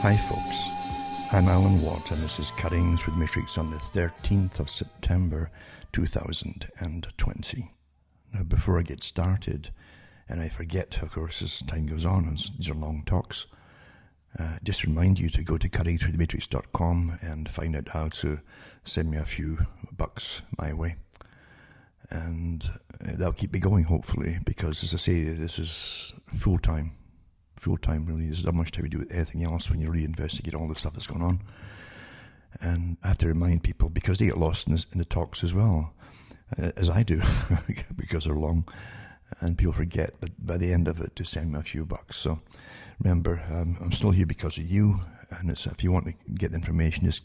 Hi folks, I'm Alan Watt and this is Cutting Through the Matrix on the 13th of September 2020. Now before I get started, and I forget of course as time goes on, as these are long talks, just remind you to go to cuttingthroughthematrix.com and find out how to send me a few bucks my way. And that'll keep me going hopefully, because as I say, this is full-time really. There's not much time to do with anything else when you really investigate all the stuff that's going on. And I have to remind people, because they get lost in the talks as well, as I do, because they're long, and people forget, but by the end of it, to send me a few bucks. So remember, I'm still here because of you, and it's, if you want to get the information, just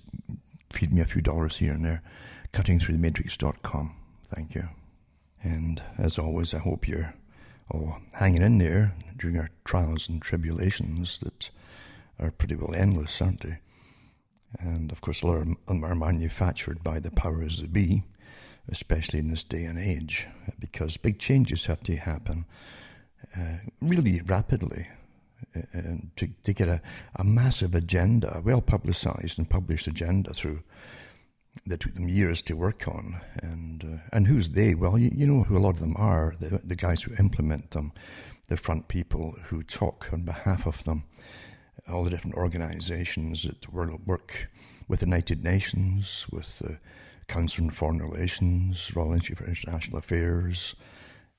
feed me a few dollars here and there. Cuttingthroughthematrix.com. Thank you. And as always, I hope you're all hanging in there during our trials and tribulations that are pretty well endless, aren't they? And of course, a lot of them are manufactured by the powers that be, especially in this day and age, because big changes have to happen really rapidly to get a massive agenda, well publicized and published agenda through that took them years to work on. And who's they? Well, you know who a lot of them are, the guys who implement them, the front people who talk on behalf of them, all the different organizations that work with the United Nations, with the Council on Foreign Relations, Royal Institute for International Affairs,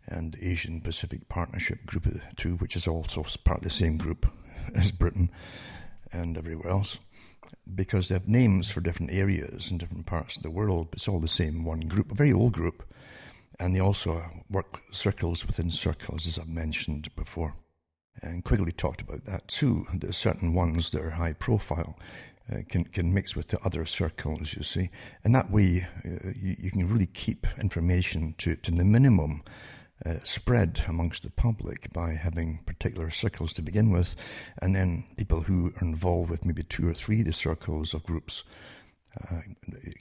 and the Asian Pacific Partnership Group of the two, which is also part of the same group as Britain and everywhere else, because they have names for different areas in different parts of the world, but it's all the same one group, a very old group, and they also work circles within circles, as I've mentioned before. And Quigley talked about that too. There's certain ones that are high profile can mix with the other circles, you see, and that way you can really keep information to the minimum spread amongst the public by having particular circles to begin with, and then people who are involved with maybe two or three of the circles of groups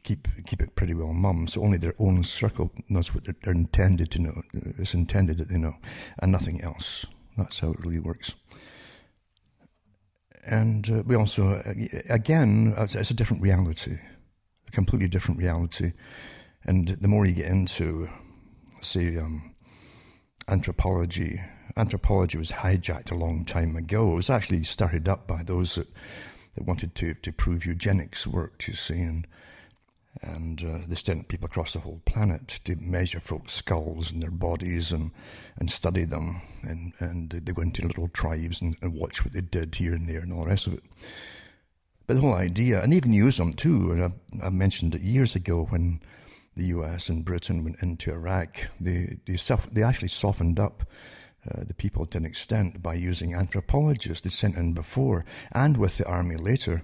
keep it pretty well mum. So only their own circle knows what they're intended to know. It's intended that they know, and nothing else. That's how it really works. And we also, again, it's a different reality, a completely different reality. And the more you get into, say, anthropology was hijacked a long time ago. It was actually started up by those that wanted to prove eugenics worked, you see, and they sent people across the whole planet to measure folks' skulls and their bodies and study them, and they go into little tribes and watch what they did here and there and all the rest of it. But the whole idea, and even use them too, and I mentioned it years ago when the US and Britain went into Iraq, they actually softened up the people to an extent by using anthropologists they sent in before, and with the army later,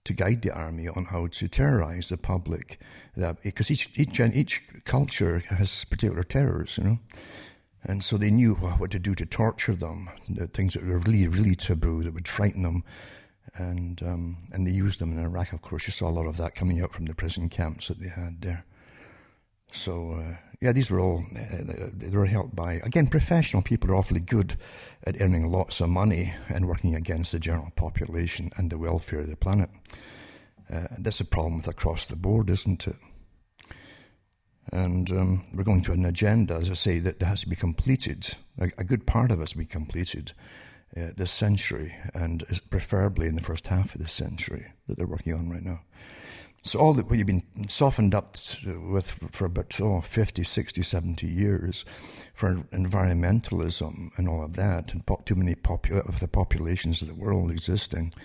to guide the army on how to terrorize the public. Because each culture has particular terrors, you know. And so they knew what to do to torture them, the things that were really, really taboo, that would frighten them. And they used them in Iraq, of course. You saw a lot of that coming out from the prison camps that they had there. So, these were all, they were helped by, again, professional people are awfully good at earning lots of money and working against the general population and the welfare of the planet. That's a problem with across the board, isn't it? And we're going to an agenda, as I say, that has to be completed. A good part of it has to be completed this century, and preferably in the first half of the century that they're working on right now. So all that what you've been softened up with for about 50, 60, 70 years for environmentalism and all of that, and too many of the populations of the world existing,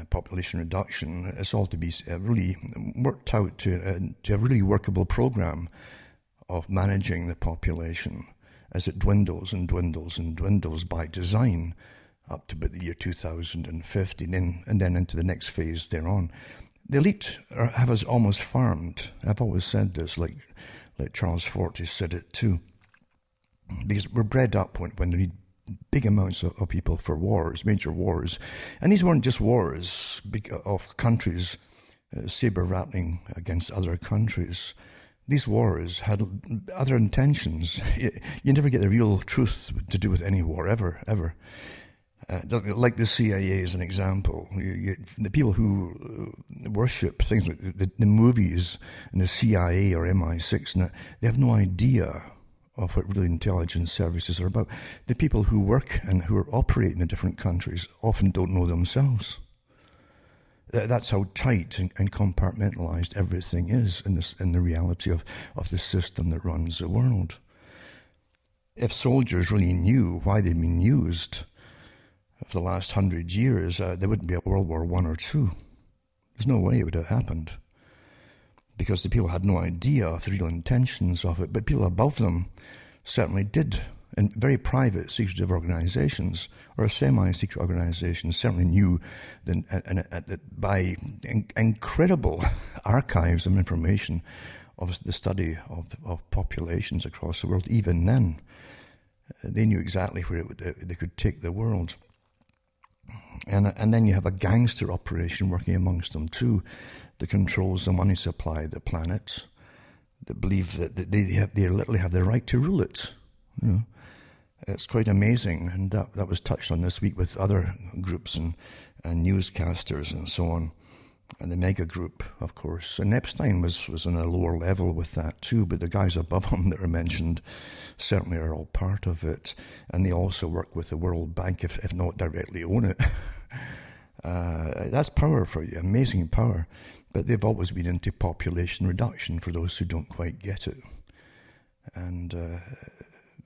population reduction, it's all to be really worked out to a really workable program of managing the population as it dwindles and dwindles and dwindles by design up to about the year 2050 and then into the next phase thereon. The elite have us almost farmed. I've always said this, like Charles Fortis said it too, because we're bred up when they need big amounts of people for wars, major wars. And these weren't just wars of countries saber-rattling against other countries. These wars had other intentions. You never get the real truth to do with any war, ever. Like the CIA as an example. The people who worship things like the movies and the CIA or MI6, and they have no idea of what really intelligence services are about. The people who work and who are operating in different countries often don't know themselves. That's how tight and compartmentalized everything is in the reality of the system that runs the world. If soldiers really knew why they'd been used for the last 100 years, there wouldn't be a World War I or II. There's no way it would have happened, because the people had no idea of the real intentions of it, but people above them certainly did. And very private, secretive organizations, or semi-secret organizations, certainly knew that by incredible archives of information of the study of populations across the world, even then, they knew exactly where they could take the world. And then you have a gangster operation working amongst them too, that controls the money supply of the planet, that believe that they literally have the right to rule it. You know, it's quite amazing, and that was touched on this week with other groups and newscasters and so on, and the mega group, of course. And Epstein was on a lower level with that too, but the guys above him that are mentioned certainly are all part of it, and they also work with the World Bank, if not directly own it. That's power for you, amazing power. But they've always been into population reduction for those who don't quite get it. And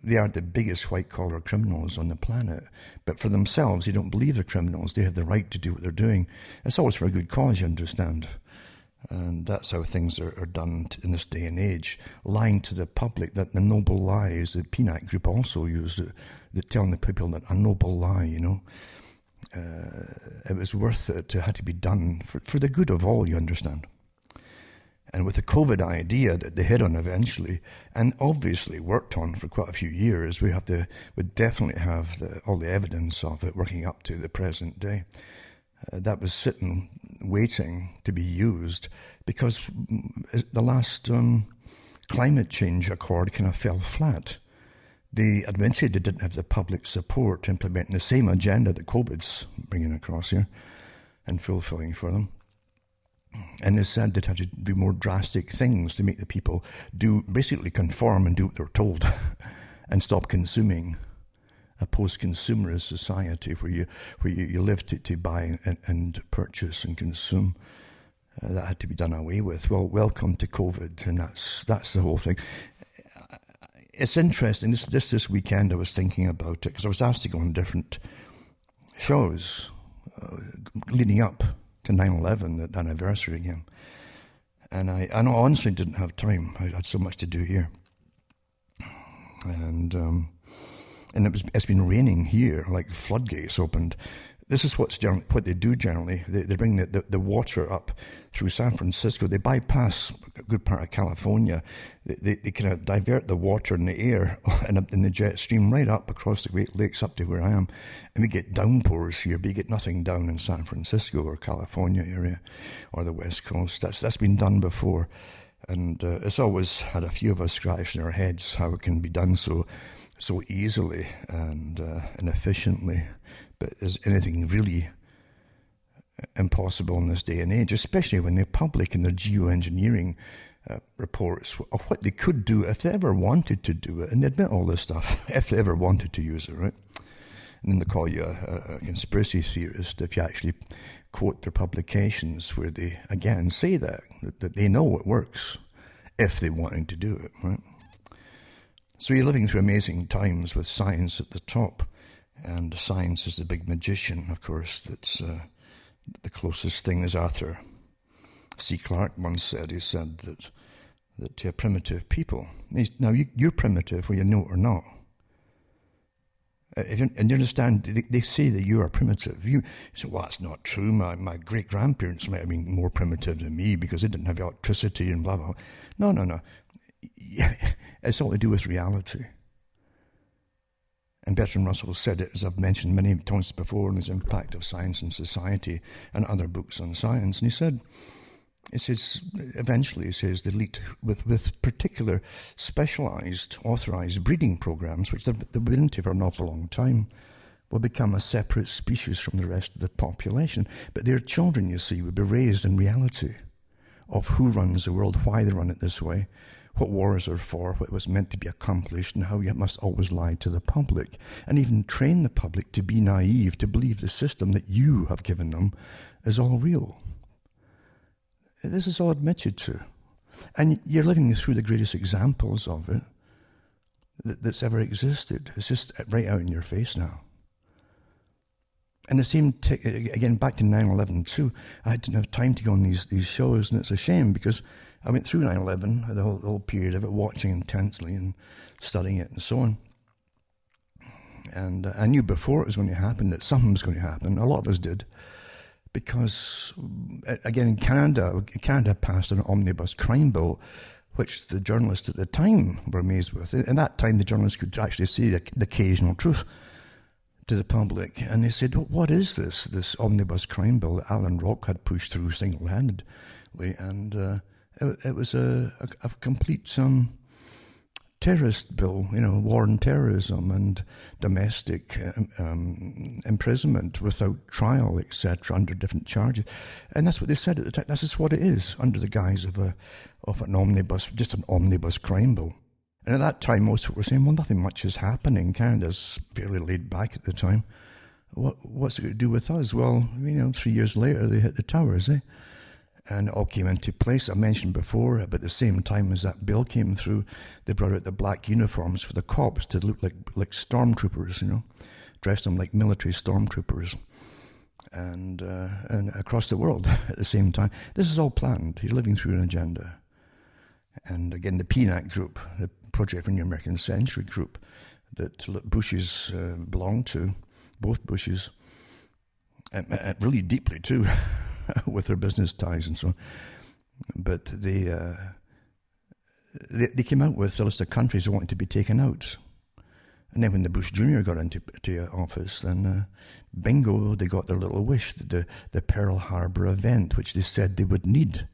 they are the biggest white-collar criminals on the planet. But for themselves, they don't believe they're criminals. They have the right to do what they're doing. It's always for a good cause, you understand. And that's how things are done in this day and age. Lying to the public, that the noble lie is the Peanut Group also used it, telling the people that a noble lie, you know. It was worth it. It had to be done for the good of all, you understand. And with the COVID idea that they hit on eventually, and obviously worked on for quite a few years, we definitely have all the evidence of it working up to the present day. That was sitting, waiting to be used, because the last climate change accord kind of fell flat. They admitted they didn't have the public support to implement the same agenda that COVID's bringing across here and fulfilling for them. And they said they'd have to do more drastic things to make the people basically conform and do what they're told and stop consuming. A post-consumerist society where you live to buy and purchase and consume. That had to be done away with. Well, welcome to COVID, and that's the whole thing. It's interesting. This weekend I was thinking about it, because I was asked to go on different shows leading up to 9/11, the anniversary again. And I honestly didn't have time. I had so much to do here. And it's been raining here, like floodgates opened. This is what they do generally. They bring the water up through San Francisco. They bypass a good part of California. They kind of divert the water in the air and in the jet stream right up across the Great Lakes up to where I am. And we get downpours here, but you get nothing down in San Francisco or California area or the West Coast. That's been done before. And it's always had a few of us scratching our heads how it can be done so easily and efficiently. But is anything really impossible in this day and age, especially when the public and their geoengineering reports of what they could do if they ever wanted to do it, and they admit all this stuff, if they ever wanted to use it, right? And then they call you a conspiracy theorist if you actually quote their publications where they, again, say that they know it works if they wanted to do it, right? So you're living through amazing times with science at the top. And science is the big magician, of course. That's the closest thing, as Arthur C. Clarke once said. He said that primitive people. Now, you're primitive, whether you know it or not. And you understand, they say that you are primitive. You say, well, that's not true. My great-grandparents might have been more primitive than me because they didn't have electricity and blah, blah, blah. No. It's all to do with reality. And Bertrand Russell said it, as I've mentioned many times before, in his Impact of Science and Society and other books on science. And he said, eventually the elite with particular specialized, authorized breeding programs, which they've been into for an awful long time, will become a separate species from the rest of the population. But their children, you see, would be raised in reality of who runs the world, why they run it this way, what wars are for, what was meant to be accomplished, and how you must always lie to the public, and even train the public to be naive, to believe the system that you have given them is all real. This is all admitted to. And you're living through the greatest examples of it that's ever existed. It's just right out in your face now. And the same, again, back to 9/11 too, I didn't have time to go on these shows, and it's a shame because I went through 9/11, the whole period of it, watching intensely and studying it and so on. And I knew before it was going to happen that something was going to happen. A lot of us did. Because, again, in Canada passed an omnibus crime bill, which the journalists at the time were amazed with. In that time, the journalists could actually see the occasional truth to the public. And they said, well, what is this omnibus crime bill that Alan Rock had pushed through single-handedly? And it was a complete terrorist bill, war on terrorism and domestic imprisonment without trial, etc., under different charges. And that's what they said at the time. This is what it is, under the guise of an omnibus, just an omnibus crime bill. And at that time, most people were saying, well, nothing much is happening. Canada's fairly laid back at the time. What's it going to do with us? Well, 3 years later, they hit the towers, And it all came into place. I mentioned before, but at the same time as that bill came through, they brought out the black uniforms for the cops to look like stormtroopers, dressed them like military stormtroopers, and across the world at the same time. This is all planned. You're living through an agenda. And again, the PNAC group, the Project for New American Century group, that Bushes belonged to, both Bushes, and really deeply too. With their business ties and so on. But they came out with a list of countries that wanted to be taken out. And then when the Bush Jr. got into office, then bingo, they got their little wish, the Pearl Harbor event, which they said they would need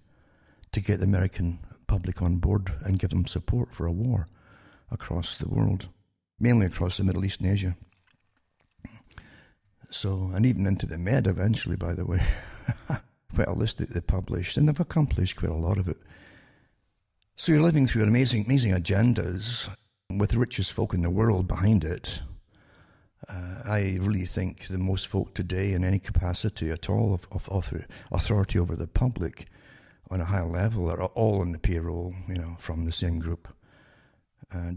to get the American public on board and give them support for a war across the world, mainly across the Middle East and Asia. So, and even into the Med eventually, by the way. Quite a list that they published, and they've accomplished quite a lot of it. So you're living through amazing agendas with the richest folk in the world behind it. I really think the most folk today in any capacity at all of authority over the public on a high level are all on the payroll, from the same group,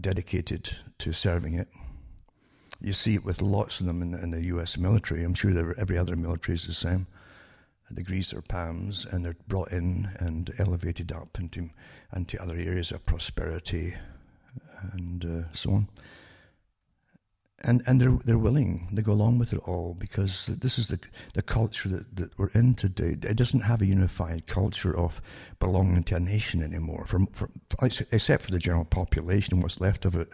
dedicated to serving it. You see it with lots of them in the US military. I'm sure every other military is the same. They grease their palms and they're brought in and elevated up into other areas of prosperity and so on. And they're willing to go along with it all because this is the culture that we're in today. It doesn't have a unified culture of belonging to a nation anymore, except for the general population and what's left of it.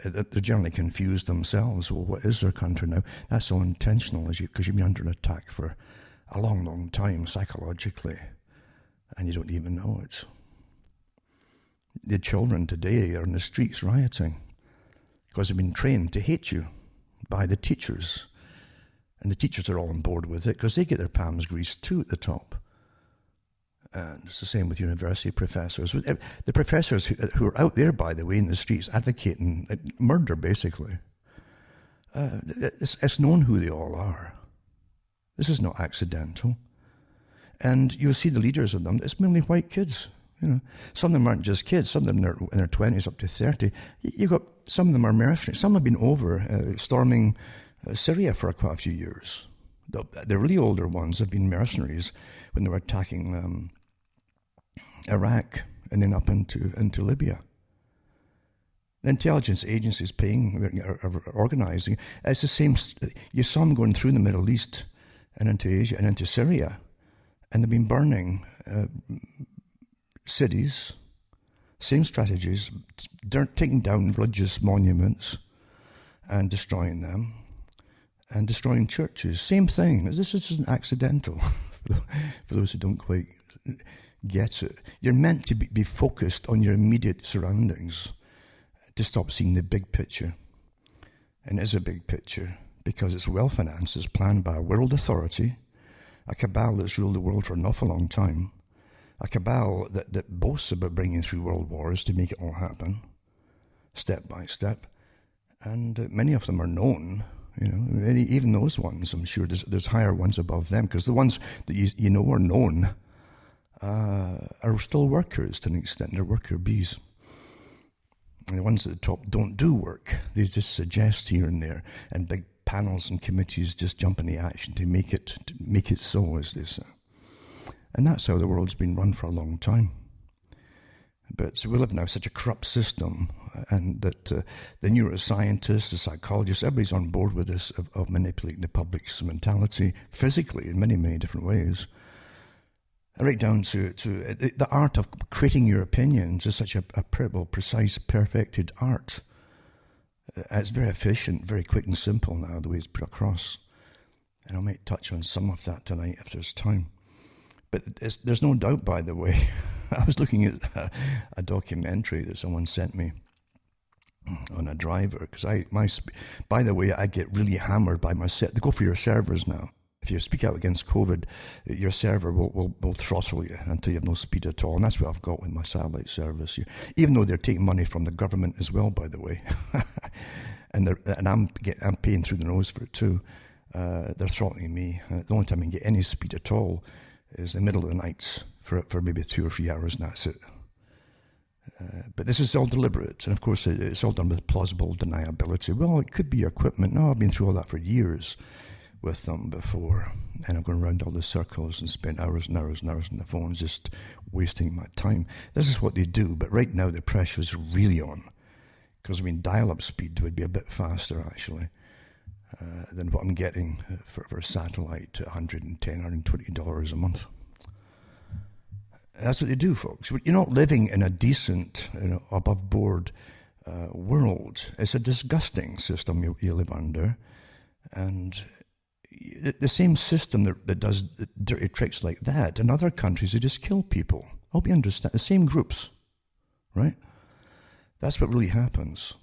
They're generally confused themselves. Well, what is their country now? That's all intentional, because you've been under attack for a long, long time psychologically, and you don't even know it. The children today are in the streets rioting because they've been trained to hate you by the teachers, and the teachers are all on board with it because they get their palms greased too at the top. And it's the same with university professors. The professors who are out there, by the way, in the streets advocating murder, basically, it's known who they all are. This is not accidental. And you'll see the leaders of them, it's mainly white kids. Some of them aren't just kids, some of them are in their 20s up to 30. Some of them are mercenaries. Some have been over storming Syria for quite a few years. The really older ones have been mercenaries when they were attacking Iraq and then up into Libya. The intelligence agencies are organizing. It's the same. You saw them going through the Middle East and into Asia and into Syria, and they've been burning cities. Same strategies, taking down religious monuments and destroying them, and destroying churches. Same thing. This isn't accidental. For those who don't quite get it, you're meant to be focused on your immediate surroundings to stop seeing the big picture. And it is a big picture. because it's well-financed, it's planned by a world authority, a cabal that's ruled the world for an awful long time, a cabal that boasts about bringing through world wars to make it all happen, step by step. And many of them are known, even those ones, I'm sure there's higher ones above them, because the ones that you know are known are still workers to an extent. They're worker bees. And the ones at the top don't do work. They just suggest here and there, and big panels and committees just jump into action to make it so, as they say. And that's how the world's been run for a long time. But so we live now in such a corrupt system, and that the neuroscientists, the psychologists, everybody's on board with this of manipulating the public's mentality physically in many, many different ways. Right down to the art of creating your opinions is such a precise, perfected art. It's very efficient, very quick and simple now, the way it's put across. And I might touch on some of that tonight if there's time. But there's no doubt, by the way, I was looking at a documentary that someone sent me on a driver, because by the way, I get really hammered by my set. They go for your servers now. If you speak out against COVID, your server will throttle you until you have no speed at all. And that's what I've got with my satellite service here. Even though they're taking money from the government as well, by the way. and I'm paying through the nose for it too. They're throttling me. The only time I can get any speed at all is the middle of the nights for maybe 2 or 3 hours, and that's it. But this is all deliberate, and of course it's all done with plausible deniability. Well, it could be equipment. No, I've been through all that for years with them before, and I'm going around all the circles and spend hours and hours and hours on the phone just wasting my time. This is what they do, but right now the pressure's really on, because dial-up speed would be a bit faster actually than what I'm getting for satellite, $110, $120 a month. That's what they do, folks. You're not living in a decent, above-board world. It's a disgusting system you live under, and the same system that does dirty tricks like that in other countries, they just kill people. I hope you understand. The same groups, right? That's what really happens.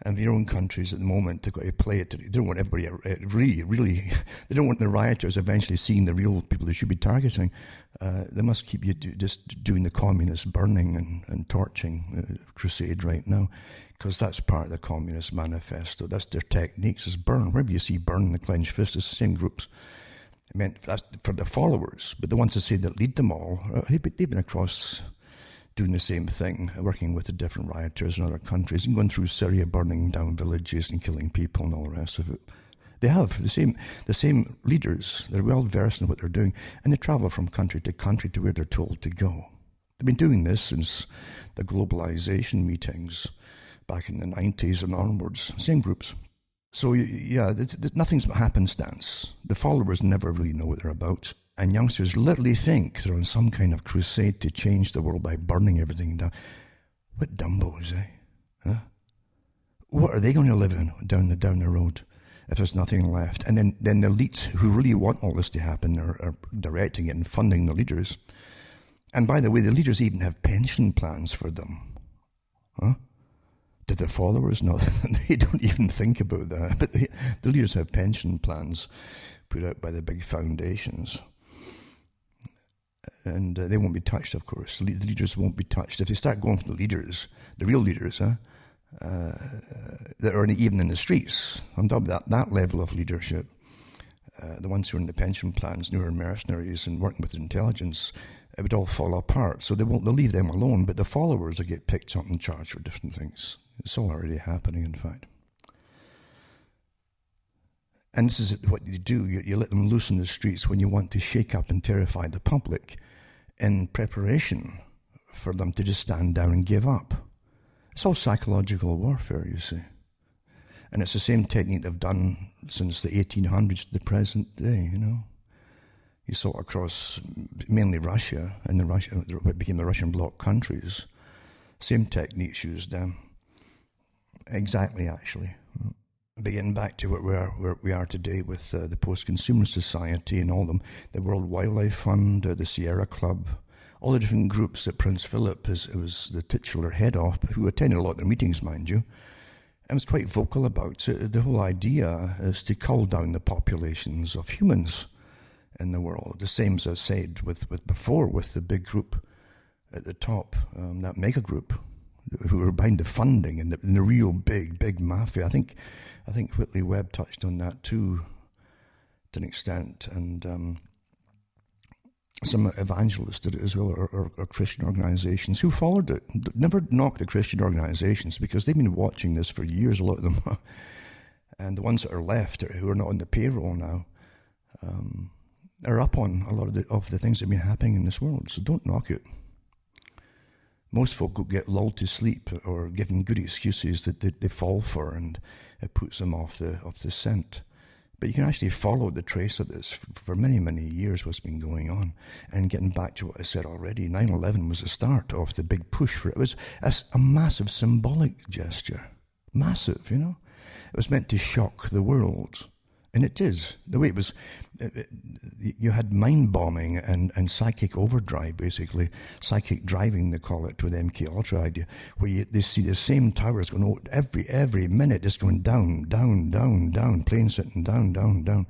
And your own countries at the moment, they've got to play it. They don't want everybody, really, they don't want the rioters eventually seeing the real people they should be targeting. They must keep you just doing the communist burning and torching crusade right now, because that's part of the Communist Manifesto. That's their techniques, is burn. Wherever you see burn the clenched fist, it's the same groups. I mean, that's for the followers, but the ones that say that lead them all, they've been across doing the same thing, working with the different rioters in other countries and going through Syria, burning down villages and killing people and all the rest of it. They have the same leaders. They're well versed in what they're doing, and they travel from country to where they're told to go. They've been doing this since the globalization meetings back in the 90s and onwards. Same groups. So yeah, nothing's happenstance. The followers never really know what they're about. And youngsters literally think they're on some kind of crusade to change the world by burning everything down. What dumbos, eh? Huh? What are they going to live in down the road if there's nothing left? And then the elites who really want all this to happen are directing it and funding the leaders. And by the way, the leaders even have pension plans for them. Huh? Did the followers know? They don't even think about that. But the leaders have pension plans put out by the big foundations. And they won't be touched, of course. The leaders won't be touched. If they start going for the leaders, the real leaders, that are even in the streets, on top of that level of leadership, the ones who are in the pension plans, who are mercenaries and working with intelligence, it would all fall apart. So they'll leave them alone, but the followers will get picked up and charged for different things. It's all already happening, in fact. And this is what you do. You let them loose in the streets when you want to shake up and terrify the public in preparation for them to just stand down and give up. It's all psychological warfare, you see. And it's the same technique they've done since the 1800s to the present day, You saw it across mainly Russia and what became the Russian bloc countries. Same techniques used them. Exactly, actually. But getting back to where we are today with the post-consumer society and all them, the World Wildlife Fund, the Sierra Club, all the different groups that Prince Philip was the titular head of, who attended a lot of their meetings, mind you, and was quite vocal about it. The whole idea is to cull down the populations of humans in the world. The same as I said with the big group at the top, that mega group who were behind the funding and the real big mafia. I think Whitley Webb touched on that too, to an extent, and some evangelists did it as well, or Christian organizations who followed it. Never knock the Christian organizations, because they've been watching this for years, a lot of them. And the ones that are left, who are not on the payroll now, are up on a lot of the things that have been happening in this world. So don't knock it. Most folk will get lulled to sleep or given good excuses that they fall for, and it puts them off the scent. But you can actually follow the trace of this for many, many years, what's been going on. And getting back to what I said already, 9/11 was the start of the big push for it. It was a massive symbolic gesture. Massive, you know. It was meant to shock the world. And it is. The way it was, you had mind bombing and psychic overdrive, basically. Psychic driving, they call it, with the MK Ultra idea, where they see the same towers going every minute, just going down, planes sitting down. I mean,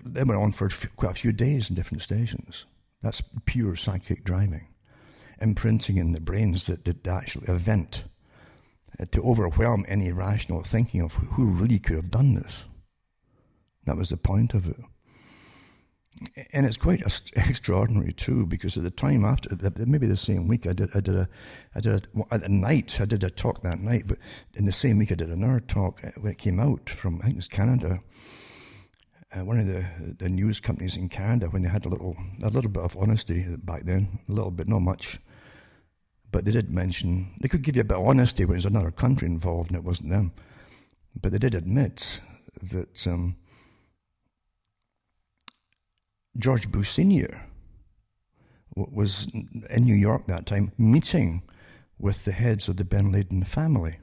they went on for quite a few days in different stations. That's pure psychic driving, imprinting in the brains that the actual event, to overwhelm any rational thinking of who really could have done this. That was the point of it. And it's quite extraordinary too, because at the time after, maybe the same week, I did a talk that night, but in the same week I did another talk when it came out from, I think it was Canada, one of the news companies in Canada, when they had a little bit of honesty back then, a little bit, not much, but they did mention, they could give you a bit of honesty when there's another country involved and it wasn't them, but they did admit that George Bush Sr. was in New York that time, meeting with the heads of the bin Laden family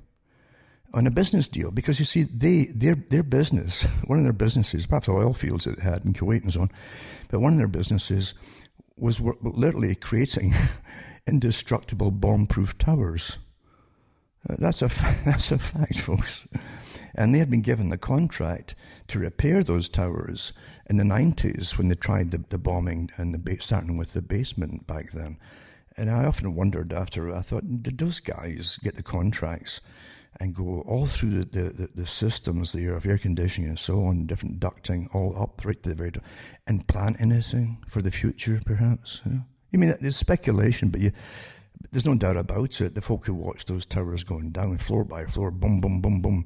on a business deal. Because you see, their business, one of their businesses, perhaps the oil fields that they had in Kuwait and so on, but one of their businesses was literally creating indestructible bomb-proof towers. That's a fact, folks. And they had been given the contract to repair those towers in the 90s when they tried the bombing and starting with the basement back then. And I often wondered after, I thought, did those guys get the contracts and go all through the systems there of air conditioning and so on, different ducting, all up right to the very top, and plant anything for the future, perhaps? Yeah. I mean, there's speculation, but there's no doubt about it. The folk who watched those towers going down, floor by floor, boom, boom, boom, boom,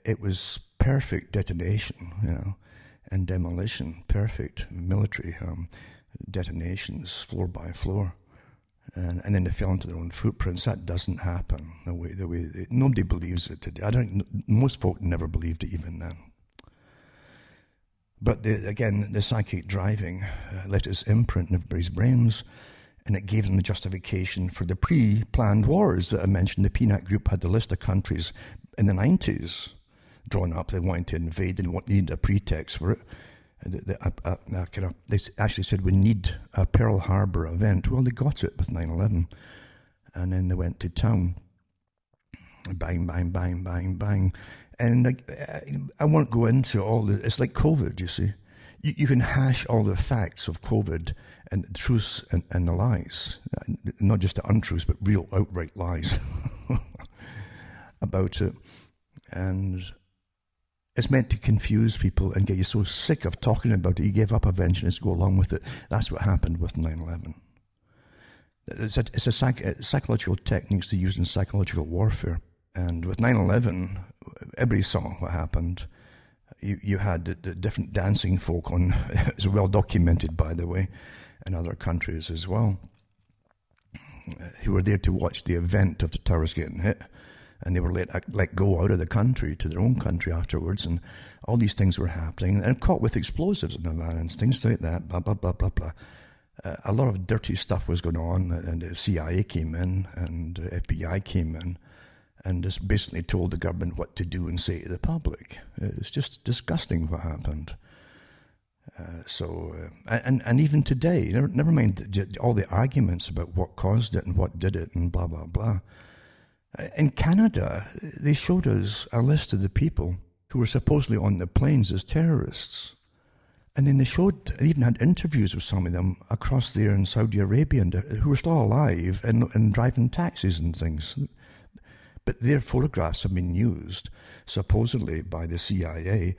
it was perfect detonation, you know, and demolition, perfect military detonations, floor by floor, and then they fell into their own footprints. That doesn't happen the way nobody believes it today. Most folk never believed it even then. But again, the psychic driving left its imprint in everybody's brains, and it gave them the justification for the pre-planned wars that I mentioned. The Peanut Group had the list of countries in the 90s drawn up. They wanted to invade and needed a pretext for it. They actually said, we need a Pearl Harbor event. Well, they got it with 9/11. And then they went to town. Bang, bang, bang, bang, bang. And I won't go into all the... It's like COVID, you see. You can hash all the facts of COVID and the truths and the lies. Not just the untruths, but real outright lies about it. And it's meant to confuse people and get you so sick of talking about it, you give up eventually and go along with it. That's what happened with 9/11. It's a psychological techniques they use in psychological warfare. And with 9/11, everybody saw what happened. You had the different dancing folk on, it's well documented, by the way, in other countries as well, who were there to watch the event of the towers getting hit. And they were let go out of the country to their own country afterwards, and all these things were happening, and caught with explosives in the van and things like that, blah, blah, blah, blah, blah. A lot of dirty stuff was going on, and the CIA came in, and the FBI came in, and just basically told the government what to do and say to the public. It's just disgusting what happened. And even today, never mind all the arguments about what caused it and what did it and blah, blah, blah. In Canada, they showed us a list of the people who were supposedly on the planes as terrorists. And then they even had interviews with some of them across there in Saudi Arabia who were still alive and driving taxis and things. But their photographs have been used, supposedly by the CIA,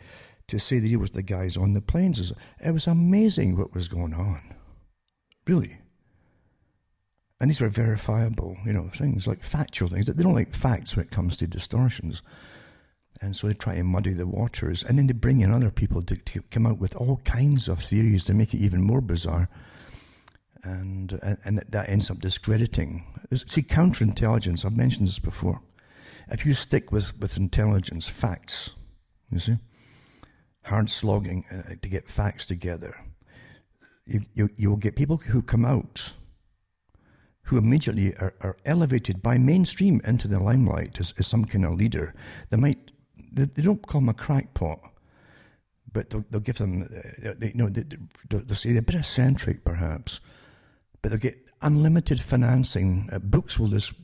to say that he was the guys on the planes. It was amazing what was going on. Really. And these were verifiable, things like factual things. They don't like facts when it comes to distortions. And so they try to muddy the waters. And then they bring in other people to come out with all kinds of theories to make it even more bizarre. And that ends up discrediting. See, counterintelligence, I've mentioned this before. If you stick with intelligence, facts, you see, hard slogging to get facts together, you will get people who come out who immediately are elevated by mainstream into the limelight as some kind of leader. They don't call them a crackpot, but they'll give them, they'll say they're a bit eccentric perhaps, but they'll get unlimited financing. Books will just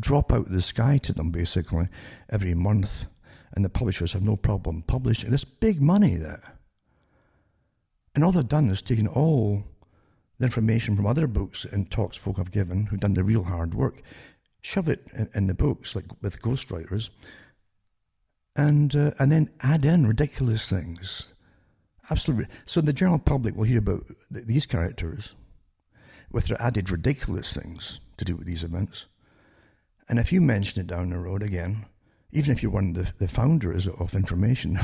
drop out of the sky to them basically every month, and the publishers have no problem publishing this big money there. And all they've done is taken all the information from other books and talks folk have given, who've done the real hard work, shove it in the books, like with ghostwriters, and then add in ridiculous things. Absolutely. So the general public will hear about these characters with their added ridiculous things to do with these events. And if you mention it down the road again, even if you're one of the founders of information,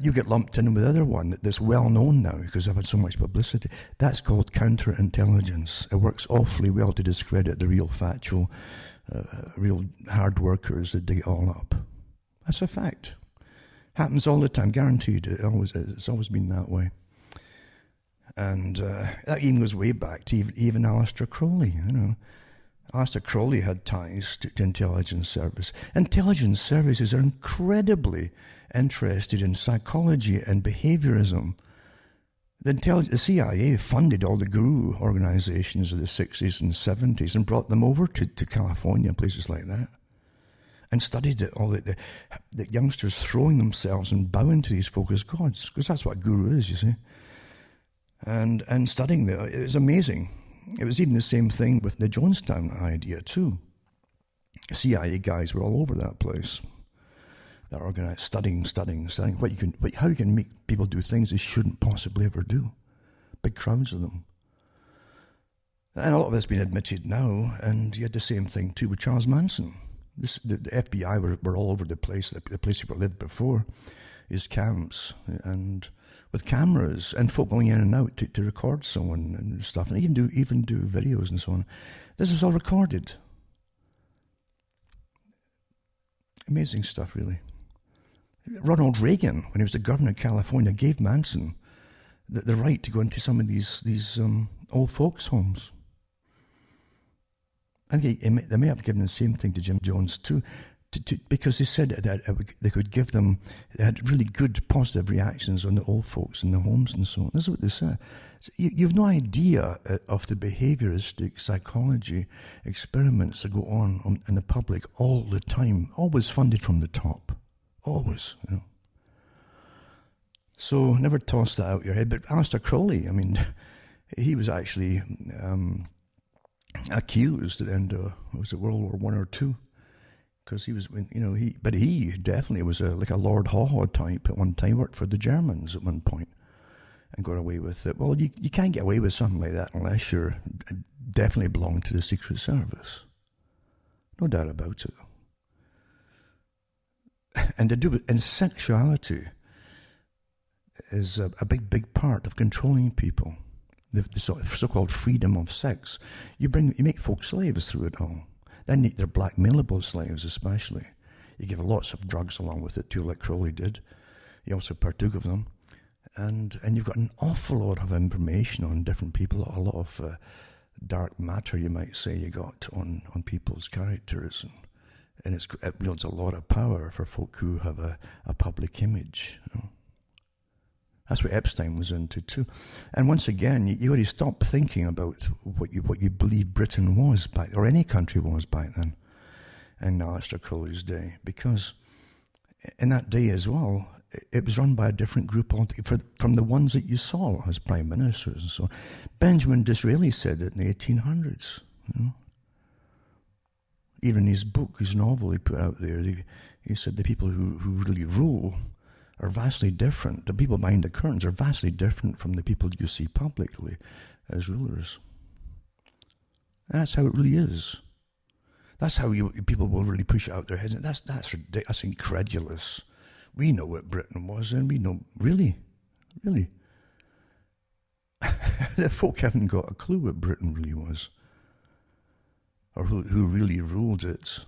you get lumped in with the other one that's well known now because I've had so much publicity. That's called counterintelligence. It works awfully well to discredit the real factual, real hard workers that dig it all up. That's a fact. Happens all the time, guaranteed. It's always been that way. And that even goes way back to even Alistair Crowley. Alistair Crowley had ties to intelligence service. Intelligence services are incredibly interested in psychology and behaviorism. The CIA funded all the guru organizations of the 60s and 70s and brought them over to California and places like that and studied it, all the youngsters throwing themselves and bowing to these folk as gods, because that's what a guru is, you see. And studying it, it was amazing. It was even the same thing with the Jonestown idea too. CIA guys were all over that place. They're organized, studying how you can make people do things they shouldn't possibly ever do. Big crowds of them. And a lot of it's been admitted now, and you had the same thing too with Charles Manson. The FBI were all over the place people lived before, his camps, and with cameras and folk going in and out to record someone and stuff, and even do videos and so on. This is all recorded. Amazing stuff, really. Ronald Reagan, when he was the governor of California, gave Manson the right to go into some of these old folks' homes. I think they may have given the same thing to Jim Jones too, because they said that they could give them, they had really good positive reactions on the old folks in the homes and so on. That's what they said. So you've no idea of the behavioristic psychology experiments that go on in the public all the time, always funded from the top. Always, So never toss that out your head. But Alistair Crowley, he was actually accused at the end of, World War I or II, because he was, but he definitely was like a Lord Haw type at one time. Worked for the Germans at one point and got away with it. Well, you can't get away with something like that unless you're definitely belong to the Secret Service. No doubt about it. And to do it, and sexuality is a big part of controlling people. The so-called freedom of sex. You make folks slaves through it all. Then they're blackmailable slaves, especially. You give lots of drugs along with it too, like Crowley did. He also partook of them, and you've got an awful lot of information on different people. A lot of dark matter, you might say, you got on people's characters, and it wields a lot of power for folk who have a public image. That's what Epstein was into too. And once again, you got to stop thinking about what you believe Britain was back, or any country was back then. in Alistair Crowley's day, because in that day as well, it was run by a different group from the ones that you saw as prime ministers and so on. Benjamin Disraeli said it in the 1800s. Even in his book, his novel he put out there, he said the people who really rule are vastly different. The people behind the curtains are vastly different from the people you see publicly as rulers. And that's how it really is. That's how people will really push it out their heads. That's ridiculous. That's incredulous. We know what Britain was, and we know, really. The folk haven't got a clue what Britain really was, or who really ruled it.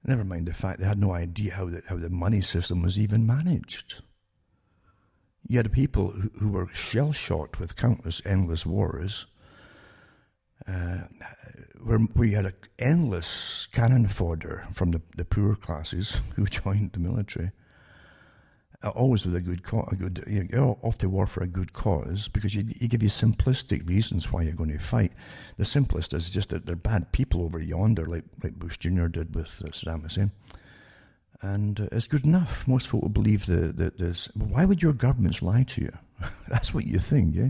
Never mind the fact they had no idea how the money system was even managed. You had people who were shell-shocked with countless endless wars, where you had an endless cannon fodder from the poor classes who joined the military, always with a good you're off to war for a good cause, because you give you simplistic reasons why you're going to fight. The simplest is just that they're bad people over yonder, like Bush Jr. did with Saddam Hussein. And it's good enough. Most folk will believe this. Why would your governments lie to you? That's what you think, yeah?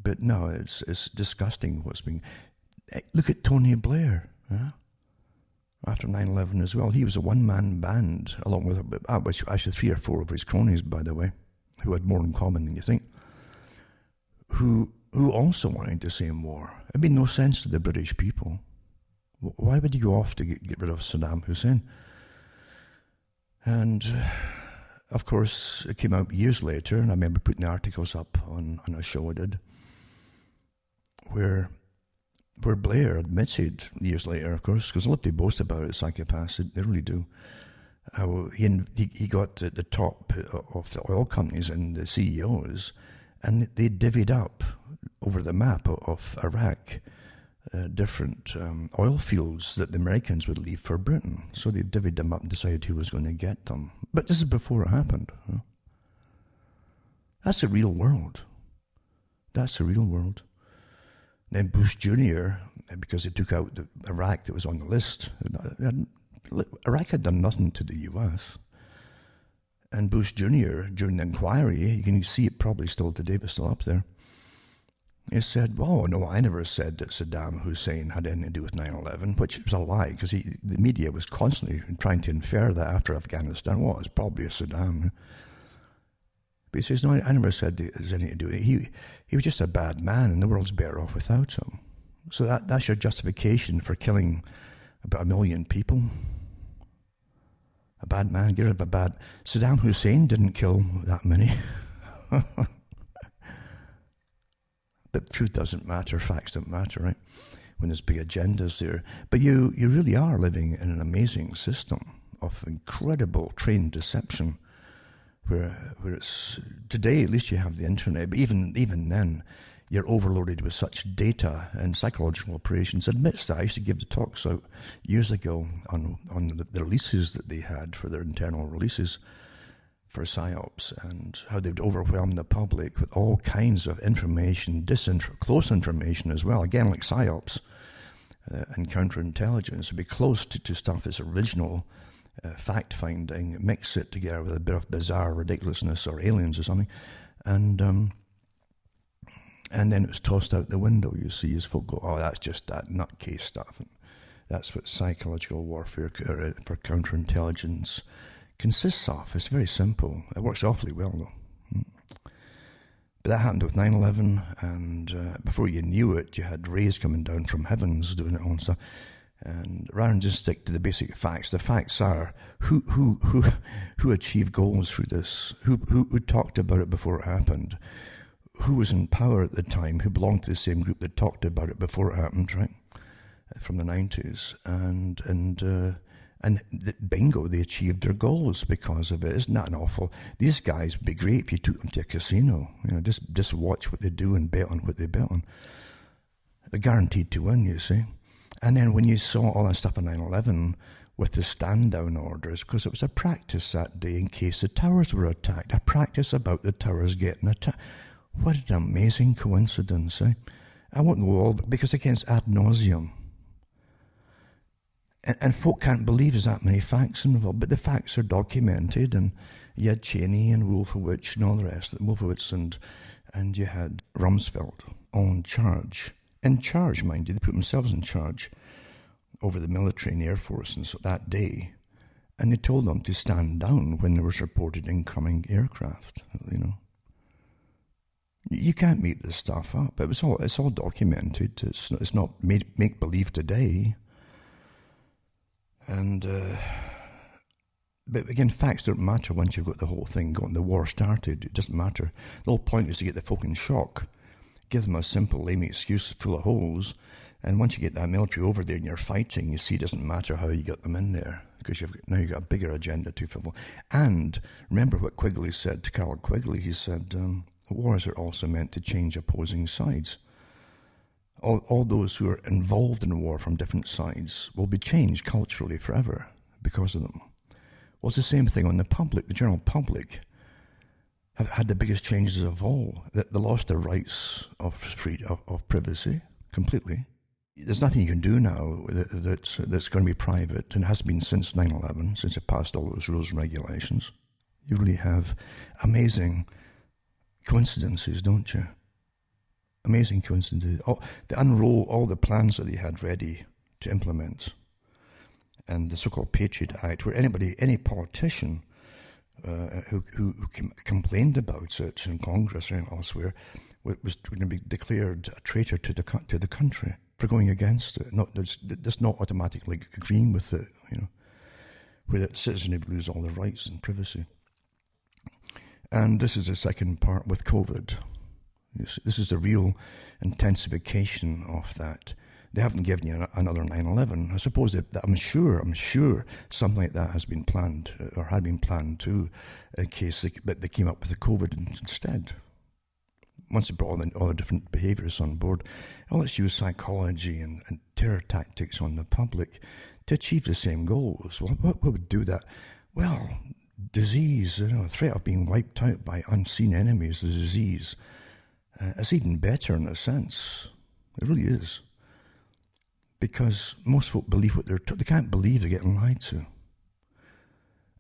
But no, it's disgusting what's being... Look at Tony Blair, huh? After 9/11 as well. He was a one-man band, along with actually 3 or 4 of his cronies, by the way, who had more in common than you think, who also wanted the same war. It made no sense to the British people. Why would you go off to get rid of Saddam Hussein? And, of course, it came out years later, and I remember putting the articles up on a show I did, where Blair admitted years later, of course, because I love to boast about it, psychopaths, they really do, how he got at the top of the oil companies and the CEOs, and they divvied up over the map of Iraq different oil fields that the Americans would leave for Britain. So they divvied them up and decided who was going to get them. But this is before it happened. Huh? That's the real world. That's the real world. Then Bush Jr., because they took out Iraq that was on the list, Iraq had done nothing to the US. And Bush Jr., during the inquiry, you can see it probably still today, but still up there, he said, "Oh, no, I never said that Saddam Hussein had anything to do with 9/11, which was a lie, because the media was constantly trying to infer that after Afghanistan. Well, it's probably a Saddam. But he says, no, I never said there's anything to do with it. He was just a bad man, and the world's better off without him. So that's your justification for killing about 1 million people? A bad man, get rid of a bad... Saddam Hussein didn't kill that many. But truth doesn't matter, facts don't matter, right? When there's big agendas there. But you really are living in an amazing system of incredible trained deception, where it's... Today, at least you have the internet, but even then, you're overloaded with such data and psychological operations. Admits that. I used to give the talks out years ago on the releases that they had for their internal releases for PSYOPs, and how they'd overwhelm the public with all kinds of information, close information as well, again like PSYOPs and counterintelligence. It'd be close to stuff that's original fact-finding, mix it together with a bit of bizarre ridiculousness or aliens or something, and then it was tossed out the window, you see, as folk go, oh, that's just that nutcase stuff. And that's what psychological warfare for counterintelligence consists of. It's very simple. It works awfully well, though. But that happened with 9/11, and before you knew it, you had rays coming down from heavens doing it all and stuff. And rather than just stick to the basic facts, the facts are who achieved goals through this, who talked about it before it happened, who was in power at the time, who belonged to the same group that talked about it before it happened, right? From the 90s, and bingo, they achieved their goals because of it. Isn't that an awful? These guys would be great if you took them to a casino. You know, just watch what they do and bet on what they bet on. They're guaranteed to win, you see. And then when you saw all that stuff on 9/11 with the stand-down orders, because it was a practice that day in case the towers were attacked, a practice about the towers getting attacked. What an amazing coincidence, eh? I won't go all of it, because again, it's ad nauseum. And folk can't believe there's that many facts involved, but the facts are documented, and you had Cheney and Wolfowitz and all the rest, Wolfowitz and you had Rumsfeld all in charge. In charge, mind you, they put themselves in charge over the military and the Air Force and so that day, and they told them to stand down when there was reported incoming aircraft, you know. You can't make this stuff up. It's all documented. It's not make-believe today. And but again, facts don't matter once you've got the whole thing going. The war started. It doesn't matter. The whole point is to get the folk in shock, give them a simple, lame excuse full of holes, and once you get that military over there and you're fighting, you see it doesn't matter how you got them in there, because now you've got a bigger agenda to fulfill. And remember what Quigley said to Carol Quigley. He said, wars are also meant to change opposing sides. All those who are involved in war from different sides will be changed culturally forever because of them. Well, it's the same thing on the public. The general public have had the biggest changes of all. They lost their rights of privacy completely. There's nothing you can do now that's going to be private, and it has been since 9/11, since it passed all those rules and regulations. You really have amazing coincidences, don't you? Amazing coincidences. They unroll all the plans that they had ready to implement. And the so-called Patriot Act, where any politician who complained about it in Congress or elsewhere was going to be declared a traitor to the country for going against it. Just not automatically agreeing with it, you know, where the citizen would lose all their rights and privacy. And this is the second part with COVID. This is the real intensification of that. They haven't given you another 9/11. I suppose that I'm sure something like that has been planned or had been planned too, in case they came up with the COVID instead. Once they brought all the different behaviours on board, let's use psychology and terror tactics on the public to achieve the same goals. Well, what would do that? Well, disease, threat of being wiped out by unseen enemies, the disease. It's even better in a sense. It really is. Because most folk believe what they can't believe they're getting lied to.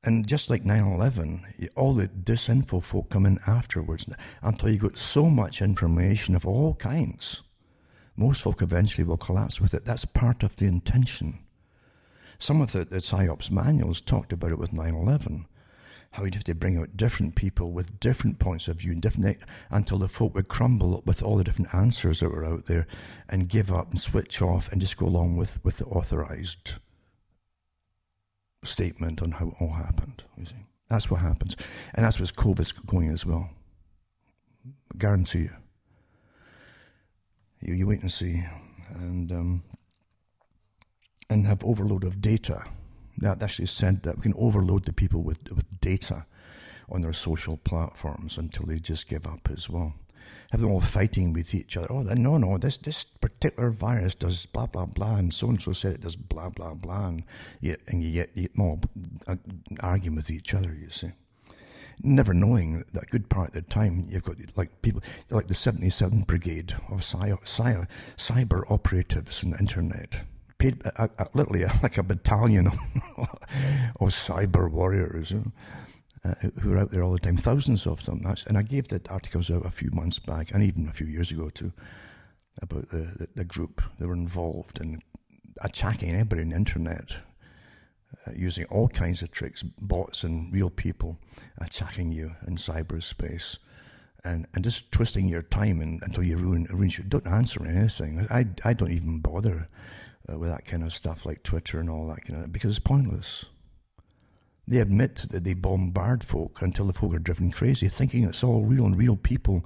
And just like 9/11, all the disinfo folk come in afterwards until you got so much information of all kinds. Most folk eventually will collapse with it. That's part of the intention. Some of the PSYOPs manuals talked about it with 9/11. How you'd have to bring out different people with different points of view, until the folk would crumble with all the different answers that were out there and give up and switch off and just go along with the authorized statement on how it all happened. You see, that's what happens. And that's what's COVID's going as well. I guarantee you. You wait and see. And have overload of data. That actually said that we can overload the people with data on their social platforms until they just give up as well. Have them all fighting with each other. Oh, no, this particular virus does blah, blah, blah, and so-and-so said it does blah, blah, blah, and you get them all arguing with each other, you see. Never knowing that a good part of the time you've got like people like the 77th Brigade of cyber operatives on the internet. Paid literally like a battalion of cyber warriors who are out there all the time, thousands of them. And I gave the articles out a few months back, and even a few years ago too, about the group that were involved in attacking anybody on the internet, using all kinds of tricks, bots and real people attacking you in cyberspace. And just twisting your time until you ruin your... Don't answer anything. I don't even bother with that kind of stuff like Twitter and all that kind of, because it's pointless. They admit that they bombard folk until the folk are driven crazy, thinking it's all real and real people,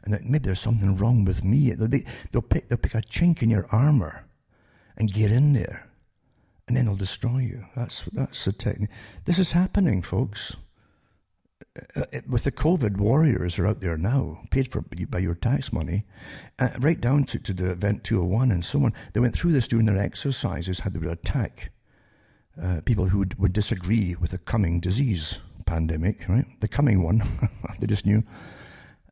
and that maybe there's something wrong with me. They'll pick a chink in your armor and get in there, and then they'll destroy you. That's the technique. This is happening, folks. With the COVID warriors are out there now, paid for by your tax money, right down to the Event 201 and so on. They went through this during their exercises, how they would attack people who would disagree with the coming disease pandemic, right? The coming one, they just knew.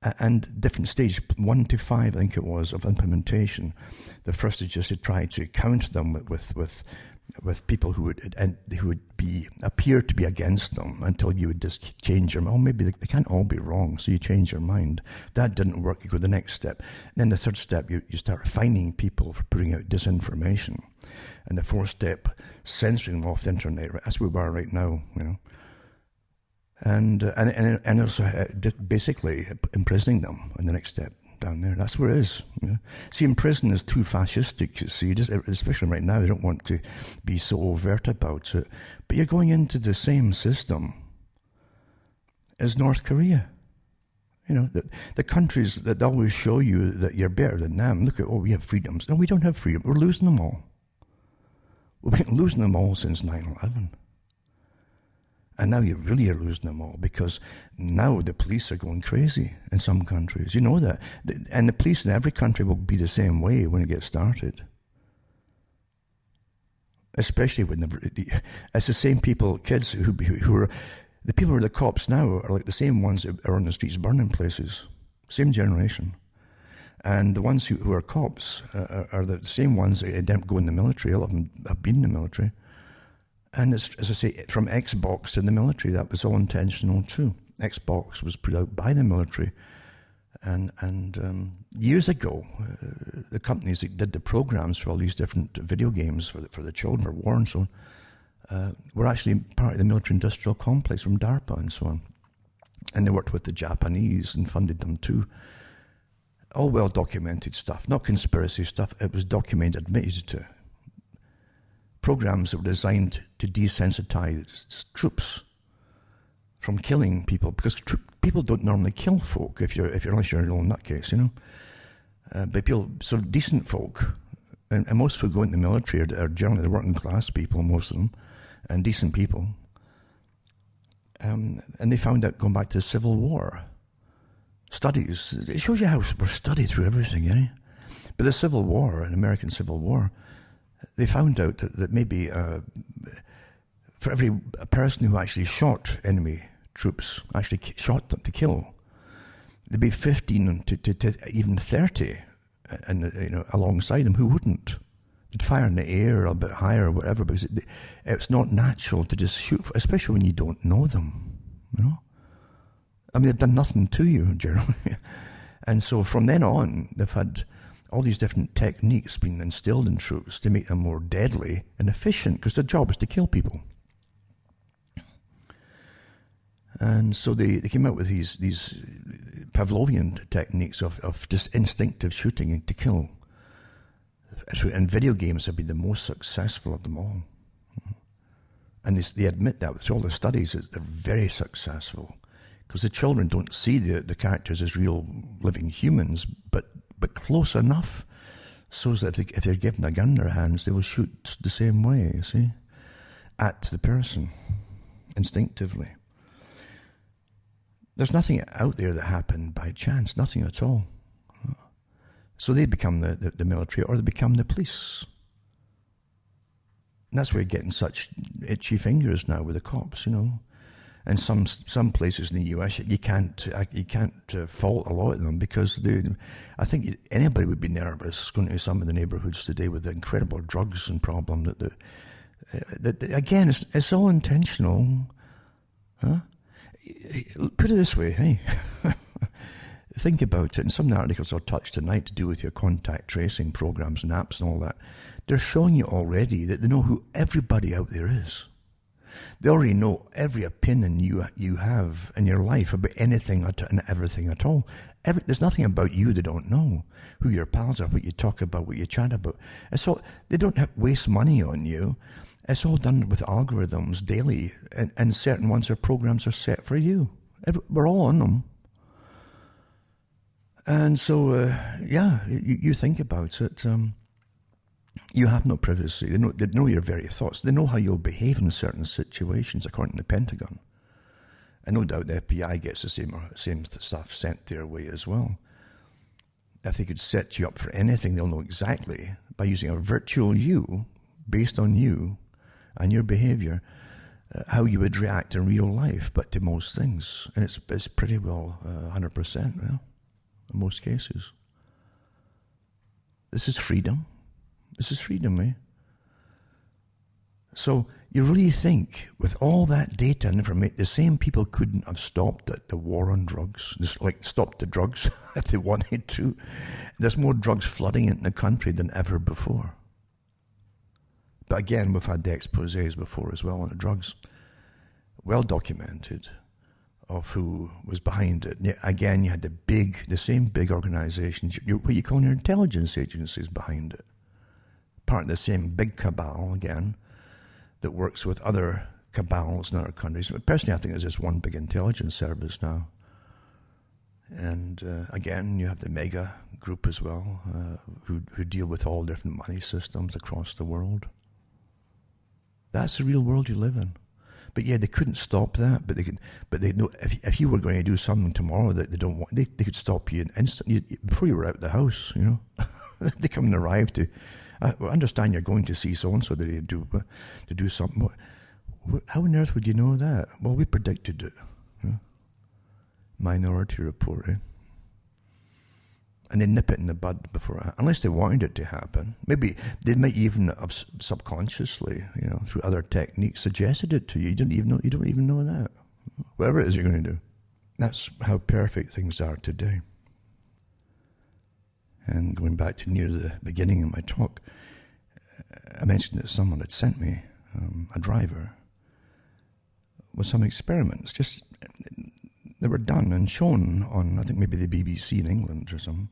And different stage, 1 to 5, I think it was, of implementation. The first is just to try to counter them with with people who would appear to be against them until you would just change your mind. Oh, maybe they can't all be wrong, so you change your mind. That didn't work. You go to the next step. And then the third step, you start fining people for putting out disinformation. And the fourth step, censoring them off the internet. That's where we are right now, you know. And also basically imprisoning them in the next step down there. That's where it is. You know? See, in prison is too fascistic, you see, especially right now. They don't want to be so overt about it. But you're going into the same system as North Korea. You know, the countries that always show you that you're better than them. Look at, we have freedoms. No, we don't have freedom. We're losing them all. We've been losing them all since 9/11. And now you really are losing them all, because now the police are going crazy in some countries. You know that. And the police in every country will be the same way when it gets started. Especially when it's the same people, kids who are, the people who are the cops now are like the same ones that are on the streets burning places. Same generation. And the ones who are cops are the same ones that don't go in the military. A lot of them have been in the military. And it's, as I say, from Xbox to the military, that was all intentional too. Xbox was put out by the military. And years ago, the companies that did the programs for all these different video games for the children, for war and so on, were actually part of the military-industrial complex from DARPA and so on. And they worked with the Japanese and funded them too. All well-documented stuff, not conspiracy stuff. It was documented, admitted to. Programs that were designed to desensitize troops from killing people, because people don't normally kill folk unless you're a little nutcase, you know. But people, sort of decent folk, and most folk go into the military are generally the working class people, most of them, and decent people. And they found out, going back to the Civil War studies, it shows you how we're studied through everything, eh? But the Civil War, an American Civil War, they found out that maybe for every person who actually shot enemy troops, actually shot them to kill, there'd be 15 to even 30 and alongside them who wouldn't. They'd fire in the air a bit higher or whatever, because it's not natural to just shoot, especially when you don't know them, you know. I mean, they've done nothing to you, generally. And so from then on, they've had all these different techniques being instilled in troops to make them more deadly and efficient, because their job is to kill people. And so they came out with these Pavlovian techniques of just instinctive shooting to kill. And video games have been the most successful of them all. And they admit that through all the studies, they're very successful. Because the children don't see the characters as real living humans, but close enough so that if they're given a gun in their hands, they will shoot the same way, you see, at the person, instinctively. There's nothing out there that happened by chance, nothing at all. So they become the military, or they become the police. And that's where you're getting such itchy fingers now with the cops, you know. And some places in the US, you can't fault a lot of them, because I think anybody would be nervous going to some of the neighbourhoods today with the incredible drugs and problem that again, it's all intentional. Huh? Put it this way, hey. Think about it. And some articles I'll touch tonight to do with your contact tracing programs and apps and all that, they're showing you already that they know who everybody out there is. They already know every opinion you have in your life about anything and everything at all. There's nothing about you they don't know. Who your pals are, what you talk about, what you chat about. They don't waste money on you. It's all done with algorithms daily, and certain ones or programs are set for you. We're all on them. And so, you think about it. You have no privacy. They know your very thoughts. They know how you'll behave in certain situations, according to the Pentagon. And no doubt the FBI gets the same stuff sent their way as well. If they could set you up for anything, they'll know exactly, by using a virtual you, based on you and your behaviour, how you would react in real life, but to most things. And it's pretty well 100%, well, in most cases. This is freedom. This is freedom, eh? So you really think, with all that data and information, the same people couldn't have stopped the war on drugs, just like stopped the drugs if they wanted to. There's more drugs flooding into the country than ever before. But again, we've had the exposés before as well on the drugs, well documented, of who was behind it. Again, you had the same big organizations, what you call your intelligence agencies behind it. Part of the same big cabal, again, that works with other cabals in other countries. But personally, I think there's just one big intelligence service now. And again, you have the mega group as well, who deal with all different money systems across the world. That's the real world you live in. But yeah, they couldn't stop that. But they know if you were going to do something tomorrow that they don't want, they could stop you instantly before you were out the house. You know, they come and arrive to. I understand you're going to see so and so that they do something. How on earth would you know that? Well, we predicted it. Yeah. Minority Report, eh? And they nip it in the bud before, unless they wanted it to happen. Maybe they might even have subconsciously, through other techniques, suggested it to you. You don't even know that. Whatever it is you're going to do. That's how perfect things are today. And going back to near the beginning of my talk, I mentioned that someone had sent me a driver with some experiments. Just they were done and shown on, I think, maybe the BBC in England or something.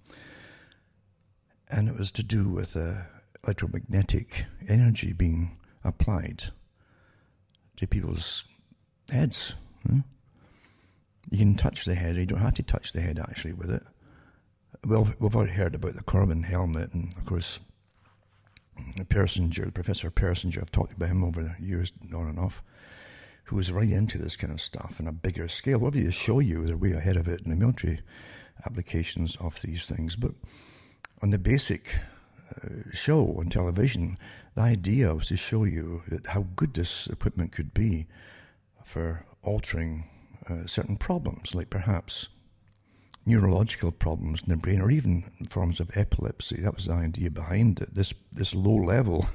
And it was to do with electromagnetic energy being applied to people's heads. You can touch the head. You don't have to touch the head, actually, with it. Well, we've already heard about the Corbin helmet, and, of course, Persinger, Professor Persinger, I've talked about him over the years on and off, who was right into this kind of stuff on a bigger scale. Whatever they show you, they're way ahead of it in the military applications of these things. But on the basic show on television, the idea was to show you that how good this equipment could be for altering certain problems, like perhaps neurological problems in the brain, or even forms of epilepsy. That was the idea behind it. This low-level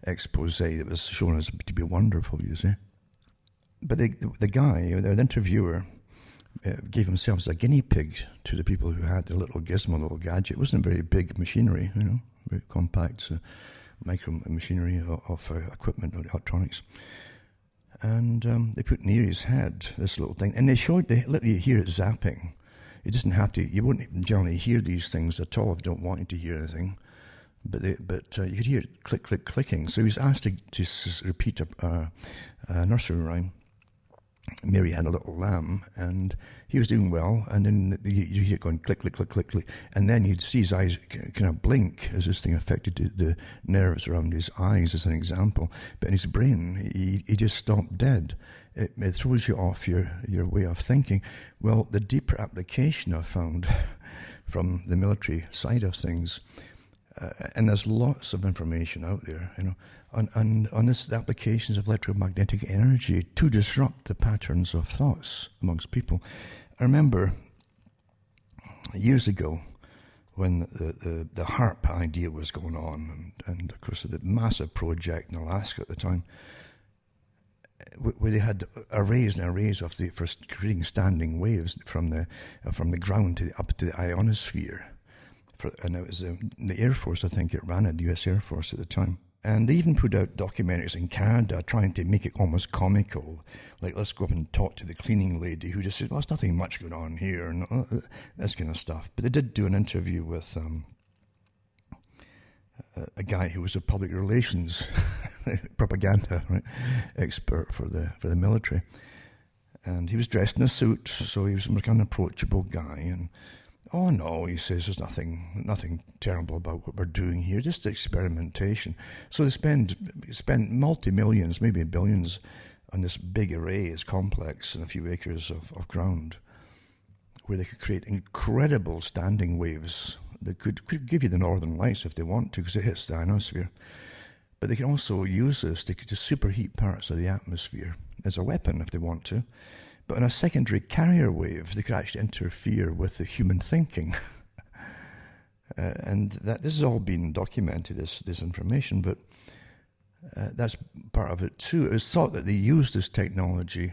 expose that was shown as to be wonderful, you see. But the guy, the interviewer, gave himself as a guinea pig to the people who had the little gizmo, little gadget. It wasn't very big machinery, very compact micro machinery of equipment or electronics. And they put near his head this little thing, and they literally hear it zapping. It doesn't have to. You wouldn't generally hear these things at all if you don't want you to hear anything. But you could hear it click, click, clicking. So he was asked to repeat a nursery rhyme. Mary had a little lamb, and he was doing well. And then you hear it going click, click, click, click, click, and then you'd see his eyes kind of blink as this thing affected the nerves around his eyes, as an example. But in his brain, he just stopped dead. It throws you off your way of thinking. Well, the deeper application I've found from the military side of things, and there's lots of information out there, on this applications of electromagnetic energy to disrupt the patterns of thoughts amongst people. I remember years ago when the HARP idea was going on, and of course the massive project in Alaska at the time, where they had arrays and arrays for creating standing waves from the ground up to the ionosphere. And it was the Air Force, I think it ran it, the US Air Force at the time. And they even put out documentaries in Canada trying to make it almost comical. Like, let's go up and talk to the cleaning lady who just said, well, there's nothing much going on here, and this kind of stuff. But they did do an interview with a guy who was a public relations propaganda expert for the military. And he was dressed in a suit, so he was kind of an approachable guy. And oh no, he says, there's nothing terrible about what we're doing here, just experimentation. So they spend multi-millions, maybe billions, on this big array, this complex, and a few acres of ground, where they could create incredible standing waves that could give you the northern lights if they want to, because it hits the ionosphere. But they can also use this to superheat parts of the atmosphere as a weapon if they want to. But on a secondary carrier wave, they could actually interfere with the human thinking. And this has all been documented, this information. But That's part of it too. It was thought that they used this technology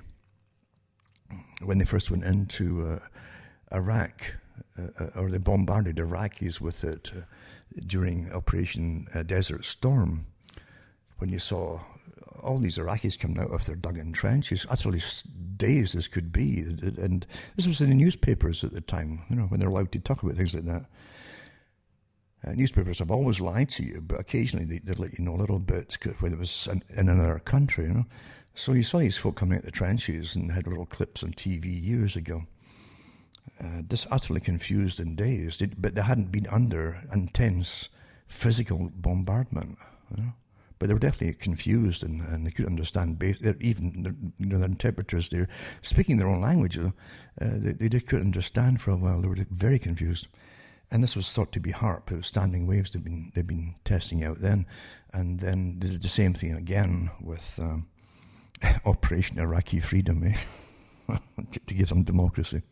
when they first went into Iraq, or they bombarded Iraqis with it during Operation Desert Storm, when you saw all these Iraqis coming out of their dug-in trenches, utterly dazed as could be. And this was in the newspapers at the time, when they're allowed to talk about things like that. Newspapers have always lied to you, but occasionally they'd let you know a little bit when it was in another country, So you saw these folk coming out of the trenches and had little clips on TV years ago. Just utterly confused and dazed, but they hadn't been under intense physical bombardment, But they were definitely confused and they couldn't understand. Even their interpreters, they're speaking their own language. They couldn't understand for a while. They were very confused. And this was thought to be HARP. It was standing waves they've been testing out then. And then they did the same thing again with Operation Iraqi Freedom, to give some democracy.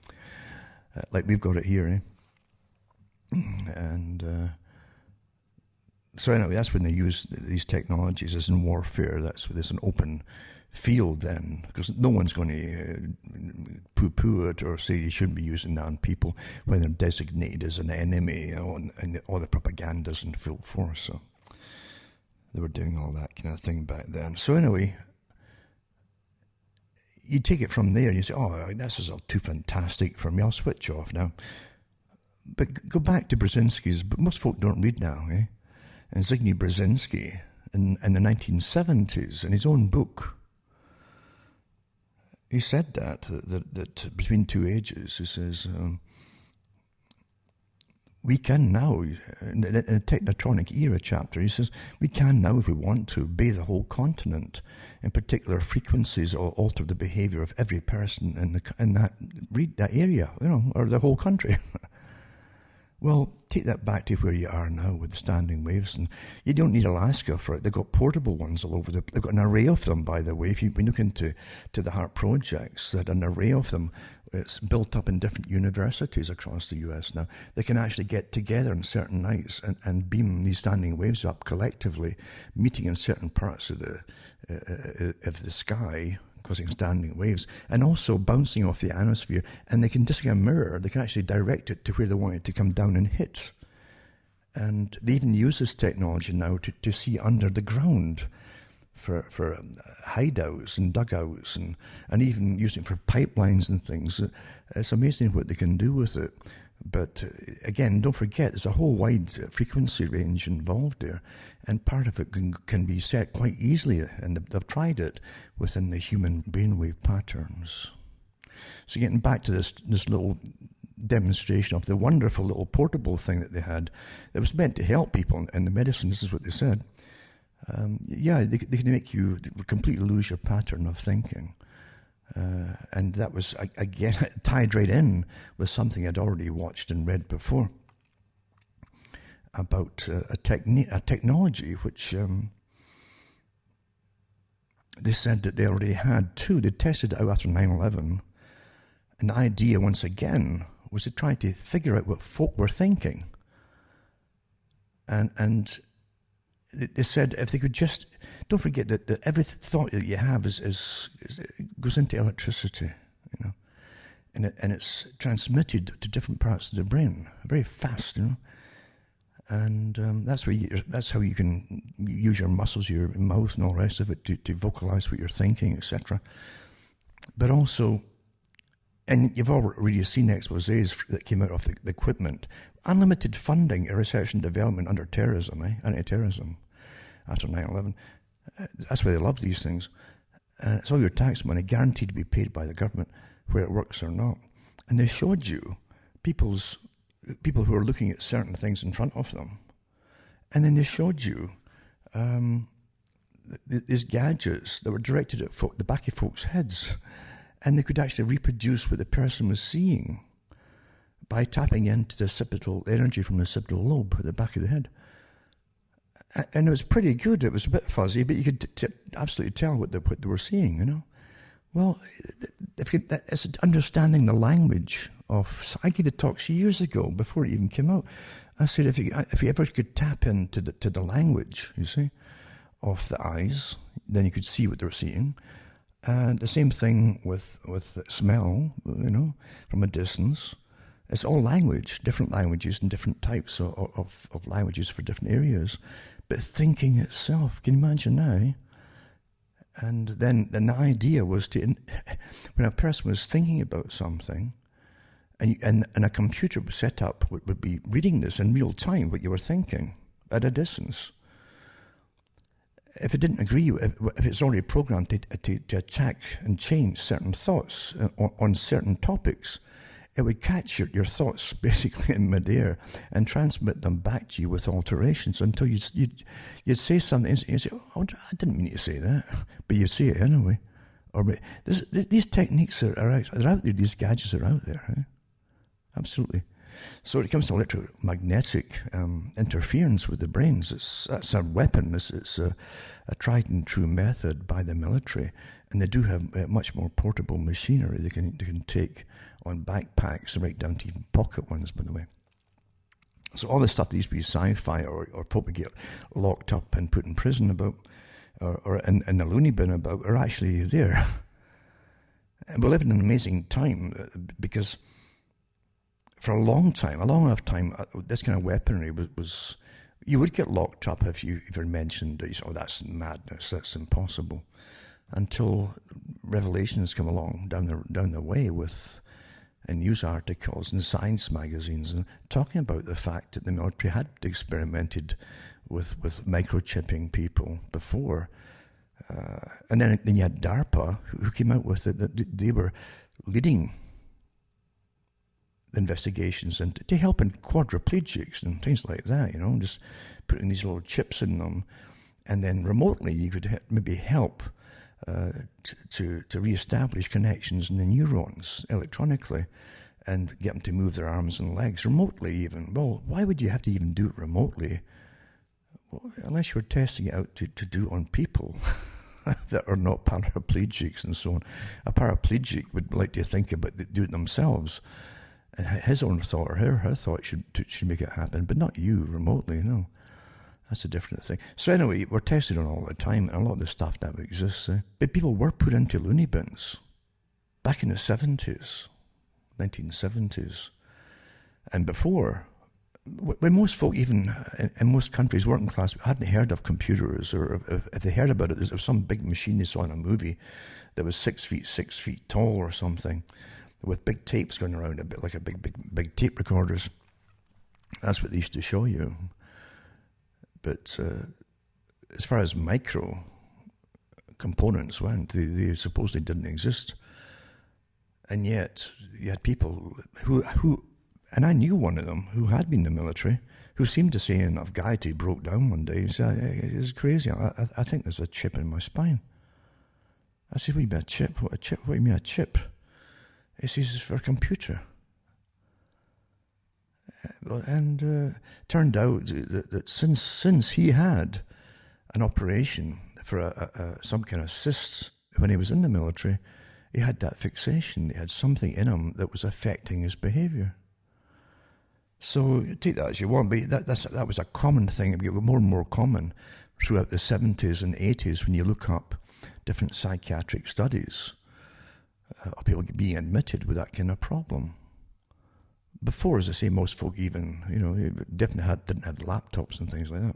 Like we've got it here, And so anyway, that's when they use these technologies as in warfare. That's an open field then, because no one's going to poo-poo it or say you shouldn't be using that on people when they're designated as an enemy, and all the propaganda's in full force. So they were doing all that kind of thing back then. So anyway, you take it from there and you say, oh, this is all too fantastic for me, I'll switch off now. But go back to Brzezinski's, but most folk don't read now, And Zygmunt Brzezinski in the 1970s, in his own book, he said that between two ages, he says, we can now, in a Technotronic era chapter, he says, we can now, if we want to, bathe the whole continent in particular frequencies or alter the behavior of every person in that area, or the whole country. Well, take that back to where you are now with the standing waves, and you don't need Alaska for it. They've got portable ones all over. They've got an array of them, by the way. If you've been looking to the HARP projects, that an array of them. It's built up in different universities across the US now. They can actually get together on certain nights and beam these standing waves up collectively, meeting in certain parts of the sky, causing standing waves, and also bouncing off the atmosphere. And they can just like a mirror, they can actually direct it to where they want it to come down and hit. And they even use this technology now to see under the ground for hideouts and dugouts, and even using it for pipelines and things. It's amazing what they can do with it. But again, don't forget, there's a whole wide frequency range involved there, and part of it can be set quite easily, and they've tried it within the human brainwave patterns. So getting back to this little demonstration of the wonderful little portable thing that they had, that was meant to help people in the medicine. This is what they said. They can make you completely lose your pattern of thinking. And that was, again, tied right in with something I'd already watched and read before about a technology which they said that they already had too. They tested it out after 9/11. And the idea, once again, was to try to figure out what folk were thinking. And they said if they could just, don't forget that every thought that you have goes into electricity, and it's transmitted to different parts of the brain very fast, and that's how you can use your muscles, your mouth, and all the rest of it to vocalize what you're thinking, etc. But also, and you've already seen exposés that came out of the equipment, unlimited funding in research and development under terrorism, anti-terrorism, after 9/11. That's why they love these things. It's all your tax money guaranteed to be paid by the government, whether it works or not. And they showed you people who are looking at certain things in front of them. And then they showed you these gadgets that were directed at the back of folks' heads. And they could actually reproduce what the person was seeing by tapping into the occipital energy from the occipital lobe at the back of the head. And it was pretty good. It was a bit fuzzy, but you could absolutely tell what they were seeing, Well, it's understanding the language of... I gave the talks years ago, before it even came out. I said, if you ever could tap into the language, you see, off the eyes. Then you could see what they were seeing. And the same thing with smell, from a distance. It's all language, different languages and different types of languages for different areas. But thinking itself, can you imagine now? And then the idea was when a person was thinking about something, and a computer was set up, would be reading this in real time, what you were thinking, at a distance. If it didn't agree, if it's already programmed to attack and change certain thoughts on certain topics, it would catch your thoughts basically in midair and transmit them back to you with alterations until you'd say something and you'd say, "Oh, I didn't mean to say that," but you say it anyway. These techniques are out. They're out there. These gadgets are out there. Huh? Absolutely. So when it comes to electromagnetic interference with the brains, that's a weapon. It's a tried and true method by the military, and they do have much more portable machinery they can take on backpacks, right down to even pocket ones, by the way. So all the stuff that used to be sci-fi or probably get locked up and put in prison about, or in the loony bin about, are actually there. And we live in an amazing time because for a long enough time, this kind of weaponry was you would get locked up if you mentioned, "Oh, that's madness, that's impossible," until revelations come along down the way with news articles and science magazines and talking about the fact that the military had experimented with microchipping people before, and then you had DARPA who came out with it that they were leading investigations and to help in quadriplegics and things like that, just putting these little chips in them, and then remotely you could maybe help to re-establish connections in the neurons electronically and get them to move their arms and legs remotely even. Well, why would you have to even do it remotely? Well, unless you're testing it out to do it on people that are not paraplegics and so on. A paraplegic would like to think about do it themselves. And his own thought or her thought should make it happen, but not you remotely, no. That's a different thing. So anyway, we're tested on all the time, and a lot of the stuff now exists. But people were put into loony bins back in the 70s, 1970s. And before, when most folk, even in most countries, working class, hadn't heard of computers, or if they heard about it, there was some big machine they saw in a movie that was 6 feet tall or something, with big tapes going around, a bit like a big tape recorders. That's what they used to show you. But as far as micro components went, they supposedly didn't exist. And yet, you had people who, and I knew one of them, who had been in the military, who seemed to say enough guy till he broke down one day. He said, "It's crazy. I think there's a chip in my spine." I said, "What do you mean a chip? What a chip? What do you mean a chip?" He says, "It's for a computer." And turned out that since he had an operation for some kind of cysts when he was in the military, he had that fixation. He had something in him that was affecting his behaviour. So take that as you want, but that was a common thing. It became more and more common throughout the 70s and 80s when you look up different psychiatric studies of people being admitted with that kind of problem. Before, as I say, most folk even, definitely didn't have laptops and things like that.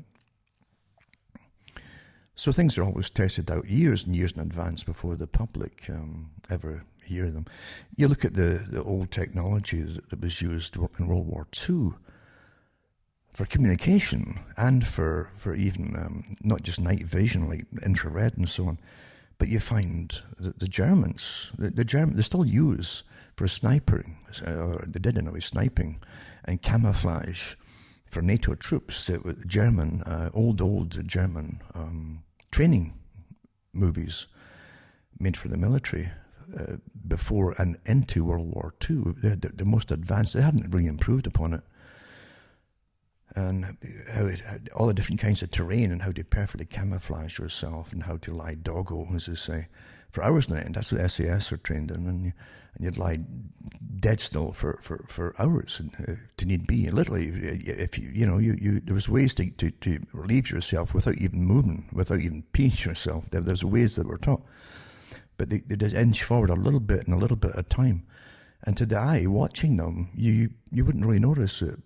So things are always tested out years and years in advance before the public ever hear them. You look at the old technology that was used in World War II for communication and for even not just night vision like infrared and so on, but you find that the Germans, they still use for sniping, or they did anyway, sniping and camouflage for NATO troops. German, old German training movies made for the military before and into World War II. They had the most advanced. They hadn't really improved upon it. and how all the different kinds of terrain and how to perfectly camouflage yourself and how to lie doggo, as they say, for hours on end. That's what SAS are trained in, and you'd lie dead still for hours to need be. And literally, if you there was ways to relieve yourself without even moving, without even peeing yourself. There's ways that were taught, but they did inch forward a little bit and a little bit at a time. And to the eye, watching them, you wouldn't really notice it.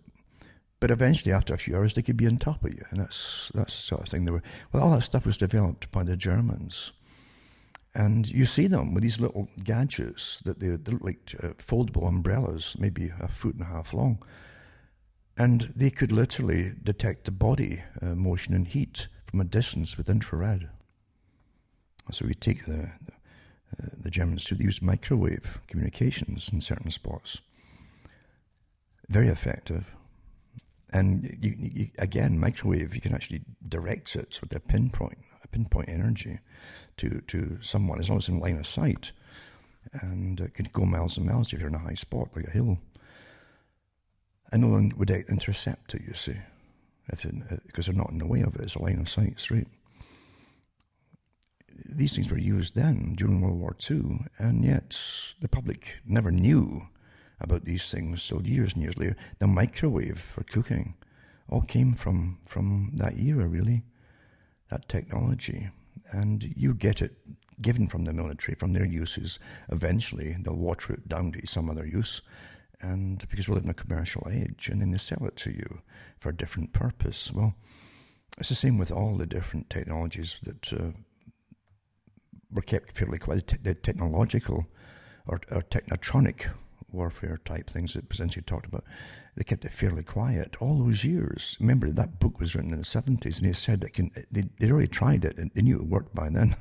But eventually, after a few hours, they could be on top of you. And that's the sort of thing they were. Well, all that stuff was developed by the Germans. And you see them with these little gadgets that they look like foldable umbrellas, maybe a foot and a half long. And they could literally detect the body motion and heat from a distance with infrared. So we take the Germans to use microwave communications in certain spots. Very effective. And you, again, microwave, you can actually direct it with a pinpoint energy to someone, as long as it's in line of sight. And it can go miles and miles if you're in a high spot, like a hill. And no one would intercept it, you see, because they're not in the way of it. It's a line of sight straight. These things were used then, during World War II, and yet the public never knew about these things till years and years later. The microwave for cooking all came from that era, really, that technology. And you get it given from the military, from their uses. Eventually, they'll water it down to some other use, and because we live in a commercial age, and then they sell it to you for a different purpose. Well, it's the same with all the different technologies that were kept fairly quiet. The technological or technotronic warfare type things that Persinger talked about, they kept it fairly quiet all those years. Remember, that book was written in the 70s, and he said that they really tried it, and they knew it worked by then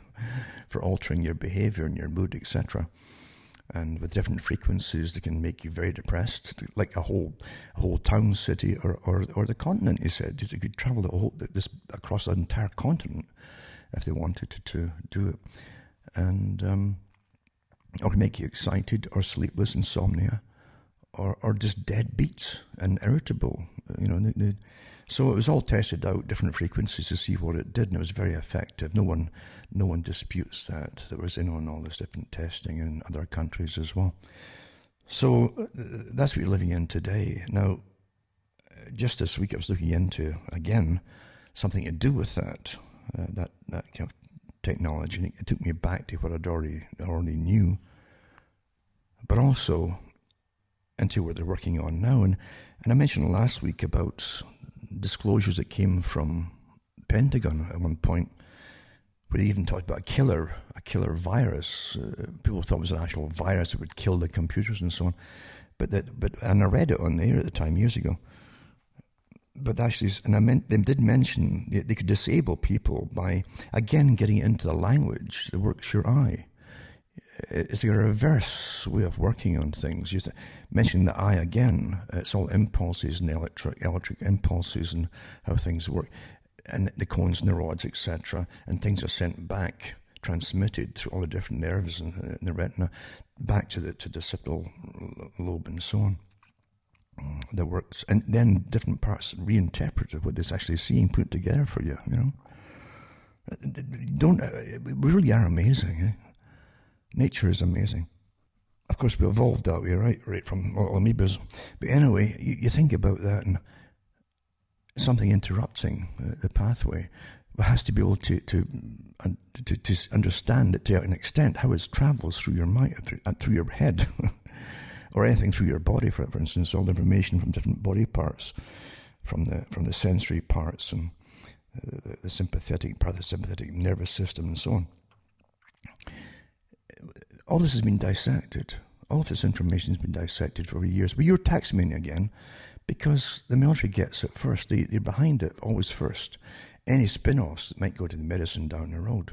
for altering your behavior and your mood, etc. And with different frequencies, they can make you very depressed, like a whole town, city, or the continent. He said you could travel across the entire continent if they wanted to do it, and or make you excited or sleepless, insomnia, or just dead beats and irritable. So it was all tested out, different frequencies, to see what it did, and it was very effective. No one disputes that. There was on all this different testing in other countries as well. So that's what you're living in today. Now, just this week I was looking into, again, something to do with that kind of technology, and it took me back to what I'd already knew, but also into what they're working on now. And I mentioned last week about disclosures that came from Pentagon at one point, where they even talked about a killer virus. People thought it was an actual virus that would kill the computers and so on. And I read it on the air at the time years ago. But actually, they did mention they could disable people by, again, getting into the language that works your eye. It's like a reverse way of working on things. You mention the eye again. It's all impulses and electric impulses and how things work, and the cones, neurons, etc. And things are sent back, transmitted through all the different nerves in the retina, back to the occipital lobe and so on. That works, and then different parts reinterpret what it's actually seeing, put together for you. We really are amazing. Eh? Nature is amazing. Of course, we evolved that way, right from amoebas. But anyway, you think about that, and something interrupting the pathway has to be able to understand it to an extent how it travels through your mind, through your head. Or anything through your body, for instance, all the information from different body parts, from the sensory parts and the sympathetic part of the sympathetic nervous system and so on. All this has been dissected. All of this information has been dissected for years. But you're taxing again, because the military gets it first. They're behind it always first. Any spin-offs that might go to the medicine down the road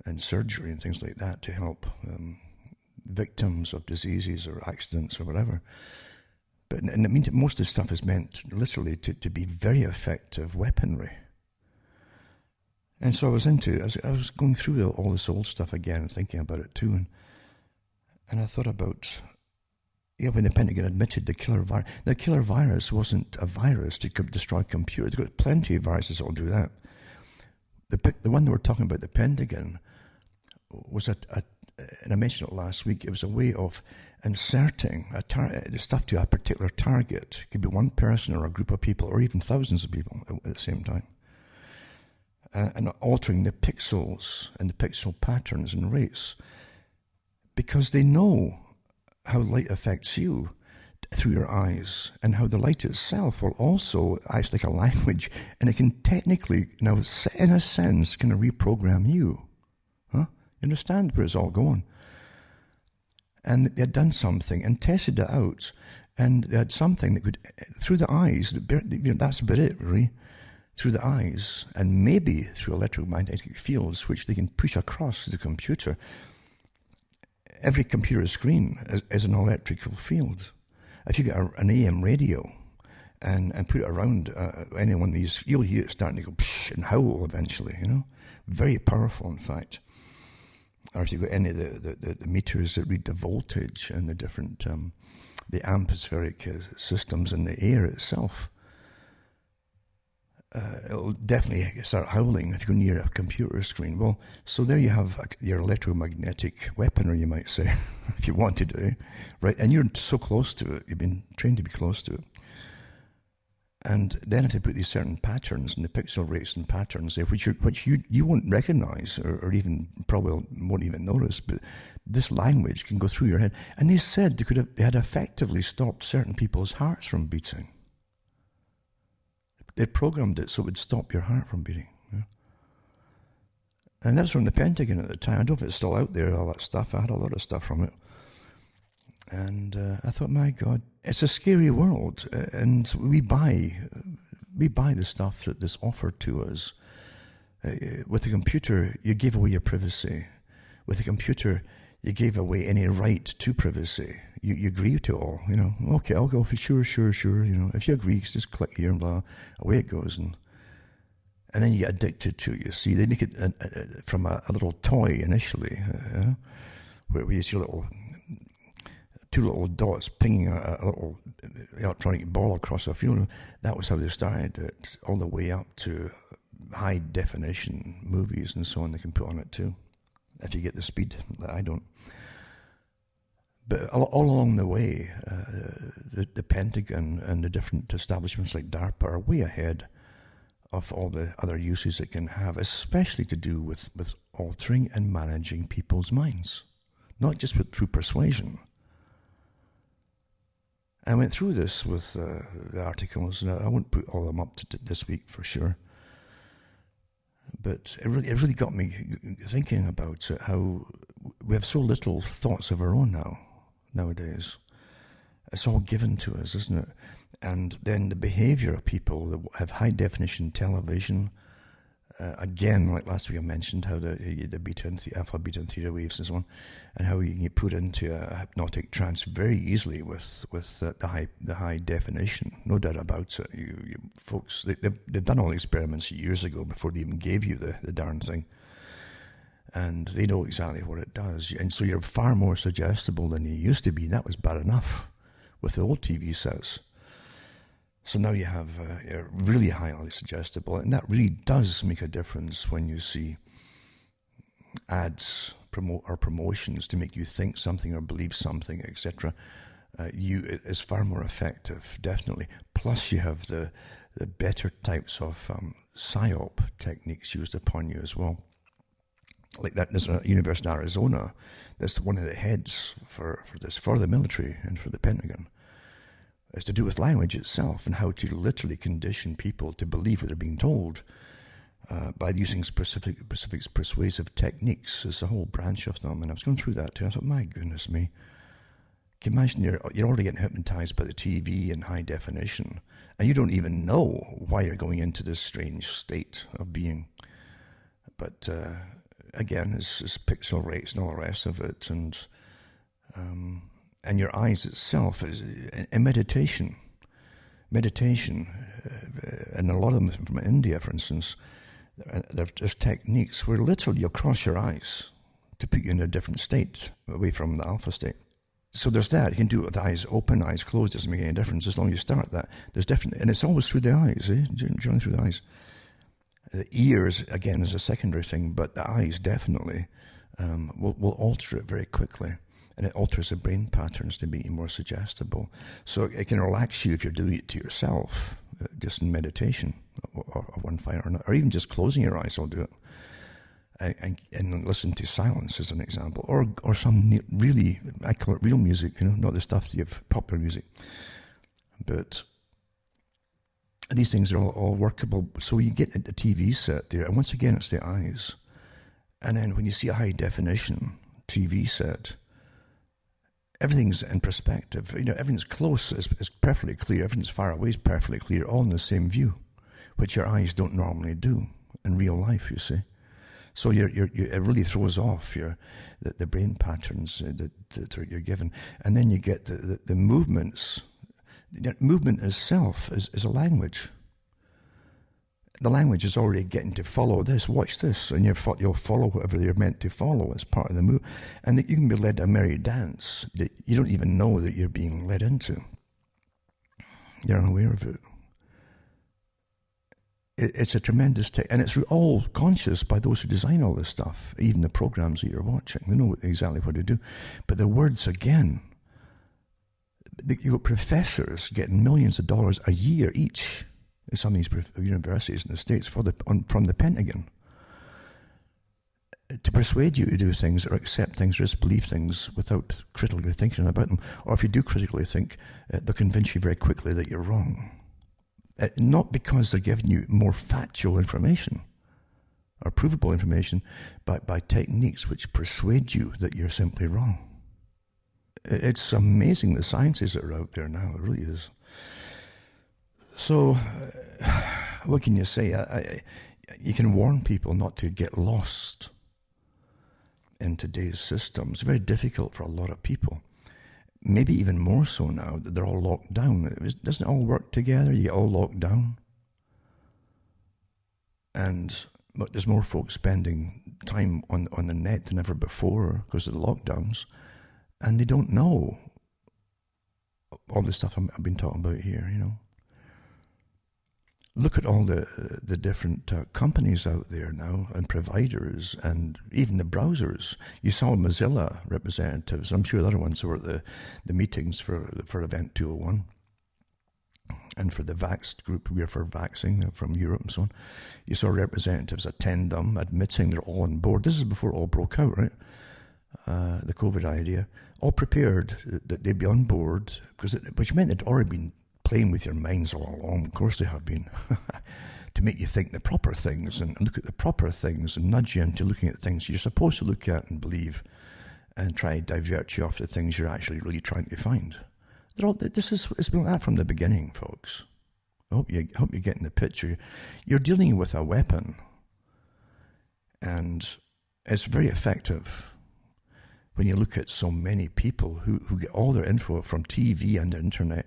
and surgery and things like that to help victims of diseases or accidents or whatever. But and it means most of this stuff is meant literally to be very effective weaponry. And so I was going through all this old stuff again and thinking about it too, and I thought about Yeah, when the Pentagon admitted the killer virus. The killer virus wasn't a virus to destroy computers. They've got plenty of viruses that will do that. The one that we're talking about, the Pentagon, was and I mentioned it last week, it was a way of inserting the stuff to a particular target. It could be one person or a group of people or even thousands of people at the same time. And altering the pixels and the pixel patterns and rates, because they know how light affects you through your eyes, and how the light itself will also act like a language, and it can technically, now in a sense, kind of reprogram you. Huh? You understand where it's all going? And they had done something and tested it out, and they had something that could, through the eyes, that's about it really, through the eyes, and maybe through electromagnetic fields, which they can push across the computer. Every computer screen is an electrical field. If you get an AM radio and put it around any one of these, you'll hear it starting to go psh and howl eventually, Very powerful, in fact. Or if you've got any of the meters that read the voltage and the different, the atmospheric systems in the air itself, it'll definitely start howling if you go near a computer screen. Well, so there you have your electromagnetic weaponry, you might say, if you wanted to, right? And you're so close to it, you've been trained to be close to it. And then if they put these certain patterns and the pixel rates and patterns there, which you won't recognize or even probably won't even notice, but this language can go through your head. And they said they had effectively stopped certain people's hearts from beating. They programmed it so it would stop your heart from beating. Yeah? And that was from the Pentagon at the time. I don't know if it's still out there, all that stuff. I had a lot of stuff from it. And I thought, my God, it's a scary world. And we buy the stuff that is offered to us. With the computer, you give away your privacy. With the computer, you gave away any right to privacy. You agree to it all, Okay, I'll go for sure. If you agree, just click here and blah, away it goes. And then you get addicted to it, you see. They make it from a little toy initially, where you see two little dots pinging a little electronic ball across a field. That was how they started it, all the way up to high definition movies and so on they can put on it too, if you get the speed that I don't. But all along the way, the Pentagon and the different establishments like DARPA are way ahead of all the other uses it can have, especially to do with altering and managing people's minds, not just through persuasion. I went through this with the articles, and I won't put all of them up to this week for sure. But it really got me thinking about how we have so little thoughts of our own nowadays. It's all given to us, isn't it? And then the behaviour of people that have high-definition television, again, like last week I mentioned, how the beta and alpha, beta and theta waves and so on, and how you can get put into a hypnotic trance very easily with the high definition. No doubt about it. You folks, they've done all the experiments years ago before they even gave you the darn thing. And they know exactly what it does. And so you're far more suggestible than you used to be. And that was bad enough with the old TV sets. So now you have you're really highly suggestible. And that really does make a difference when you see ads or promotions to make you think something or believe something, etc. It's far more effective, definitely. Plus you have the better types of PSYOP techniques used upon you as well. Like that, there's a university in Arizona that's one of the heads for this, for the military and for the Pentagon. It's to do with language itself and how to literally condition people to believe what they're being told by using specific persuasive techniques. There's a whole branch of them, and I was going through that too. I thought, my goodness me. Can you imagine you're already getting hypnotized by the TV in high definition, and you don't even know why you're going into this strange state of being. But again, it's pixel rates and all the rest of it, and your eyes itself is in meditation, and a lot of them from India, for instance, there's techniques where literally you'll cross your eyes to put you in a different state, away from the alpha state. So there's that. You can do it with eyes open, eyes closed. Doesn't make any difference as long as you start that. There's different, and it's always through the eyes, generally through the eyes. The ears, again, is a secondary thing, but the eyes definitely will alter it very quickly. And it alters the brain patterns to make you more suggestible. So it can relax you if you're doing it to yourself, just in meditation, or one fire or another, or even just closing your eyes will do it. And listen to silence as an example, or some really, I call it real music, not the stuff that you have popular music. But these things are all workable. So you get a TV set there, and once again, it's the eyes. And then when you see a high definition TV set, everything's in perspective. Everything's close is perfectly clear. Everything's far away is perfectly clear, all in the same view, which your eyes don't normally do in real life, you see. So it really throws off the brain patterns that you're given. And then you get the movements. Movement itself is a language. The language is already getting to follow this, watch this, and you'll follow whatever you're meant to follow as part of the move. And that you can be led a merry dance that you don't even know that you're being led into. You're unaware of it. It's a tremendous and it's all conscious by those who design all this stuff, even the programs that you're watching. They know exactly what to do. But the words, again, you've got professors getting millions of dollars a year each in some of these universities in the States from the Pentagon to persuade you to do things or accept things or just believe things without critically thinking about them. Or if you do critically think, they'll convince you very quickly that you're wrong. Not because they're giving you more factual information or provable information, but by techniques which persuade you that you're simply wrong. It's amazing the sciences that are out there now. It really is. So, what can you say? You can warn people not to get lost in today's system. It's very difficult for a lot of people. Maybe even more so now that they're all locked down. Doesn't it all work together? You get all locked down. But there's more folks spending time on the net than ever before because of the lockdowns. And they don't know all the stuff I've been talking about here, Look at all the different companies out there now and providers and even the browsers. You saw Mozilla representatives. I'm sure the other ones were at the meetings for Event 201 and for the Vaxxed group. We're for vaxing from Europe and so on. You saw representatives attend them, admitting they're all on board. This is before it all broke out, right? The COVID idea. All prepared that they'd be on board, which meant they'd already been playing with your minds all along. Of course they have been. To make you think the proper things and look at the proper things and nudge you into looking at things you're supposed to look at and believe and try to divert you off the things you're actually really trying to find. It's been like that from the beginning, folks. I hope you're getting the picture. You're dealing with a weapon, and it's very effective when you look at so many people who get all their info from TV and the internet.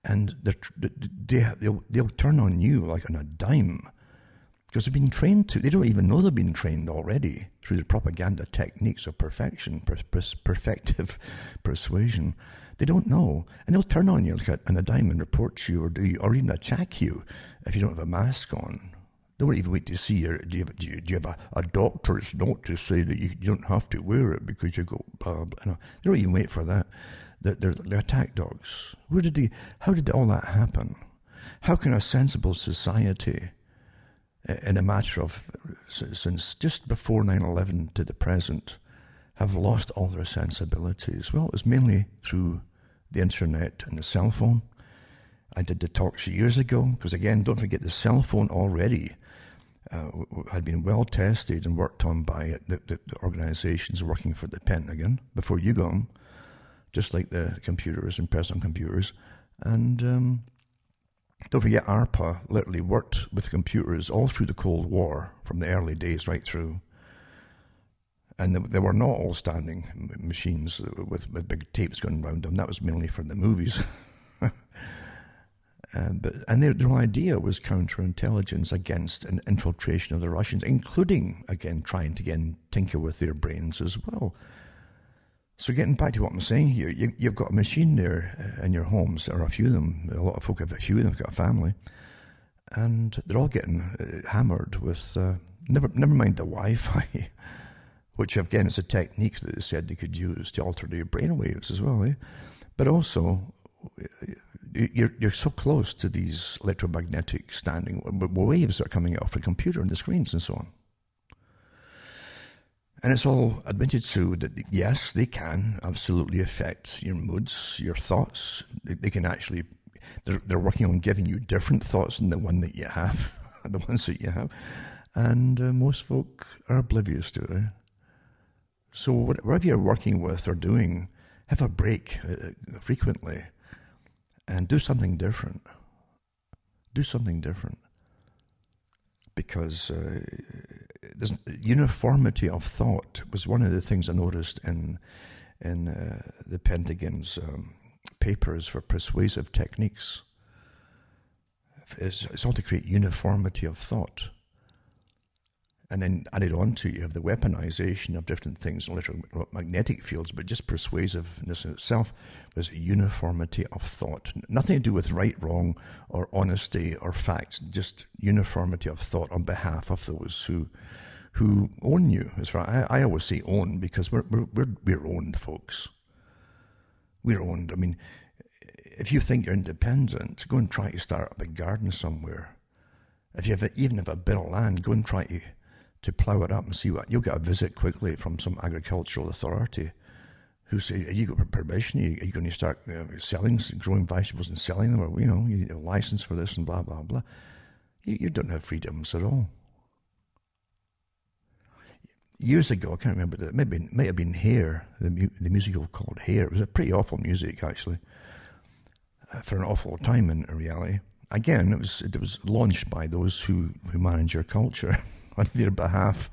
And they'll turn on you like on a dime because they've been trained to. They don't even know they've been trained already through the propaganda techniques of perfection, perfective persuasion. They don't know, and they'll turn on you like on a dime and report you or even attack you if you don't have a mask on. They won't even wait to see do you have a doctor's note to say that you don't have to wear it because you go. They don't even wait for that. They're attack dogs. How did all that happen? How can a sensible society, in a matter of, since just before 9/11 to the present, have lost all their sensibilities? Well, it was mainly through the internet and the cell phone. I did the talks years ago, because again, don't forget the cell phone already had been well tested and worked on by the organizations working for the Pentagon before you got them. Just like the computers and personal computers. And don't forget, ARPA literally worked with computers all through the Cold War, from the early days right through. And they were not all standing machines with big tapes going around them. That was mainly for the movies. And their idea was counterintelligence against an infiltration of the Russians, including, again, trying to tinker with their brains as well. So getting back to what I'm saying here, you've got a machine there in your homes, or a few of them. A lot of folk have a few of them, have got a family, and they're all getting hammered with, never mind the Wi-Fi, which again is a technique that they said they could use to alter their brainwaves as well. But also, you're so close to these electromagnetic standing waves that are coming off the computer and the screens and so on. And it's all admitted so that, yes, they can absolutely affect your moods, your thoughts. They can actually, they're working on giving you different thoughts than the one that you have, the ones that you have. And most folk are oblivious to it. So whatever you're working with or doing, have a break frequently and do something different. Do something different. Because there's uniformity of thought was one of the things I noticed in the Pentagon's papers for persuasive techniques. It's all to create uniformity of thought. And then added on to it, you have the weaponization of different things, electromagnetic fields, but just persuasiveness in itself was uniformity of thought. Nothing to do with right, wrong, or honesty, or facts, just uniformity of thought on behalf of those who own you. As far I always say own, because we're owned, folks. We're owned. I mean, if you think you're independent, go and try to start a big garden somewhere. If you even have a bit of land, go and try to plough it up and see what you'll get a visit quickly from some agricultural authority who say, "Have you got permission? Are you going to start growing vegetables and selling them, or you need a license for this and blah blah blah?" You don't have freedoms at all. Years ago, I can't remember that. It might have been Hair, the musical called Hair. It was a pretty awful music actually, for an awful time in reality. Again, it was launched by those who manage your culture on their behalf,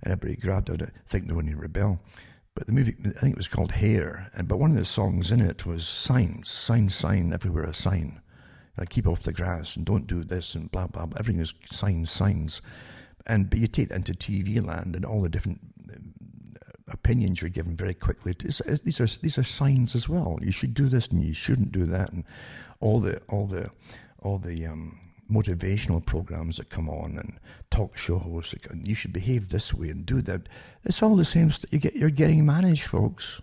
and everybody grabbed at it, think they're going to rebel. But the movie, I think it was called Hair, but one of the songs in it was signs, sign, everywhere a sign. Like, keep off the grass and don't do this and blah, blah, blah. Everything is signs. But you take that into TV land and all the different opinions you're given very quickly. These are signs as well. You should do this and you shouldn't do that, and all the motivational programs that come on and talk show hosts. You should behave this way and do that. It's all the same. You're getting managed, folks.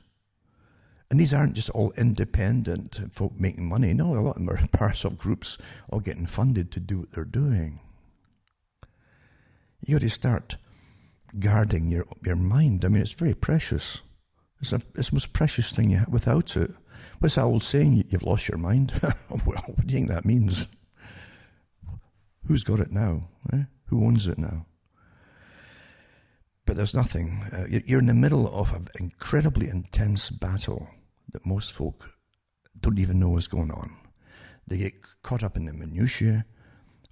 And these aren't just all independent folk making money. No, a lot of them are parts of groups all getting funded to do what they're doing. You got to start guarding your mind. I mean, it's very precious. It's the most precious thing you have. Without it, what's that old saying? You've lost your mind. Well, what do you think that means? Who's got it now? Who owns it now? But there's nothing. You're in the middle of an incredibly intense battle that most folk don't even know what's going on. They get caught up in the minutiae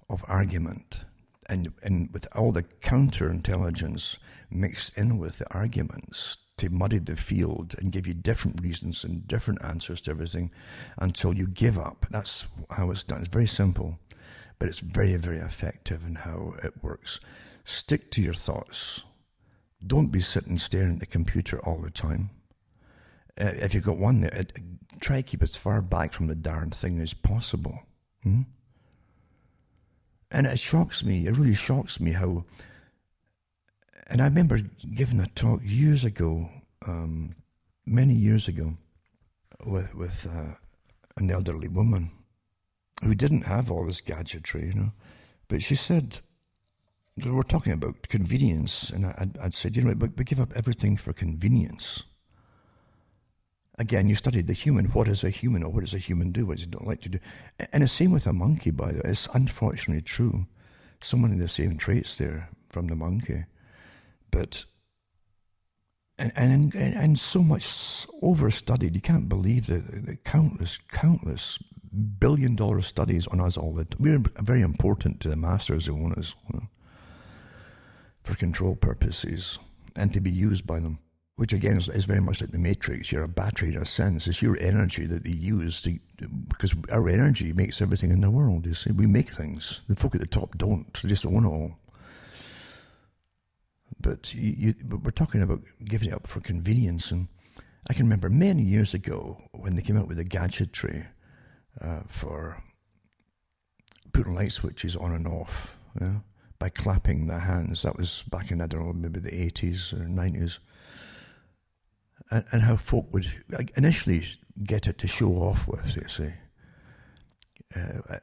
of argument, and with all the counterintelligence mixed in with the arguments to muddy the field and give you different reasons and different answers to everything until you give up. That's how it's done. It's very simple. But it's very, very effective in how it works. Stick to your thoughts. Don't be sitting staring at the computer all the time. If you've got one, try to keep as far back from the darn thing as possible. And it shocks me, it really shocks me how... And I remember giving a talk years ago, many years ago, with an elderly woman who didn't have all this gadgetry, but she said, we're talking about convenience, and I'd said, but give up everything for convenience. Again, you studied the human. What is a human, or what does a human do? What does it don't like to do? And the same with a monkey, by the way. It's unfortunately true. Some of the same traits there from the monkey, but and so much overstudied. You can't believe the countless billion-dollar studies on us all. We're very important to the masters who own us, for control purposes and to be used by them. Which again is very much like the Matrix. You're a battery in a sense. It's your energy that they use because our energy makes everything in the world. You see, we make things. The folk at the top don't. They just own it all. But we're talking about giving it up for convenience, and I can remember many years ago when they came out with the gadgetry for putting light switches on and off, by clapping the hands. That was back in, I don't know, maybe the 80s or 90s. And how folk would initially get it to show off with, you see.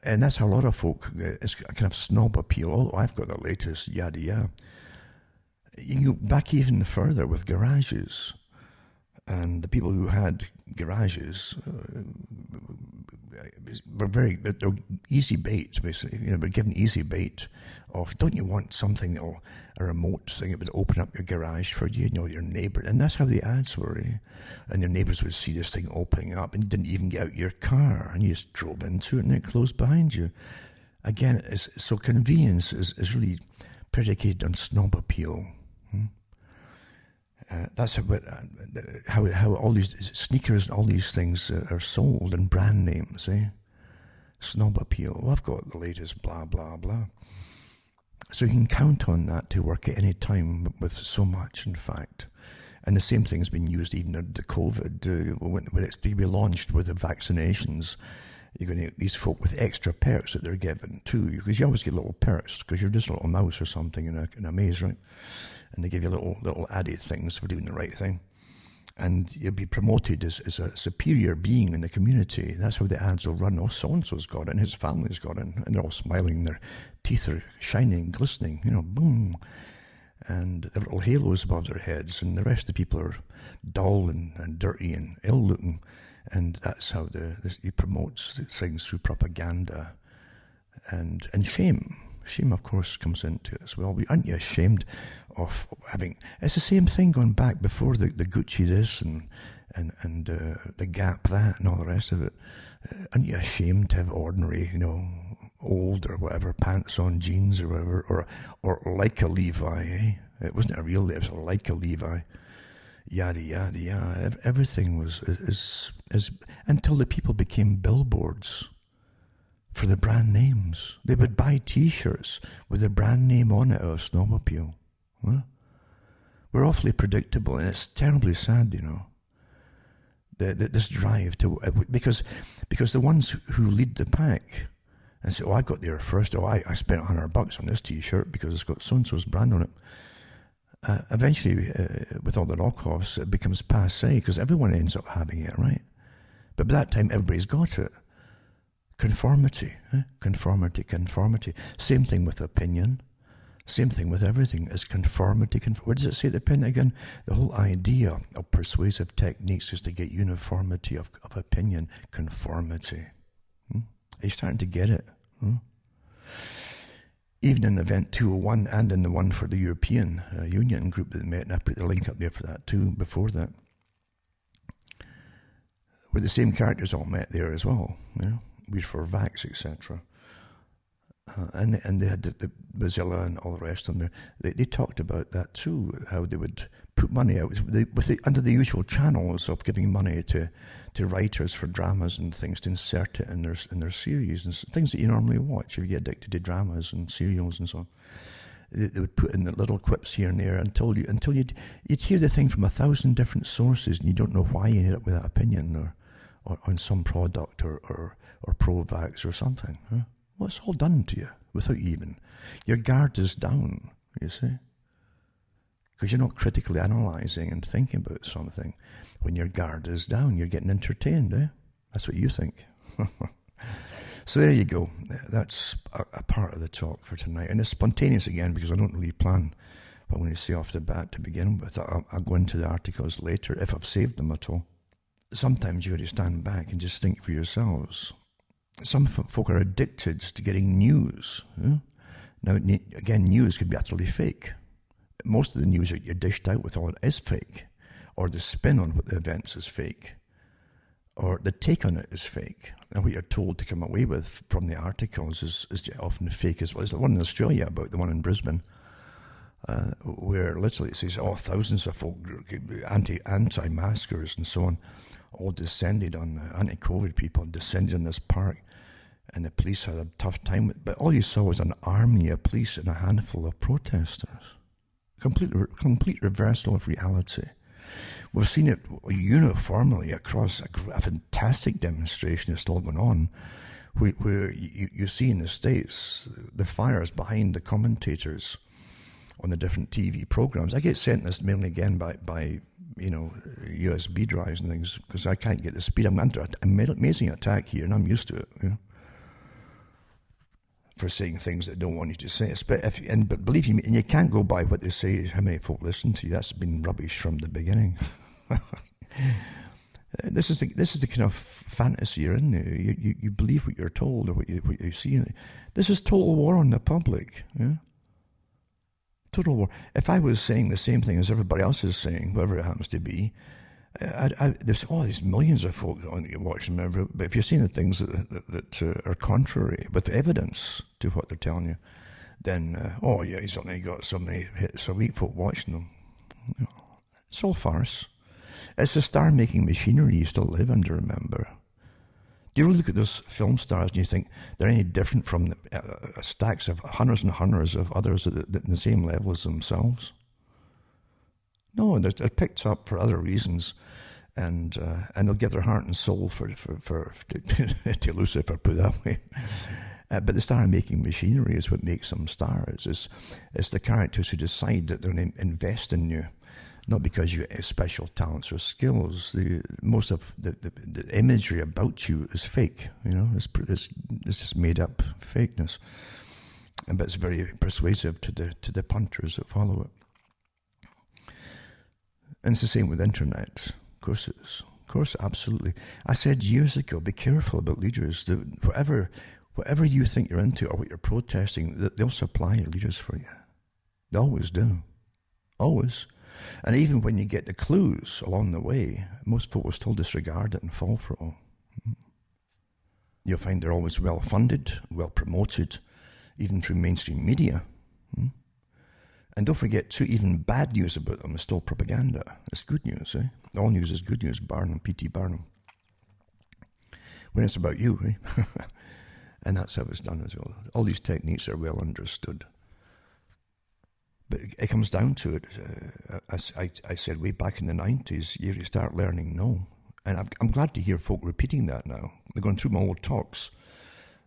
And that's how a lot of folk, it's a kind of snob appeal. Oh, I've got the latest, yada yada. You can go back even further with garages. And the people who had garages they're easy bait, basically. We're given easy bait of, don't you want something, or a remote thing that would open up your garage for you, your neighbour. And that's how the ads were. And your neighbours would see this thing opening up, and you didn't even get out your car, and you just drove into it, and it closed behind you. Again, so convenience is really predicated on snob appeal. That's how all these sneakers and all these things are sold, and brand names, Snob appeal. Well, I've got the latest blah, blah, blah. So you can count on that to work at any time with so much, in fact. And the same thing's been used even at the COVID, when it's to be launched with the vaccinations. You're going to get these folk with extra perks that they're given too, because you always get little perks because you're just a little mouse or something in a maze, right? And they give you little added things for doing the right thing. And you'll be promoted as a superior being in the community. That's how the ads will run. Oh, so-and-so's got it, and his family's got it. And they're all smiling, their teeth are shining, glistening, boom. And they have little halos above their heads, and the rest of the people are dull and dirty and ill-looking. And that's how he promotes things through propaganda and shame. Shame, of course, comes into it as well. Aren't you ashamed of having... It's the same thing going back before the Gucci this and the Gap that and all the rest of it. Aren't you ashamed to have ordinary, old or whatever, pants on, jeans or whatever, or like a Levi, It wasn't a real, it was like a Levi. Yada, yada, yada. Everything was until the people became billboards for the brand names. They would buy T-shirts with the brand name on it of snob appeal. We're awfully predictable, and it's terribly sad, this drive to, because the ones who lead the pack and say, oh, I got there first, oh, I spent $100 on this T-shirt because it's got so-and-so's brand on it. Eventually, with all the knockoffs, it becomes passé because everyone ends up having it, right? But by that time, everybody's got it. Conformity, conformity. Same thing with opinion. Same thing with everything. Is conformity. What does it say at the Pentagon? The whole idea of persuasive techniques is to get uniformity of opinion, conformity. Are you starting to get it? Even in Event 201 and in the one for the European Union group that they met, and I put the link up there for that too, before that, where the same characters all met there as well, We're for Vax, etc. And they had the Mozilla and all the rest of them there. They talked about that too, how they would put money out under the usual channels of giving money to writers for dramas and things to insert it in their series and things that you normally watch if you get addicted to dramas and serials and so on. They would put in the little quips here and there until you'd hear the thing from 1,000 different sources and you don't know why you ended up with that opinion or on some product or pro-vax or something. Well, it's all done to you without you even... Your guard is down, you see. Because you're not critically analysing and thinking about something. When your guard is down, you're getting entertained, That's what you think. So there you go. That's a part of the talk for tonight. And it's spontaneous again because I don't really plan what I'm going to say off the bat to begin with. I'll go into the articles later if I've saved them at all. Sometimes you've got to stand back and just think for yourselves. Some folk are addicted to getting news. Now, again, news could be utterly fake. Most of the news that you're dished out with all it is fake, or the spin on what the events is fake, or the take on it is fake. And what you're told to come away with from the articles is often fake as well. There's the one in Australia about the one in Brisbane, where literally it says, thousands of folk, anti-maskers and so on, all descended on anti-COVID people, descended on this park, and the police had a tough time with it. But all you saw was an army of police and a handful of protesters. Complete reversal of reality. We've seen it uniformly across a fantastic demonstration that's still going on, where you see in the States the fires behind the commentators on the different TV programs. I get sent this mainly again by USB drives and things, because I can't get the speed. I'm under an amazing attack here, and I'm used to it, for saying things that don't want you to say. But believe you me, and you can't go by what they say, how many folk listen to you. That's been rubbish from the beginning. This is the kind of fantasy you're in. You believe what you're told or what you see. This is total war on the public. Yeah? Total war. If I was saying the same thing as everybody else is saying, whoever it happens to be, there's these millions of folk watching them. But if you're seeing the things that are contrary, with evidence to what they're telling you, then, he's only got so many hits a week, folk watching them. It's all farce. It's the star-making machinery you still live under, remember. Do you really look at those film stars and you think they're any different from the stacks of hundreds and hundreds of others at the same level as themselves? No, they're picked up for other reasons, and they'll give their heart and soul to Lucifer, put it that way. But the star-making machinery is what makes them stars. It's the characters who decide that they're going to invest in you, not because you have special talents or skills. Most of the imagery about you is fake. It's just made up fakeness, but it's very persuasive to the punters that follow it. And it's the same with the internet. Of course it is. Of course, absolutely. I said years ago, be careful about leaders. Whatever you think you're into or what you're protesting, they'll supply your leaders for you. They always do. Always. And even when you get the clues along the way, most folk will still disregard it and fall for it all. You'll find they're always well funded, well promoted, even through mainstream media. And don't forget, too, even bad news about them is still propaganda. It's good news, eh? All news is good news, Barnum, P.T. Barnum. When it's about you, eh? And that's how it's done as well. All these techniques are well understood. But it comes down to it, as I said way back in the 90s, you start learning no. And I'm glad to hear folk repeating that now. They're going through my old talks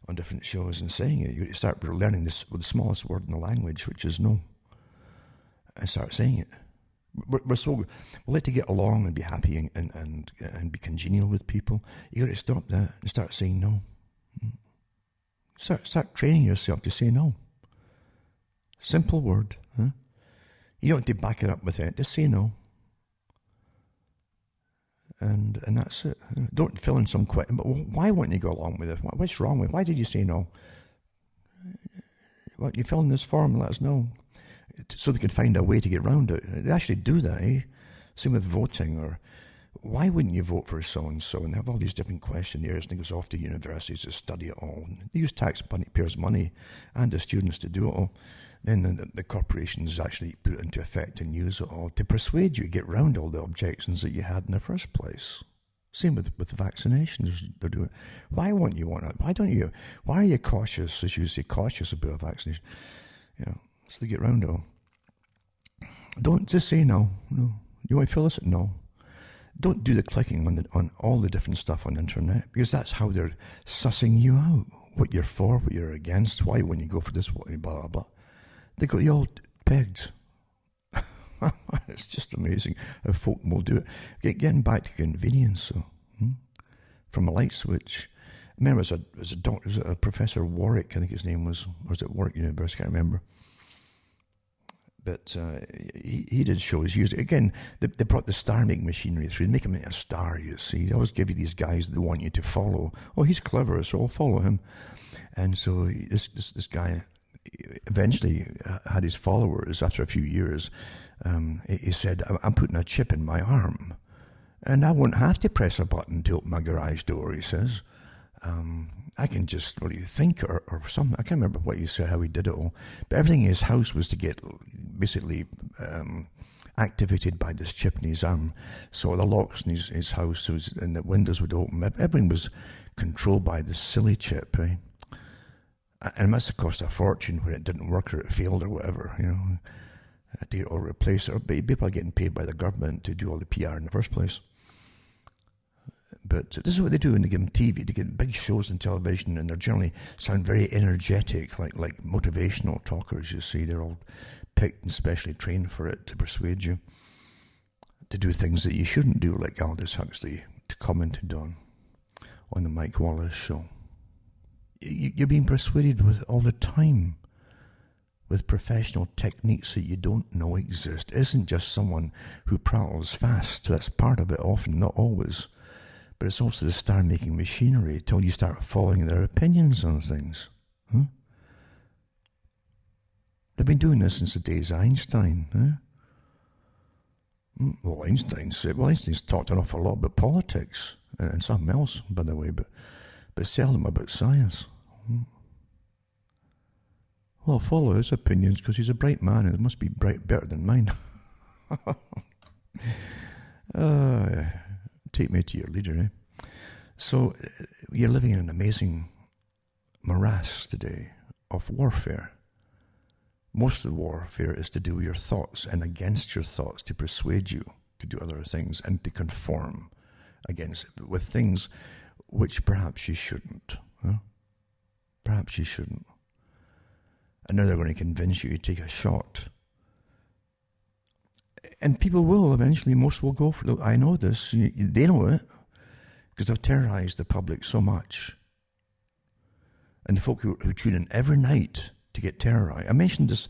on different shows and saying it. You start learning this with the smallest word in the language, which is no. And start saying it. We like to get along and be happy and be congenial with people. You got to stop that and start saying no. Start training yourself to say no. Simple word. Huh? You don't have to back it up with it. Just say no. And that's it. Don't fill in some question. But why won't you go along with it? What's wrong with it? Why did you say no? What, you fill in this form and let us know. So they can find a way to get around it. They actually do that, eh? Same with voting, or why wouldn't you vote for so-and-so? And they have all these different questionnaires, and it goes off to universities to study it all. And they use taxpayers' money and the students to do it all. Then the corporations actually put it into effect and use it all to persuade you to get around all the objections that you had in the first place. Same with the vaccinations they're doing. Why won't you want it? Why don't you? Why are you cautious, as you say, cautious about a vaccination? So they get around it all. Don't just say no. No. You want to fill this? No. Don't do the clicking on all the different stuff on the internet, because that's how they're sussing you out. What you're for, what you're against, why when you go for this, blah, blah, blah. They got you all pegged. It's just amazing how folk will do it. Getting back to convenience, so, from a light switch. I remember as a doctor, was it a Professor Warwick, I think his name was, or was it Warwick University, I can't remember. But he did shows years again. They brought the star-making machinery through. They make him a star, you see. They always give you these guys that they want you to follow. Oh, he's clever, so I'll follow him. And so this guy eventually had his followers after a few years. He said, I'm putting a chip in my arm, and I won't have to press a button to open my garage door, he says. I can just, what do you think, or something. I can't remember what he said, how he did it all. But everything in his house was to get basically activated by this chip in his arm. So the locks in his house and the windows would open. Everything was controlled by this silly chip, eh? And it must have cost a fortune when it didn't work or it failed or whatever, to get or replace it. Or people are getting paid by the government to do all the PR in the first place. But this is what they do when they give them TV. They get big shows on television, and they generally sound very energetic, like motivational talkers, you see. They're all picked and specially trained for it to persuade you to do things that you shouldn't do, like Aldous Huxley commented on the Mike Wallace show. You're being persuaded with all the time with professional techniques that you don't know exist. It isn't just someone who prattles fast. That's part of it often, not always. But it's also the star-making machinery till you start following their opinions on things. They've been doing this since the days of Einstein. Well, Einstein's talked an awful lot about politics and something else, by the way, but seldom about science. Well, I'll follow his opinions because he's a bright man and it must be better than mine. Take me to your leader, eh? So you're living in an amazing morass today of warfare. Most of the warfare is to do with your thoughts and against your thoughts, to persuade you to do other things and to conform with things which perhaps you shouldn't. Perhaps you shouldn't. And now they're going to convince you to take a shot. And people will eventually, most will go for it. I know this. They know it because they've terrorized the public so much. And the folk who tune in every night to get terrorized. I mentioned this.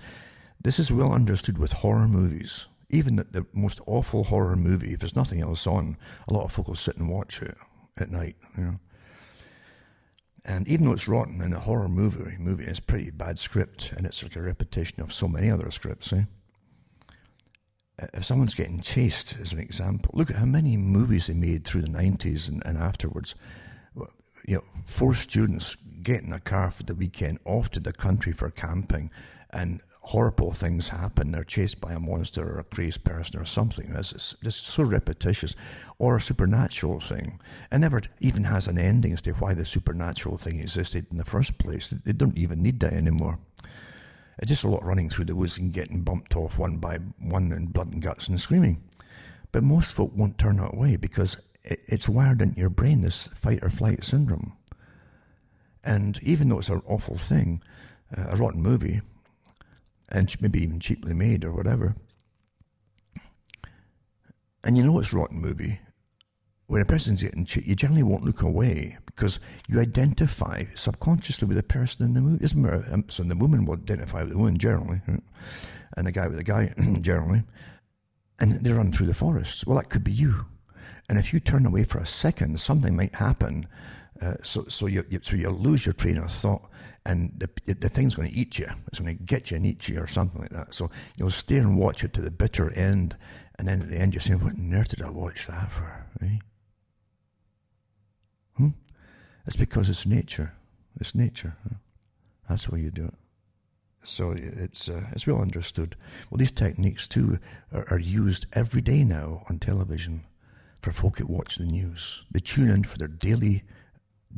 This is well understood with horror movies. Even the most awful horror movie, if there's nothing else on, a lot of folk will sit and watch it at night, And even though it's rotten in a horror movie, it's pretty bad script, and it's like a repetition of so many other scripts, If someone's getting chased, as an example, look at how many movies they made through the 90s and afterwards. 4 students get in a car for the weekend off to the country for camping, and horrible things happen. They're chased by a monster or a crazy person or something. It's just so repetitious. Or a supernatural thing. It never even has an ending as to why the supernatural thing existed in the first place. They don't even need that anymore. It's just a lot running through the woods and getting bumped off one by one and blood and guts and screaming. But most folk won't turn that way because it's wired into your brain, this fight or flight syndrome. And even though it's an awful thing, a rotten movie, and maybe even cheaply made or whatever, and it's a rotten movie, when a person's getting cheated, you generally won't look away because you identify subconsciously with the person in the movie. It doesn't matter. So the woman will identify with the woman generally, right? And the guy with the guy generally, and they run through the forest. Well, that could be you. And if you turn away for a second, something might happen. So you lose your train of thought, and the thing's going to eat you. It's going to get you and eat you or something like that. So you'll stay and watch it to the bitter end, and then at the end you're saying, what on earth did I watch that for? Right? It's because it's nature. It's nature. That's why you do it. So it's well understood. Well, these techniques too are used every day now on television for folk that watch the news. They tune in for their daily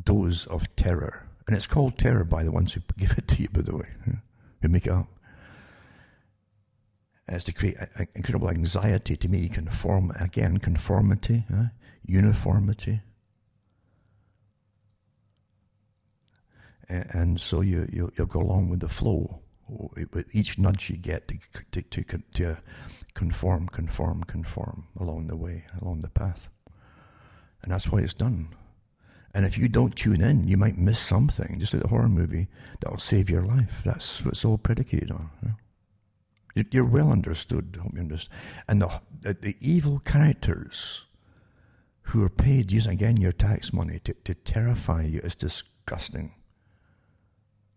dose of terror. And it's called terror by the ones who give it to you, by the way, who make it up. It's to create incredible anxiety to me. Conformity, uniformity. And so you'll go along with the flow. With each nudge you get to conform along the way, along the path. And that's why it's done. And if you don't tune in, you might miss something, just like the horror movie, that'll save your life. That's what it's all predicated on. You're well understood. I hope you understand. And the evil characters who are paid using, again, your tax money to terrify you is disgusting.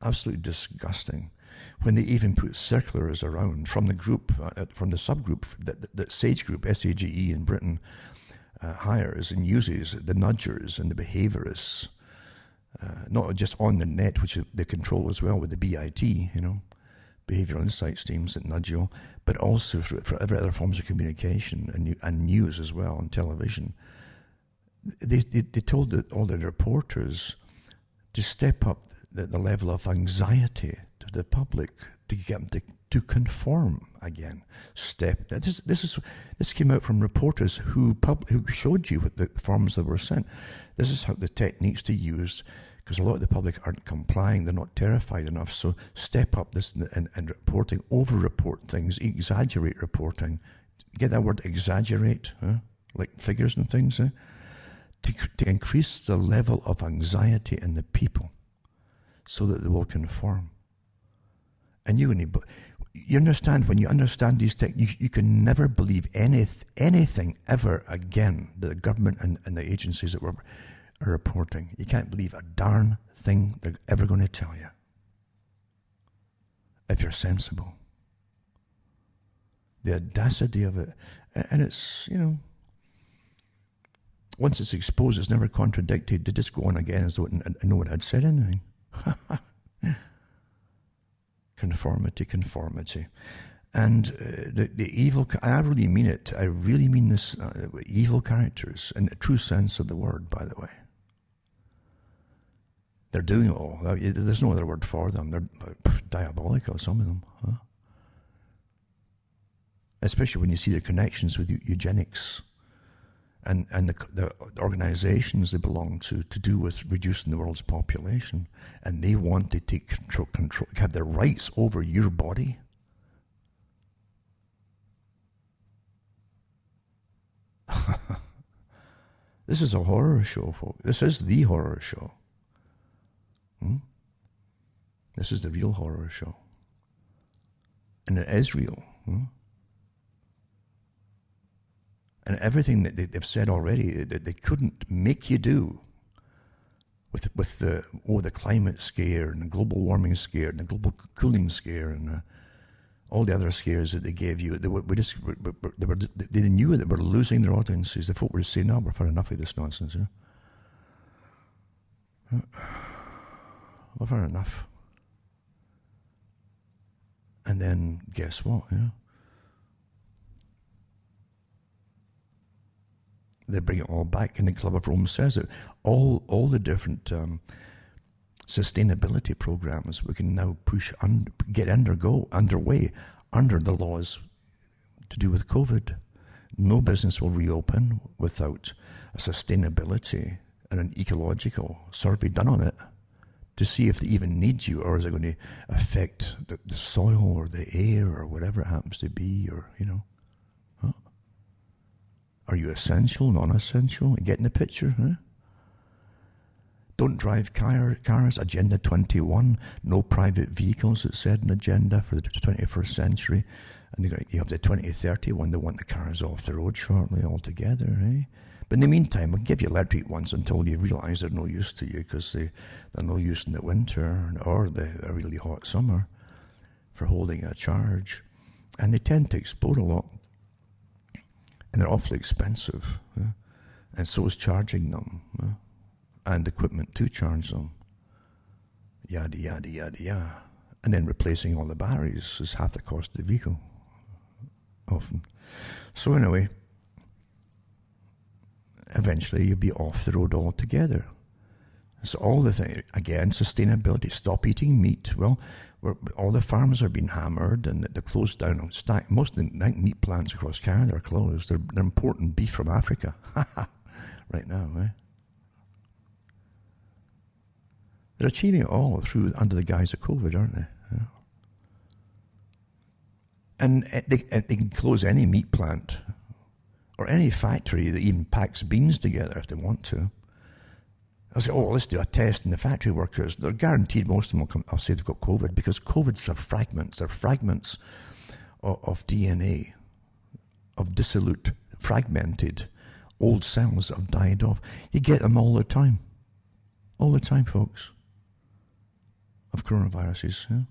Absolutely disgusting. When they even put circulars around from the group, from the subgroup that Sage Group, SAGE in Britain, hires and uses, the nudgers and the behaviorists, not just on the net, which they control as well with the BIT, behavioural insights teams that nudge you, but also for every other forms of communication and news as well on television. They told all the reporters to step up the level of anxiety the public to get them to conform again. This came out from reporters who showed you what the forms that were sent. This is how the techniques to use, because a lot of the public aren't complying, they're not terrified enough. So step up this and reporting, over-report things, exaggerate reporting. Get that word, exaggerate, like figures and things, to increase the level of anxiety in the people so that they will conform. And you understand, when you understand these techniques, you can never believe anything ever again that the government and the agencies that are reporting. You can't believe a darn thing they're ever going to tell you if you're sensible. The audacity of it. And it's, once it's exposed, it's never contradicted. They just go on again as though no one had said anything. Conformity. And the evil, I really mean it. I really mean this, evil characters, in the true sense of the word, by the way. They're doing it all. There's no other word for them. They're diabolical, some of them. Especially when you see the connections with eugenics and the organizations they belong to do with reducing the world's population. And they want to take control, have their rights over your body. This is a horror show, folks. This is the horror show. This is the real horror show. And it is real. And everything that they've said already that they couldn't make you do with the climate scare and the global warming scare and the global cooling scare and all the other scares that they gave you, they knew that they were losing their audiences. The folk were saying, "No, we've had enough of this nonsense. We've had enough." And then guess what? They bring it all back, and the Club of Rome says it. All the different sustainability programs we can now underway under the laws to do with COVID. No business will reopen without a sustainability and an ecological survey done on it to see if they even need you, or is it going to affect the soil or the air or whatever it happens to be, or Are you essential, non-essential? You getting the picture? Don't drive cars, Agenda 21. No private vehicles, it said in Agenda for the 21st century. And you have the 2030 one, they want the cars off the road shortly altogether. But in the meantime, we'll give you electric ones until you realise they're no use to you, because they're no use in the winter or a really hot summer for holding a charge. And they tend to explode a lot. And they're awfully expensive. And so is charging them. And equipment to charge them. Yada, yada, yada, yada. And then replacing all the batteries is half the cost of the vehicle. Often. So anyway, eventually you'll be off the road altogether. So all the thing, again, sustainability. Stop eating meat. Well, all the farms are being hammered and they're closed down. Most of the meat plants across Canada are closed. They're importing beef from Africa right now. They're achieving it all under the guise of COVID, aren't they? And they can close any meat plant or any factory that even packs beans together if they want to. I'll say, let's do a test in the factory workers. They're guaranteed most of them will come. I'll say they've got COVID, because COVIDs are fragments. They're fragments of DNA, of dissolute, fragmented old cells that have died off. You get them all the time. All the time, folks. Of coronaviruses.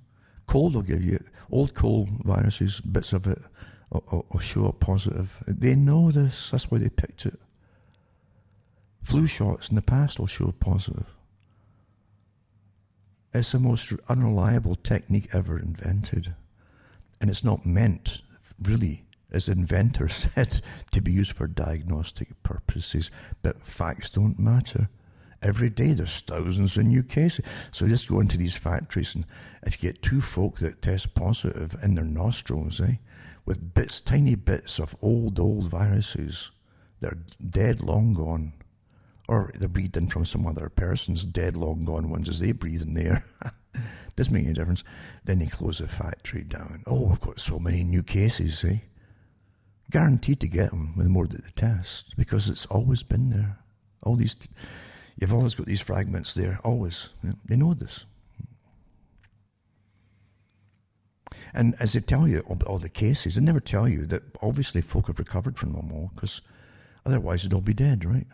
Cold will give you, old cold viruses, bits of it will show up positive. They know this. That's why they picked it. Flu shots in the past will show positive. It's the most unreliable technique ever invented. And it's not meant, really, as the inventor said, to be used for diagnostic purposes. But facts don't matter. Every day there's thousands of new cases. So just go into these factories, and if you get two folk that test positive in their nostrils, with bits, tiny bits of old viruses, they're dead long gone. Or they're breathing from some other person's dead long gone ones as they breathe in the air. Doesn't make any difference. Then they close the factory down. Oh, we've got so many new cases, Guaranteed to get them the more that they test, because it's always been there. You've always got these fragments there, always. They know this. And as they tell you all the cases, they never tell you that obviously folk have recovered from them all, because otherwise they'd all be dead, right?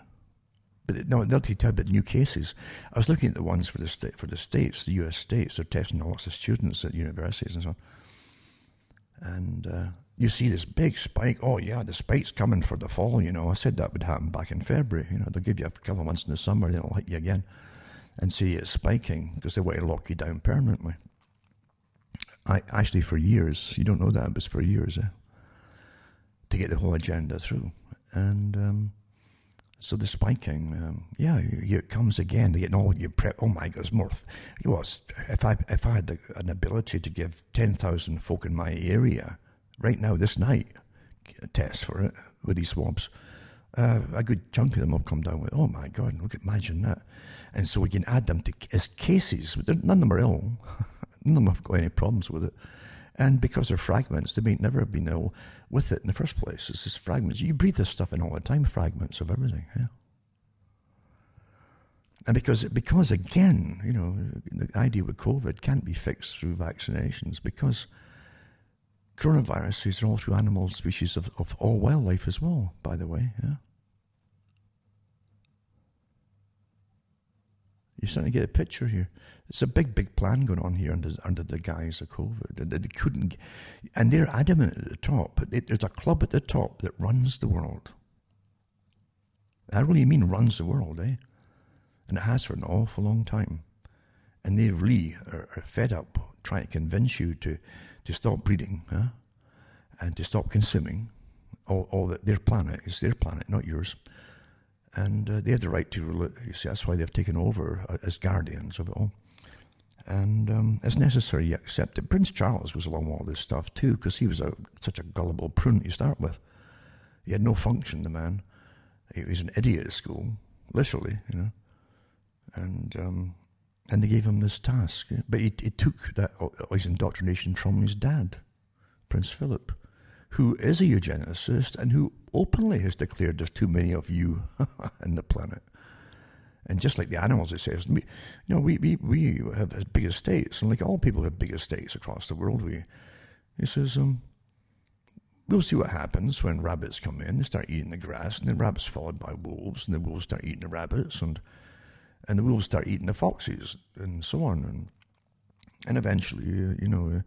But no, they'll tell you about new cases. I was looking at the ones for the states, the US states. They're testing lots of students at universities and so on. And you see this big spike. Oh yeah, the spike's coming for the fall. I said that would happen back in February. They'll give you a couple of months in the summer, then it'll hit you again, and see it's spiking because they want to lock you down permanently. Actually, for years, you don't know that, but it's for years, to get the whole agenda through. And so the spiking, here it comes again. They're getting all your prep. Oh my God, it's more. If I had an ability to give 10,000 folk in my area right now, this night, a test for it with these swabs, a good chunk of them will come down with, oh my God, imagine that. And so we can add them as cases. None of them are ill. None of them have got any problems with it. And because they're fragments, they may never have been ill with it in the first place. It's just fragments. You breathe this stuff in all the time, fragments of everything. And because again, the idea with COVID can't be fixed through vaccinations, because coronaviruses are all through animal species of all wildlife as well, by the way. You're starting to get a picture here. It's a big plan going on here under the guise of COVID. They couldn't, and they're adamant at the top. There's a club at the top that runs the world. I really mean runs the world, And it has for an awful long time. And they really are fed up trying to convince you to stop breeding, and to stop consuming all that their planet is their planet, not yours. And they have the right to rule it. You see, that's why they've taken over as guardians of it all. And it's necessary you accept it. Prince Charles was along with all this stuff too, because he was such a gullible prune to start with. He had no function, the man. He was an idiot at school, literally, And they gave him this task. But he took his indoctrination from his dad, Prince Philip, who is a eugenicist and who openly has declared there's too many of you in the planet. And just like the animals, it says, we have big estates, and like all people have big estates across the world. He says, we'll see what happens when rabbits come in. They start eating the grass, and the rabbits followed by wolves, and the wolves start eating the rabbits, and the wolves start eating the foxes, and so on. And eventually, if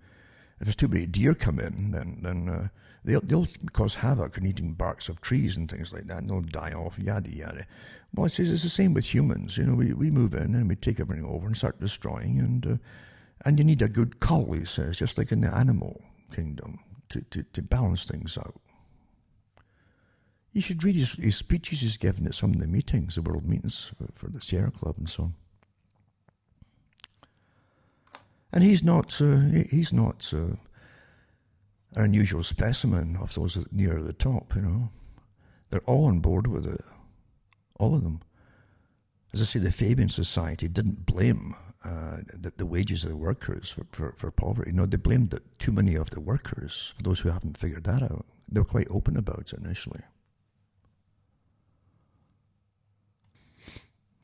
there's too many deer come in, then they'll cause havoc in eating barks of trees and things like that, and they'll die off, yada, yada. Well, it says it's the same with humans. We move in and we take everything over and start destroying, and you need a good cull, he says, just like in the animal kingdom, to balance things out. You should read his speeches he's given at some of the meetings, the world meetings for the Sierra Club and so on. And he's not an unusual specimen of those near the top, They're all on board with it. All of them. As I say, the Fabian Society didn't blame the wages of the workers for poverty. No, they blamed too many of the workers, for those who haven't figured that out. They were quite open about it initially.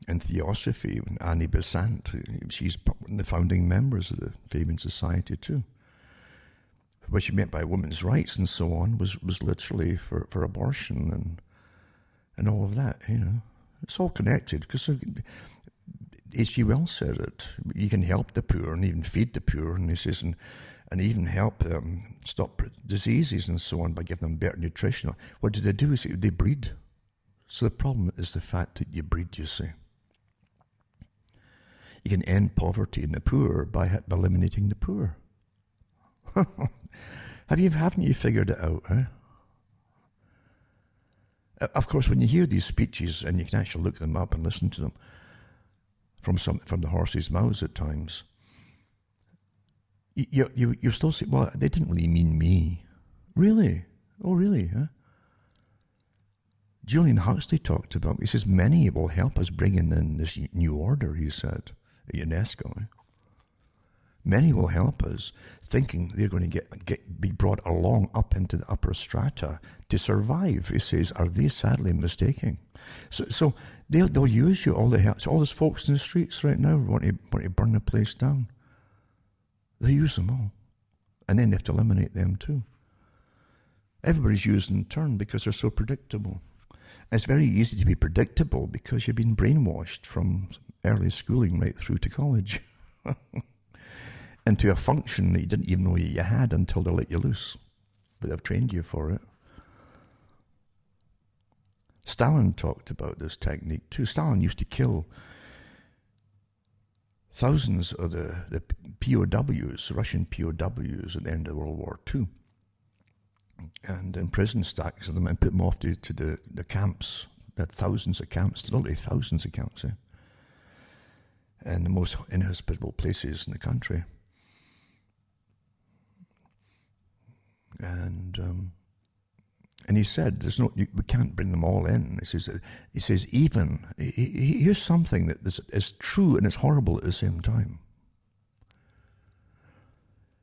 And Theosophy, Annie Besant, she's one of the founding members of the Fabian Society too. What she meant by women's rights and so on was literally for abortion and all of that, It's all connected, because H.G. Wells said it. You can help the poor and even feed the poor, and he says, and even help stop diseases and so on by giving them better nutrition. What do? They breed. So the problem is the fact that you breed, you see. You can end poverty in the poor by eliminating the poor. Haven't you figured it out, Of course, when you hear these speeches, and you can actually look them up and listen to them, from the horse's mouths at times. You still say, well, they didn't really mean me. Really? Oh, really? Huh? Julian Huxley talked about, he says, many will help us bring in this new order, he said, at UNESCO. Many will help us, thinking they're going to be brought along up into the upper strata to survive. He says, are they sadly mistaken? So they'll use you, all the help. So all those folks in the streets right now want to burn the place down. They use them all. And then they have to eliminate them too. Everybody's used in turn because they're so predictable. And it's very easy to be predictable because you've been brainwashed from early schooling right through to college. Into a function that you didn't even know you had until they let you loose. But they've trained you for it. Stalin talked about this technique too. Stalin used to kill thousands of the POWs, Russian POWs at the end of World War II. And imprison stacks of them and put them off to the camps. They had thousands of camps, literally thousands of camps, in the most inhospitable places in the country. And he said, we can't bring them all in. He says even, here's something that is true and it's horrible at the same time.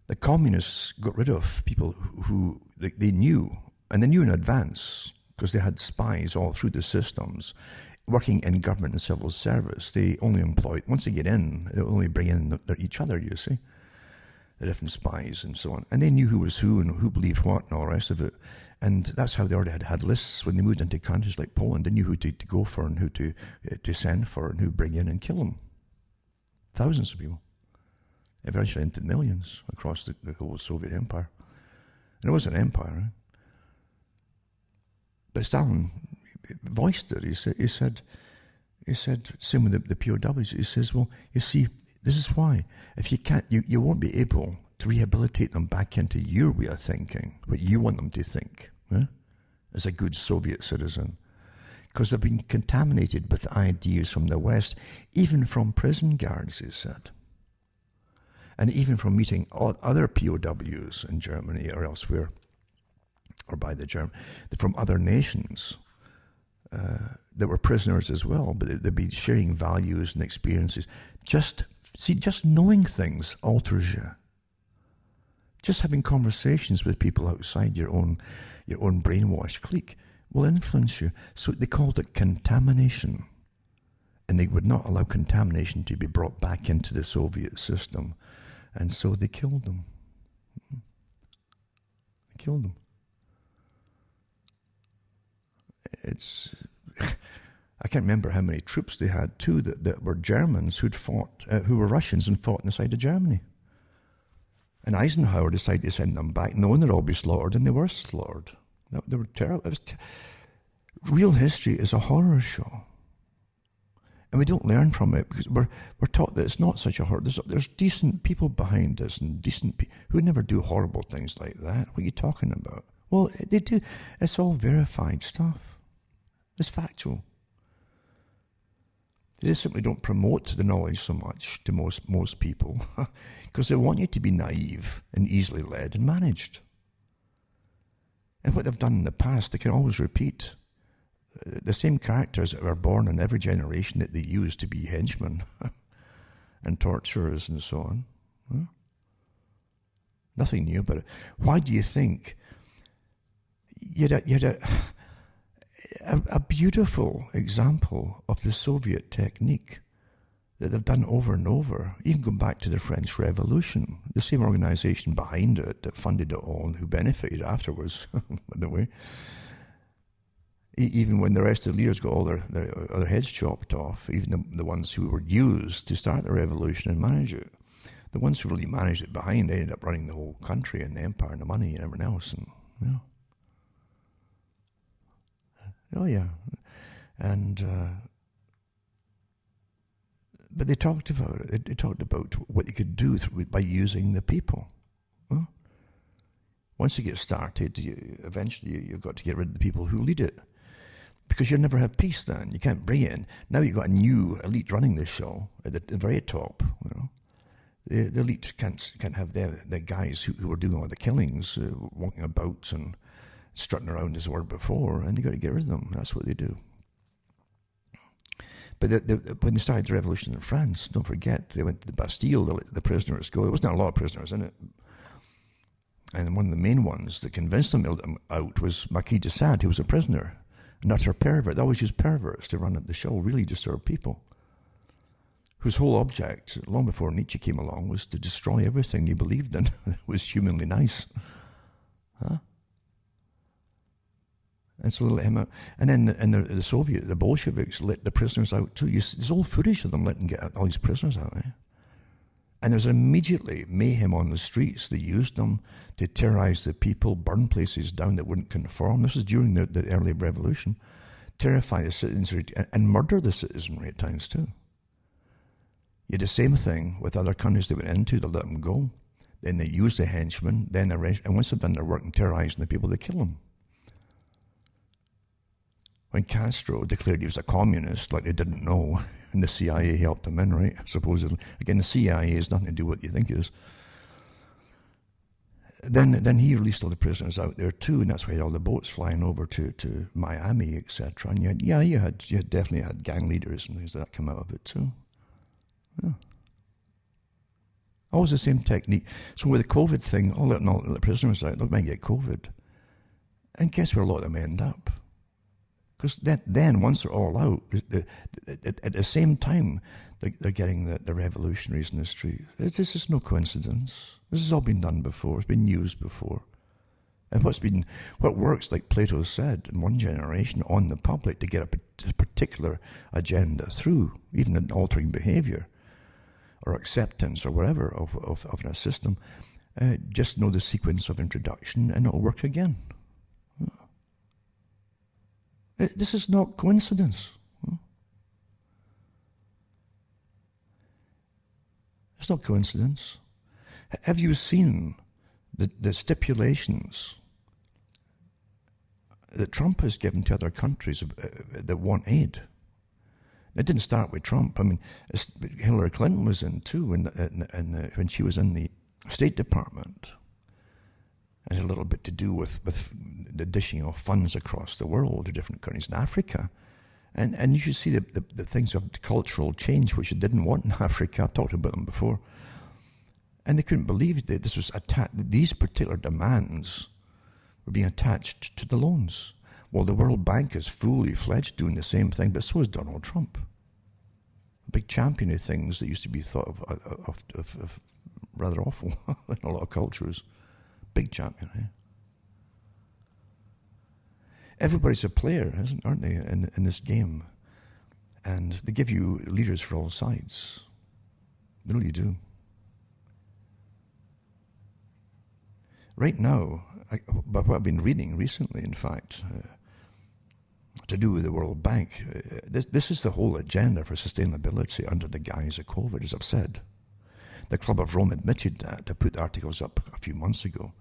The communists got rid of people who they knew, and they knew in advance, because they had spies all through the systems, working in government and civil service. They only employed, once they get in, they only bring in each other, you see. The different spies and so on. And they knew who was who and who believed what and all the rest of it. And that's how they already had lists when they moved into countries like Poland. They knew who to go for and who to send for and who bring in and kill them. Thousands of people. Eventually into millions across the whole Soviet Empire. And it was an empire, right? But Stalin voiced it. He said, same with the POWs, he says, well, you see, this is why. If you can't, you won't be able to rehabilitate them back into your way of thinking, what you want them to think, as a good Soviet citizen. Because they've been contaminated with ideas from the West, even from prison guards, he said. And even from meeting other POWs in Germany or elsewhere, or by the German, from other nations that were prisoners as well, but they'd be sharing values and experiences. Just knowing things alters you. Just having conversations with people outside your own brainwashed clique will influence you. So they called it contamination. And they would not allow contamination to be brought back into the Soviet system. And so they killed them. They killed them. I can't remember how many troops they had too that were Germans who were Russians and fought on the side of Germany. And Eisenhower decided to send them back, knowing they'd all be slaughtered, and they were slaughtered. They were terrible. Real history is a horror show. And we don't learn from it because we're taught that it's not such a horror. There's decent people behind this and decent people who never do horrible things like that. What are you talking about? Well, they do. It's all verified stuff. It's factual. They just simply don't promote the knowledge so much to most people because they want you to be naive and easily led and managed. And what they've done in the past, they can always repeat. The same characters that were born in every generation that they use to be henchmen and torturers and so on. Huh? Nothing new about it. Why do you think you had a beautiful example of the Soviet technique that they've done over and over? You can go back to the French Revolution, the same organization behind it that funded it all and who benefited afterwards, by the way. Even when the rest of the leaders got all their heads chopped off, even the ones who were used to start the revolution and manage it, the ones who really managed it behind, they ended up running the whole country and the empire and the money and everything else. And oh yeah, and but they talked about it. They talked about what you could do by using the people. Huh? Once you get started, eventually you've got to get rid of the people who lead it. Because you'll never have peace then. You can't bring it in. Now you've got a new elite running this show at the very top. The elite can't have the guys who were doing all the killings, walking about and strutting around as they were before, and you've got to get rid of them. That's what they do. But when they started the revolution in France, don't forget, they went to the Bastille, they let the prisoners go. There wasn't a lot of prisoners in it. And one of the main ones that convinced them to let them out was Marquis de Sade, who was a prisoner, an utter pervert. They always used perverts to run the show, really disturbed people, whose whole object, long before Nietzsche came along, was to destroy everything he believed in that was humanly nice. Huh? And so they let him out. And then the Bolsheviks let the prisoners out too. There's old footage of them letting get all these prisoners out. And there's immediately mayhem on the streets. They used them to terrorize the people, burn places down that wouldn't conform. This is during the early revolution. Terrify the citizenry and murder the citizenry at times too. You had the same thing with other countries they went into. They let them go. Then they used the henchmen. And once they've done their work and terrorizing the people, they kill them. When Castro declared he was a communist, like they didn't know, and the CIA helped him in, right? Supposedly. Again, the CIA has nothing to do with what you think it is. Then he released all the prisoners out there too, and that's why he had all the boats flying over to Miami, etc. And you had definitely had gang leaders and things like that come out of it too. Yeah. Always the same technique. So with the COVID thing, letting all the prisoners out, they might get COVID. And guess where a lot of them end up? Because then, once they're all out, at the same time, they're getting the revolutionaries in the street. This is no coincidence. This has all been done before. It's been used before. And what works, like Plato said, in one generation on the public to get a particular agenda through, even in altering behavior or acceptance or whatever of a system, just know the sequence of introduction and it'll work again. This is not coincidence. It's not coincidence. Have you seen the stipulations that Trump has given to other countries that want aid? It didn't start with Trump. I mean, Hillary Clinton was in too when she was in the State Department. It had a little bit to do with the dishing of funds across the world to different countries in Africa. And you should see the things of cultural change which they didn't want in Africa. I've talked about them before. And they couldn't believe that this was these particular demands were being attached to the loans. Well, the World Bank is fully fledged doing the same thing, but so is Donald Trump. A big champion of things that used to be thought of rather awful in a lot of cultures. Big champion, eh? Everybody's a player, aren't they, in this game? And they give you leaders for all sides. They really do. Right now, but what I've been reading recently, in fact, to do with the World Bank, this is the whole agenda for sustainability under the guise of COVID, as I've said. The Club of Rome admitted that to put articles up a few months ago.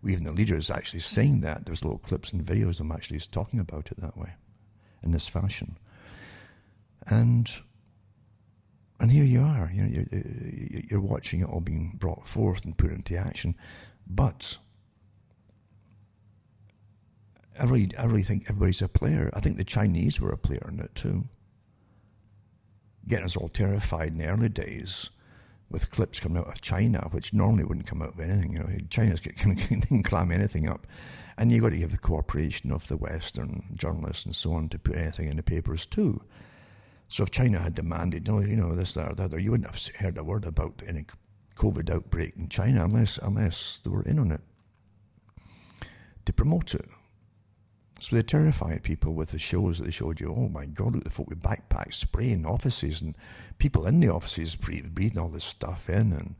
Even the leaders actually saying that. There's little clips and videos of them actually talking about it that way, in this fashion. And here you are. You're watching it all being brought forth and put into action. But I really think everybody's a player. I think the Chinese were a player in it too. Getting us all terrified in the early days with clips coming out of China, which normally wouldn't come out of anything. China's can clam anything up. And you've got to give the cooperation of the Western journalists and so on to put anything in the papers too. So if China had demanded, this, that, or the other, you wouldn't have heard a word about any COVID outbreak in China unless they were in on it to promote it. So they terrified people with the shows that they showed you. Oh my God, look at the folk with backpacks spraying offices and people in the offices breathing all this stuff in,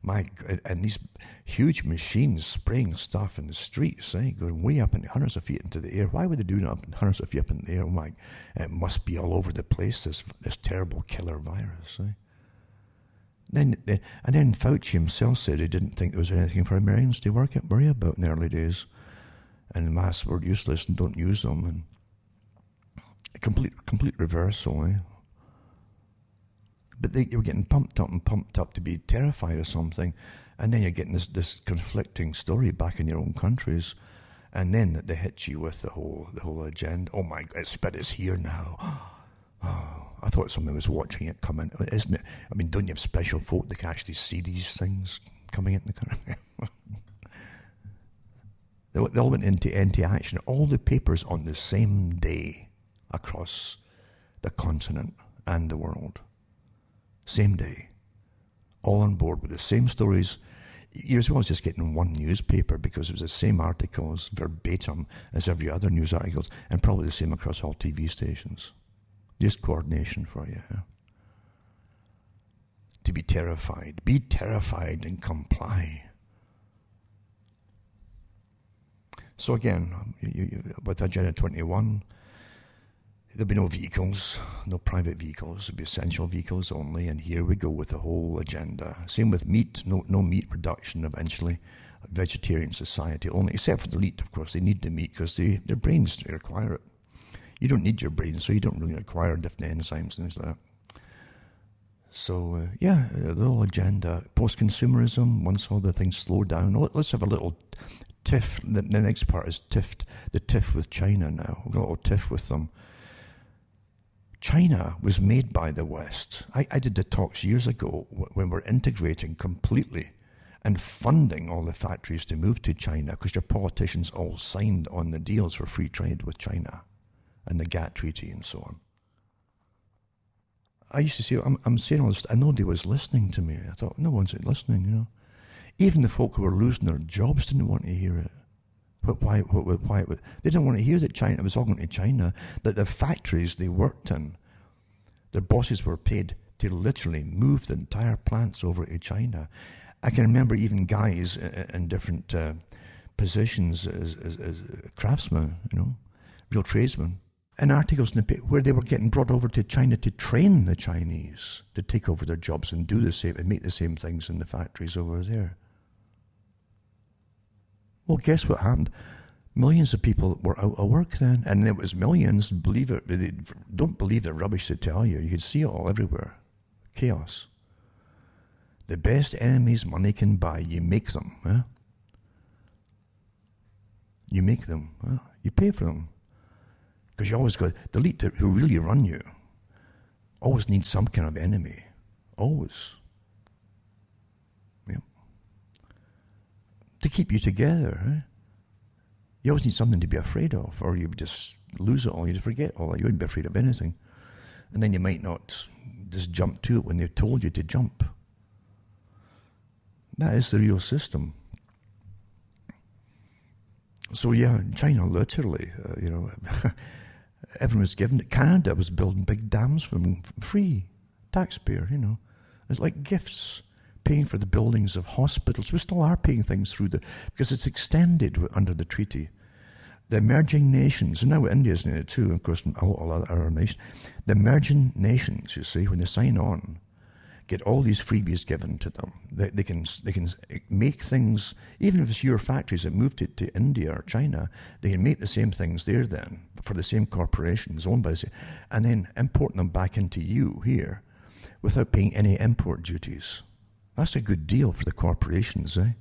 and these huge machines spraying stuff in the streets, going way up in hundreds of feet into the air. Why would they do that hundreds of feet up in the air? Oh it must be all over the place, this terrible killer virus. And then Fauci himself said he didn't think there was anything for Americans to worry about in the early days. And masks were useless and don't use them. Complete reversal, eh? But you were getting pumped up to be terrified of something, and then you're getting this conflicting story back in your own countries, and then they hit you with the whole agenda. Oh my God, it's here now. Oh, I thought somebody was watching it come in, isn't it? I mean, don't you have special folk that can actually see these things coming into the country? They all went into action. All the papers on the same day across the continent and the world. Same day. All on board with the same stories. Years ago, I was just getting one newspaper because it was the same articles, verbatim, as every other news articles, and probably the same across all TV stations. Just coordination for you. Huh? To be terrified. Be terrified and comply. So again, with Agenda 21, there'll be no vehicles, no private vehicles. There'll be essential vehicles only. And here we go with the whole agenda. Same with meat. No meat production eventually. A vegetarian society only, except for the elite, of course. They need the meat because their brains require it. You don't need your brain, so you don't really require different enzymes and things like that. So, the whole agenda. Post-consumerism, once all the things slow down. Let's have a little tiff. The next part is the tiff with China now. We've got a little tiff with them. China was made by the West. I did the talks years ago when we're integrating completely and funding all the factories to move to China because your politicians all signed on the deals for free trade with China and the GATT treaty and so on. I used to say, I'm saying all this, nobody was listening to me. I thought, no one's listening, you know. Even the folk who were losing their jobs didn't want to hear it. But why? They didn't want to hear that China was all going to China, that the factories they worked in, their bosses were paid to literally move the entire plants over to China. I can remember even guys in different positions as craftsmen, you know, real tradesmen, and articles in the paper where they were getting brought over to China to train the Chinese to take over their jobs and do the same and make the same things in the factories over there. Well, guess what happened? Millions of people were out of work then, and it was millions. Believe it, don't believe the rubbish they tell you. You could see it all everywhere. Chaos. The best enemies money can buy, you make them. Huh? You make them. Huh? You pay for them. Because you always got, the elite who really run you always need some kind of enemy. Always. Yep. To keep you together. Huh? You always need something to be afraid of, or you would just lose it all, you'd forget all that. You wouldn't be afraid of anything. And then you might not just jump to it when they've told you to jump. That is the real system. So yeah, China literally, everyone was given it. Canada was building big dams for them, free, taxpayer, you know. It's like gifts, paying for the buildings of hospitals. We still are paying things through because it's extended under the treaty. The emerging nations, and now India's in it too, of course, all other nations. The emerging nations, you see, when they sign on, get all these freebies given to them. They can make things, even if it's your factories that moved it to India or China, they can make the same things there then for the same corporations owned by the same, and then import them back into you here without paying any import duties. That's a good deal for the corporations, eh?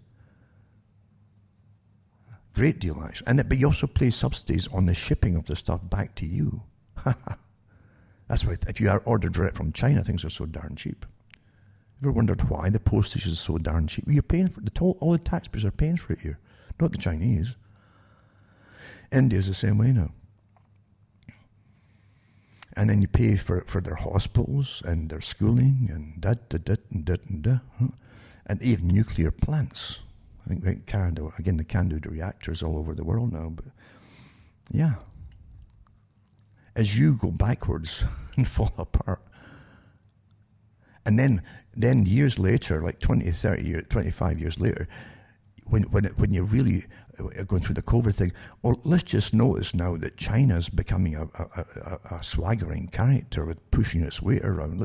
Great deal, actually. But you also pay subsidies on the shipping of the stuff back to you. That's why if you are ordered direct from China, things are so darn cheap. Ever wondered why the postage is so darn cheap? You're paying for all the taxpayers are paying for it here, not the Chinese. India's the same way now. And then you pay for their hospitals and their schooling and and even nuclear plants. I think Canada, again, they can do the reactors all over the world now, but yeah. As you go backwards and fall apart. And then years later, like 20, 30 years, 25 years later, when you really are going through the COVID thing, well, let's just notice now that China's becoming a swaggering character with pushing its weight around.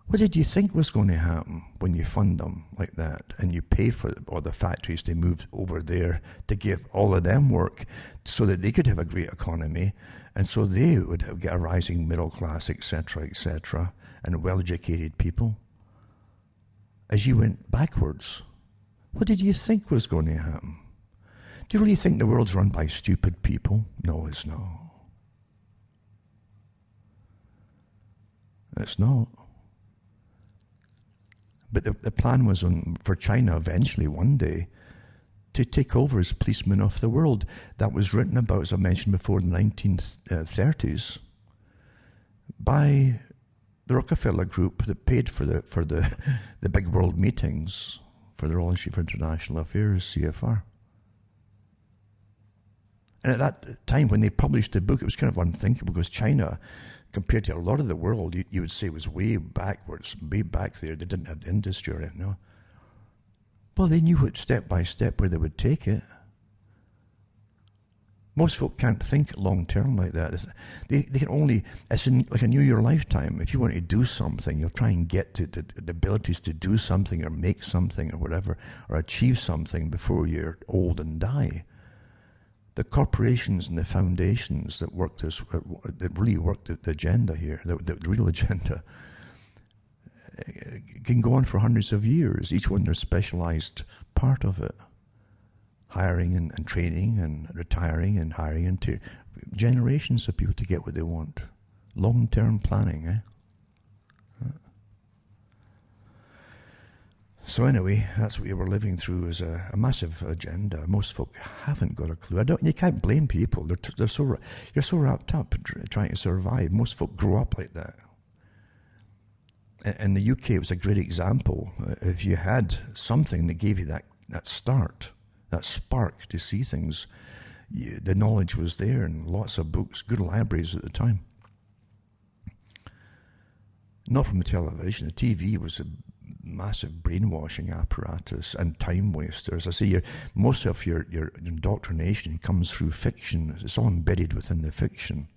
What did you think was going to happen when you fund them like that and you pay for all the factories to move over there to give all of them work so that they could have a great economy and so they would get a rising middle class, etc., and well-educated people? As you went backwards, what did you think was going to happen? Do you really think the world's run by stupid people? No, it's not. It's not. But the plan was for China eventually, one day, to take over as policemen of the world. That was written about, as I mentioned before, in the 1930s by the Rockefeller Group that paid for the big world meetings for the Royal Institute for International Affairs, CFR. And at that time, when they published the book, it was kind of unthinkable because China, compared to a lot of the world, you would say was way backwards, way back there. They didn't have the industry or anything, no. Well, they knew what step by step where they would take it. Most folk can't think long term like that. They can only, it's like a New Year lifetime. If you want to do something, you'll try and get to the abilities to do something or make something or whatever, or achieve something before you're old and die. The corporations and the foundations that that really work the agenda here, the real agenda, can go on for hundreds of years, each one their specialized part of it. Hiring and training and retiring and hiring into generations of people to get what they want. Long-term planning, So anyway, that's what we were living through, as a massive agenda. Most folk haven't got a clue. You can't blame people. You're so wrapped up trying to survive. Most folk grow up like that. In the UK, it was a great example. If you had something that gave you that start, that spark to see things, the knowledge was there and lots of books, good libraries at the time. Not from the television. The TV was a massive brainwashing apparatus and time waster. As I say, most of your indoctrination comes through fiction. It's all embedded within the fiction.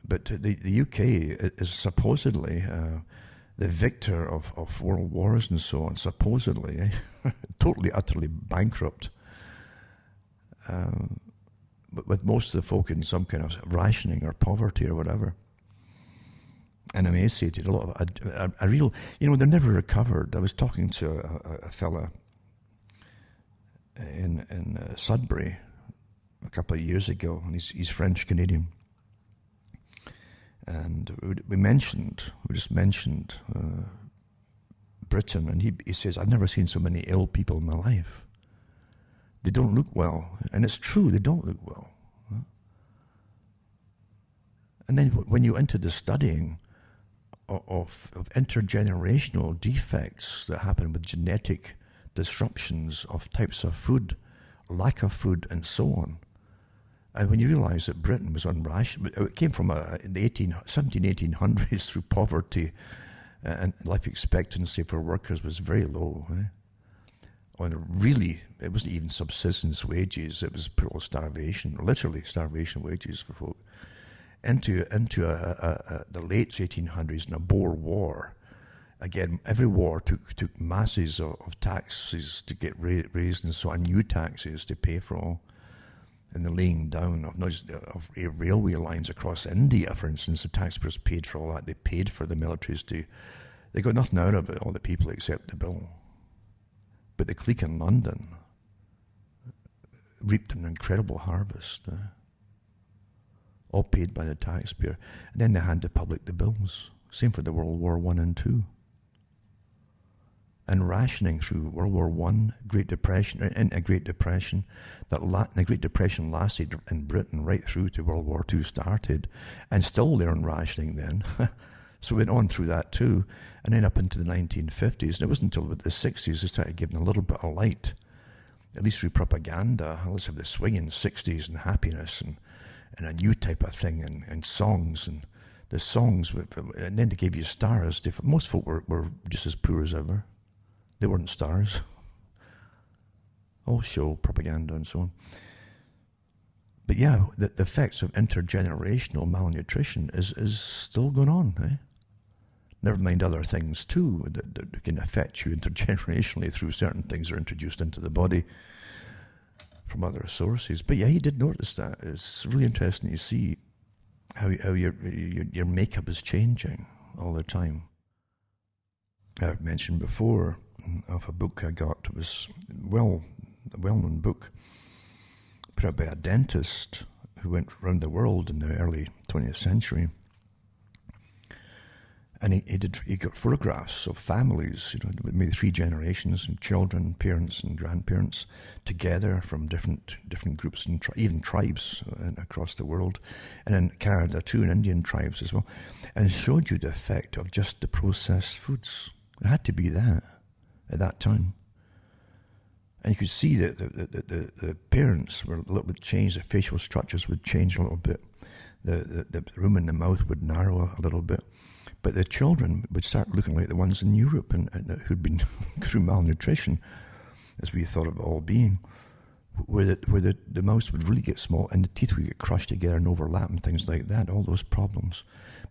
But the UK is supposedly the victor of world wars and so on, supposedly, totally, utterly bankrupt. But with most of the folk in some kind of rationing or poverty or whatever. And emaciated, a lot of a real, they're never recovered. I was talking to a fella in Sudbury a couple of years ago, and he's French-Canadian. And we just mentioned Britain, and he says, I've never seen so many ill people in my life. They don't look well. And it's true, they don't look well. And then when you enter the studying of intergenerational defects that happen with genetic disruptions of types of food, lack of food, and so on, and when you realise that Britain was on ration, it came from in the 1800s through poverty, and life expectancy for workers was very low. And really, it wasn't even subsistence wages, it was pure starvation, literally starvation wages for folk. Into the late 1800s in a Boer War. Again, every war took masses of taxes to get raised and so on, new taxes to pay for all. And the laying down of railway lines across India, for instance, the taxpayers paid for all that. They paid for the militaries they got nothing out of it, all the people except the bill. But the clique in London reaped an incredible harvest. All paid by the taxpayer. And then they hand the public the bills. Same for the World War I and II. And rationing through World War I, Great Depression, into a Great Depression. The Great Depression lasted in Britain right through to World War II started. And still they're on rationing then. So we went on through that too. And then up into the 1950s. And it wasn't until the 60s they started giving a little bit of light. At least through propaganda. Let's have the swinging 60s and happiness and a new type of thing, and songs, and the songs, and then they gave you stars. Most folk were just as poor as ever. They weren't stars. All show, propaganda, and so on. But yeah, the effects of intergenerational malnutrition is still going on. Never mind other things too that can affect you intergenerationally through certain things that are introduced into the body from other sources. But yeah, he did notice that. It's really interesting to see how your makeup is changing all the time. I've mentioned before of a book I got. It was a well-known book put out by a dentist who went around the world in the early 20th century. And he got photographs of families, maybe 3 generations, and children, parents, and grandparents together from different groups and even tribes across the world, and in Canada too, and Indian tribes as well, and showed you the effect of just the processed foods. It had to be that at that time, and you could see that the parents were a little bit changed. The facial structures would change a little bit. The room in the mouth would narrow a little bit. But the children would start looking like the ones in Europe and who'd been through malnutrition, as we thought of all being, where the mouth would really get small and the teeth would get crushed together and overlap and things like that, all those problems.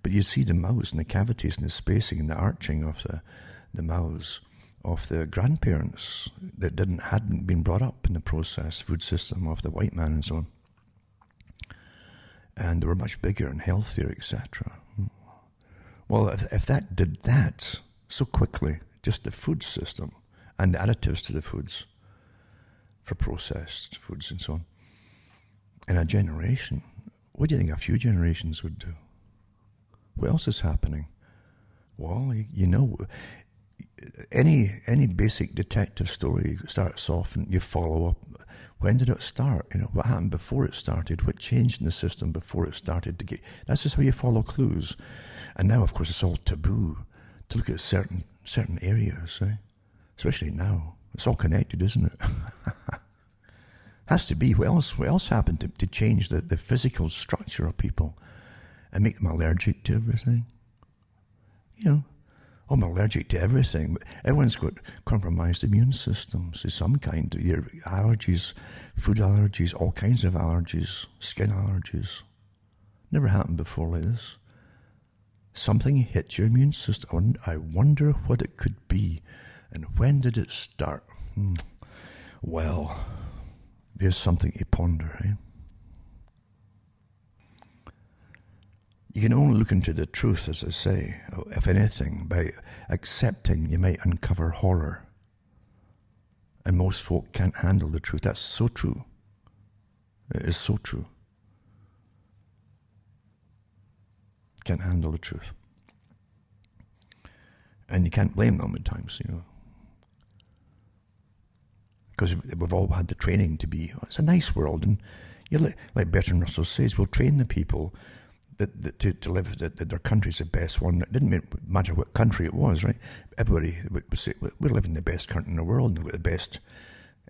But you see the mouths and the cavities and the spacing and the arching of the mouths of the grandparents that hadn't been brought up in the processed food system of the white man and so on. And they were much bigger and healthier, etc. Well, if that did that so quickly, just the food system and the additives to the foods for processed foods and so on, in a generation, what do you think a few generations would do? What else is happening? Well, any basic detective story starts off and you follow up. When did it start? What happened before it started? What changed in the system before it started to get? That's just how you follow clues. And now, of course, it's all taboo to look at certain areas, eh? Especially now. It's all connected, isn't it? Has to be. What else happened to change the physical structure of people and make them allergic to everything? I'm allergic to everything. Everyone's got compromised immune systems of some kind. Your allergies, food allergies, all kinds of allergies, skin allergies. Never happened before like this. Something hit your immune system. I wonder what it could be. And when did it start? Well, there's something to ponder, eh? You can only look into the truth, as I say, if anything, by accepting you might uncover horror. And most folk can't handle the truth. That's so true. It is so true. Can't handle the truth. And you can't blame them at times, because we've all had the training to be, it's a nice world, and like Bertrand Russell says, we'll train the people to live that their country's the best one. It didn't matter what country it was, right? Everybody would say, we're living in the best country in the world, and we've got the best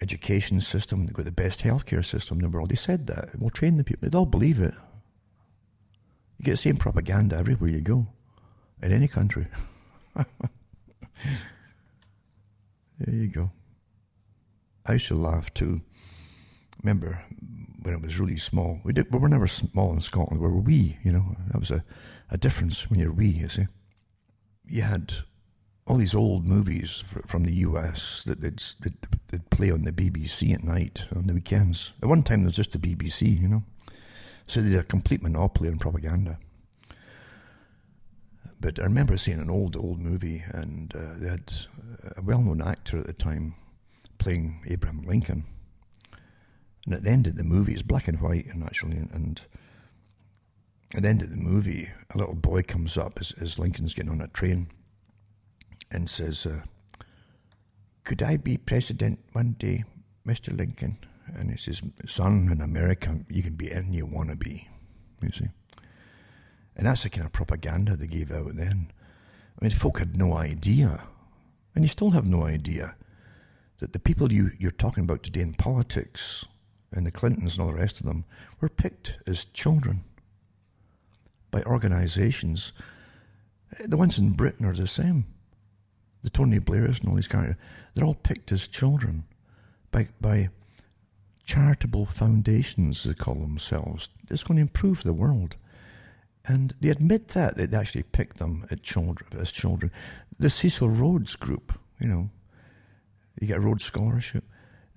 education system, we've got the best healthcare system in the world. They said that. We'll train the people. They'd all believe it. You get the same propaganda everywhere you go, in any country. There you go. I used to laugh too. Remember when I was really small? We were never small in Scotland. We were wee, That was a difference when you're wee, you see. You had all these old movies from the US that they'd play on the BBC at night, on the weekends. At one time, there was just the BBC, So they had a complete monopoly on propaganda. But I remember seeing an old movie, and they had a well-known actor at the time playing Abraham Lincoln. And at the end of the movie, it's black and white, actually, and at the end of the movie, a little boy comes up as Lincoln's getting on a train and says, "Could I be president one day, Mr. Lincoln?" And he says, "Son, in America, you can be anything you want to be," you see. And that's the kind of propaganda they gave out then. I mean, folk had no idea, and you still have no idea, that the people you're talking about today in politics, and the Clintons and all the rest of them, were picked as children by organisations. The ones in Britain are the same. The Tony Blairs and all these characters, they're all picked as children by charitable foundations, they call themselves. It's going to improve the world. And they admit that. They'd actually picked them as children. The Cecil Rhodes group, you get a Rhodes Scholarship.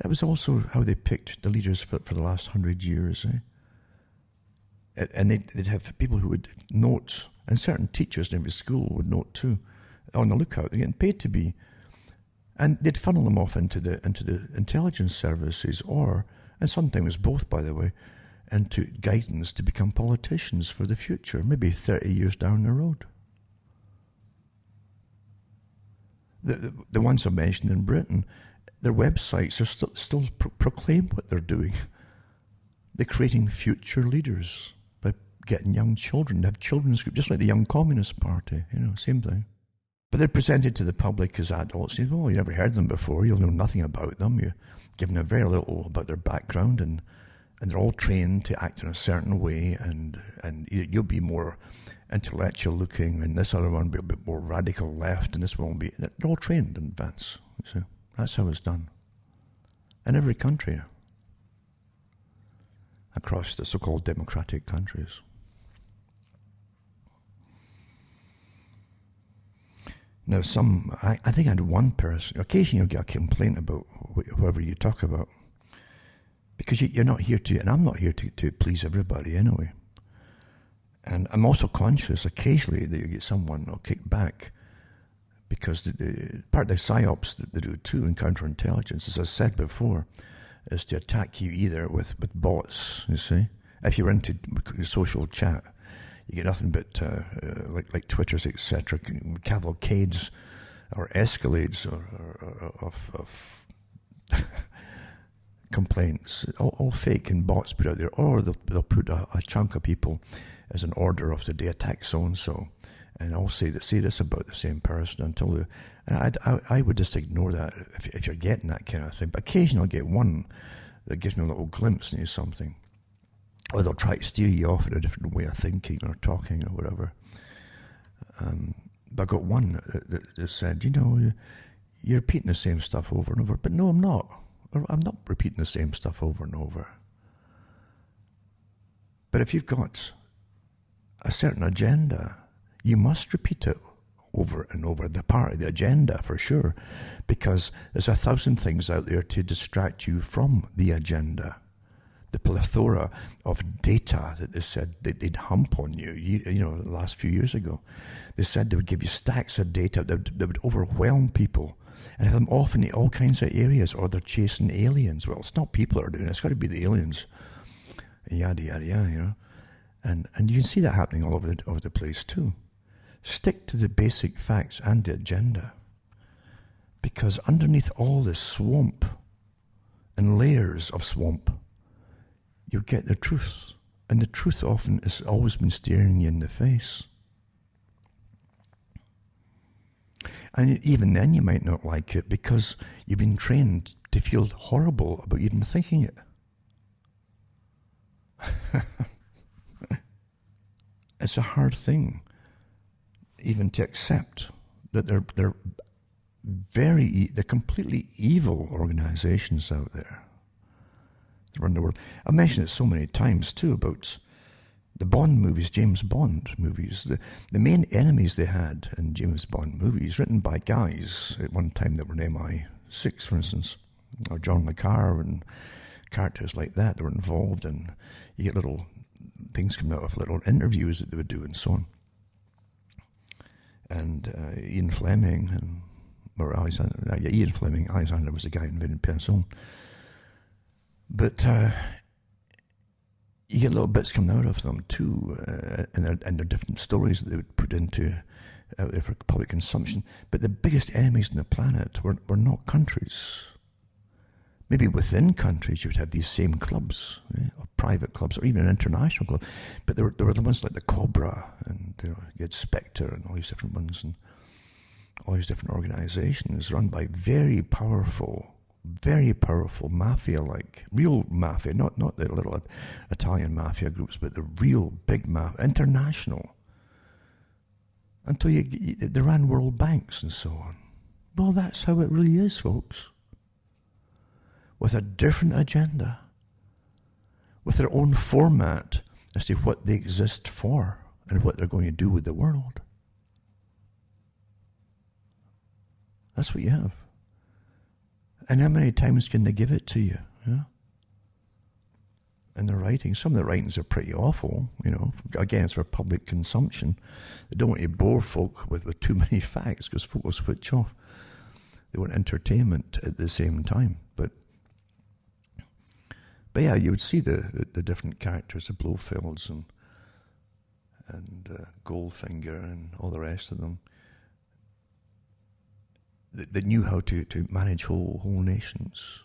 That was also how they picked the leaders for the last 100 years. And they'd have people who would note, and certain teachers in every school would note too, on the lookout. They're getting paid to be. And they'd funnel them off into the intelligence services, and sometimes both, by the way, into guidance to become politicians for the future, maybe 30 years down the road. The ones I mentioned in Britain, their websites are still proclaim what they're doing. They're creating future leaders by getting young children. They have children's groups, just like the Young Communist Party, same thing. But they're presented to the public as adults. You never heard of them before. You'll know nothing about them. You're given a very little about their background, and they're all trained to act in a certain way, and you'll be more intellectual looking, and this other one will be a bit more radical left, and this one will be... They're all trained in advance. So that's how it's done. In every country across the so-called democratic countries. Now, I think I had one person... Occasionally you'll get a complaint about whoever you talk about. Because you're not here to, and I'm not here to please everybody anyway. And I'm also conscious occasionally that you get someone who'll kick back, because the part of the psyops that they do too in counterintelligence, as I said before, is to attack you either with bots, you see. If you're into social chat, you get nothing but like Twitters, etc., cavalcades or escalades of complaints, all fake, and bots put out there, or they'll put a chunk of people as an order of the day, attack so-and-so, and I'll say this about the same person until I would just ignore that if you're getting that kind of thing. But occasionally I'll get one that gives me a little glimpse into something, or they'll try to steer you off in a different way of thinking or talking or whatever. But I got one that said, you're repeating the same stuff over and over. But no, I'm not. I'm not repeating the same stuff over and over. But if you've got a certain agenda, you must repeat it over and over. The agenda, for sure, because there's 1,000 things out there to distract you from the agenda. The plethora of data that they said they'd hump on you, the last few years ago. They said they would give you stacks of data that would overwhelm people and have them off in all kinds of areas, or they're chasing aliens. Well, it's not people that are doing it, it's got to be the aliens. Yada, yada, yada, And you can see that happening all over the place too. Stick to the basic facts and the agenda. Because underneath all this swamp and layers of swamp, you'll get the truth. And the truth often has always been staring you in the face. And even then you might not like it, because you've been trained to feel horrible about even thinking it. It's a hard thing even to accept that they're completely evil organizations out there around the world. I mentioned it so many times too about the Bond movies, James Bond movies. The main enemies they had in James Bond movies, written by guys at one time that were in MI6, for instance, or John le Carre, and characters like that were involved, and you get little things coming out of little interviews that they would do and so on. And Ian Fleming, Ian Fleming, Alexander was the guy who invented penicillin. But you get little bits coming out of them too, and they're different stories that they would put out there for public consumption. But the biggest enemies on the planet were not countries. Maybe within countries you would have these same clubs, or private clubs, or even an international club. But there were the ones like the Cobra, and you had Spectre, and all these different ones, and all these different organizations run by very powerful mafia-like, real mafia, not the little Italian mafia groups, but the real big mafia, international. Until they ran world banks and so on. Well, that's how it really is, folks. With a different agenda, with their own format as to what they exist for and what they're going to do with the world. That's what you have. And how many times can they give it to you? Yeah? And the writing, some of the writings are pretty awful, Again, it's for public consumption. They don't want to bore folk with too many facts, because folk will switch off. They want entertainment at the same time. But yeah, you would see the different characters, the Blofelds and Goldfinger and all the rest of them. They knew how to manage whole nations.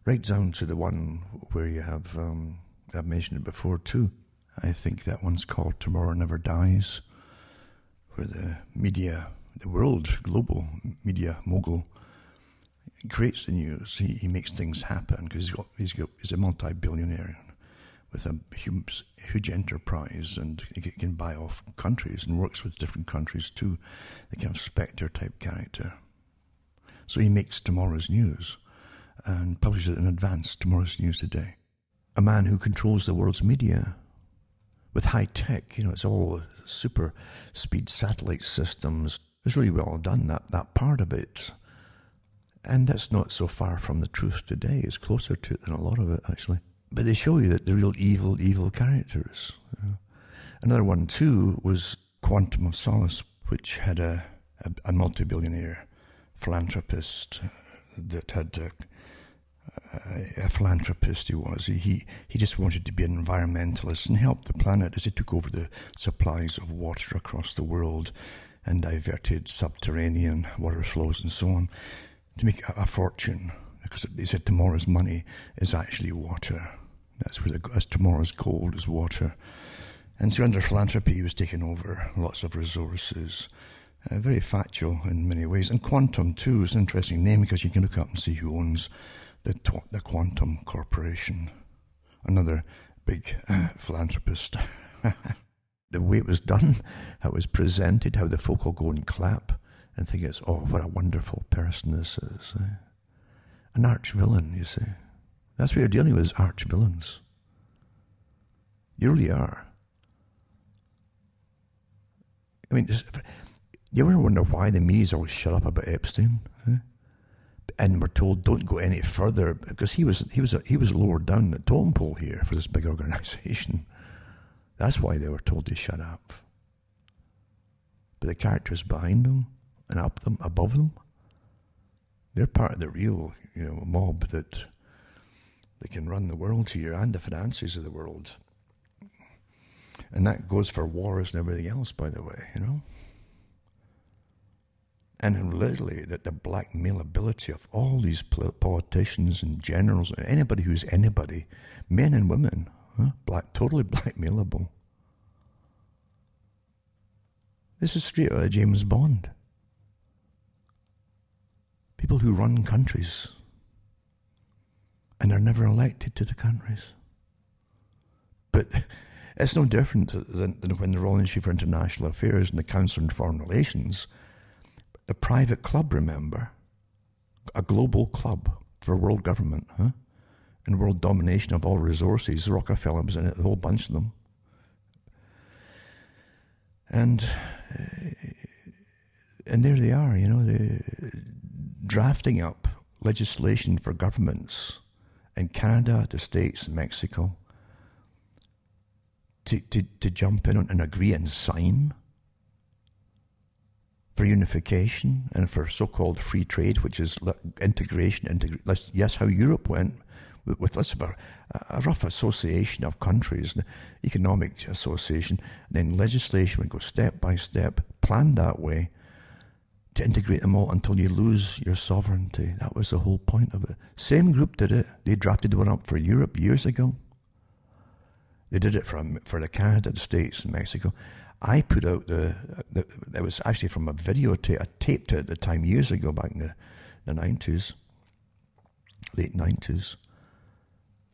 Right down to the one where you have, I've mentioned it before too, I think that one's called Tomorrow Never Dies, where the media, the world, global media mogul, creates the news. He makes things happen because he's a multi-billionaire with a huge enterprise, and he can buy off countries and works with different countries too. The kind of Spectre type character. So he makes tomorrow's news and publishes it in advance, tomorrow's news today. A man who controls the world's media with high tech, it's all super speed satellite systems. It's really well done, that part of it. And that's not so far from the truth today. It's closer to it than a lot of it, actually. But they show you that the real evil characters. Another one, too, was Quantum of Solace, which had a multi-billionaire philanthropist that had a philanthropist he was. He just wanted to be an environmentalist and help the planet as he took over the supplies of water across the world and diverted subterranean water flows and so on to make a fortune, because they said tomorrow's money is actually water. That's where tomorrow's gold is water. And so under philanthropy, he was taking over lots of resources. Very factual in many ways. And Quantum, too, is an interesting name because you can look up and see who owns the Quantum Corporation. Another big philanthropist. The way it was done, how it was presented, how the folk will go and clap and think it's, oh, what a wonderful person this is. An arch-villain, you see. That's what you're dealing with, is arch-villains. You really are. I mean, you ever wonder why the media's always shut up about Epstein? And we're told don't go any further, because he was lowered down the totem pole here for this big organization. That's why they were told to shut up. But the characters behind them and up them, above them, they're part of the real, mob that they can run the world here and the finances of the world. And that goes for wars and everything else, by the way, And literally, that the blackmailability of all these politicians and generals, anybody who's anybody, men and women, totally blackmailable. This is straight out of James Bond. People who run countries and are never elected to the countries. But it's no different than when the Royal Institute for International Affairs and the Council on Foreign Relations, the private club, remember, a global club for world government, and world domination of all resources. Rockefeller was in it, a whole bunch of them. And there they are, drafting up legislation for governments in Canada, the States, and Mexico to jump in and agree and sign for unification and for so-called free trade, which is integration. Yes, how Europe went with let's have a rough association of countries, economic association, then legislation would go step by step, planned that way, to integrate them all until you lose your sovereignty. That was the whole point of it. Same group did it. They drafted one up for Europe years ago. They did it for the Canada, the States, and Mexico. I put out it was actually from a videotape. I taped it at the time years ago, back in the 90s, late 90s.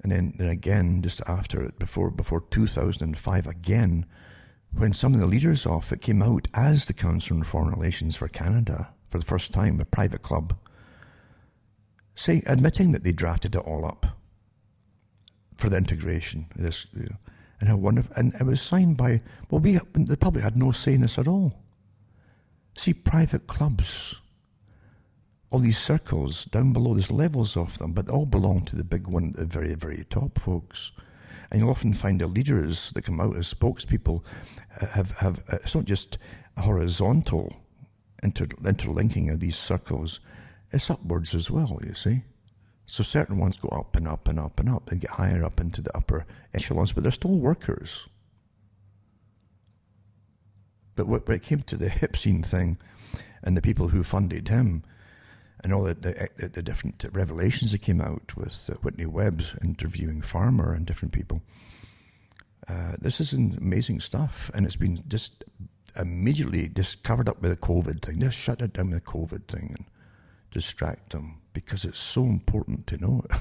And then again, just after it, before 2005 again, when some of the leaders of it came out as the Council on Foreign Relations for Canada for the first time, a private club, admitting that they drafted it all up for the integration. And how wonderful. And it was signed by, well, the public had no say in this at all. See, private clubs, all these circles down below, there's levels of them, but they all belong to the big one at the very, very top, folks. And you'll often find the leaders that come out as spokespeople have it's not just a horizontal interlinking of these circles, it's upwards as well, you see. So certain ones go up and up and up and up and get higher up into the upper echelons, but they're still workers. But when it came to the Epstein thing and the people who funded him and all the different revelations that came out with Whitney Webb interviewing Farmer and different people, this is amazing stuff. And it's been just immediately just covered up with the COVID thing. Just shut it down with the COVID thing and distract them, because it's so important to know it.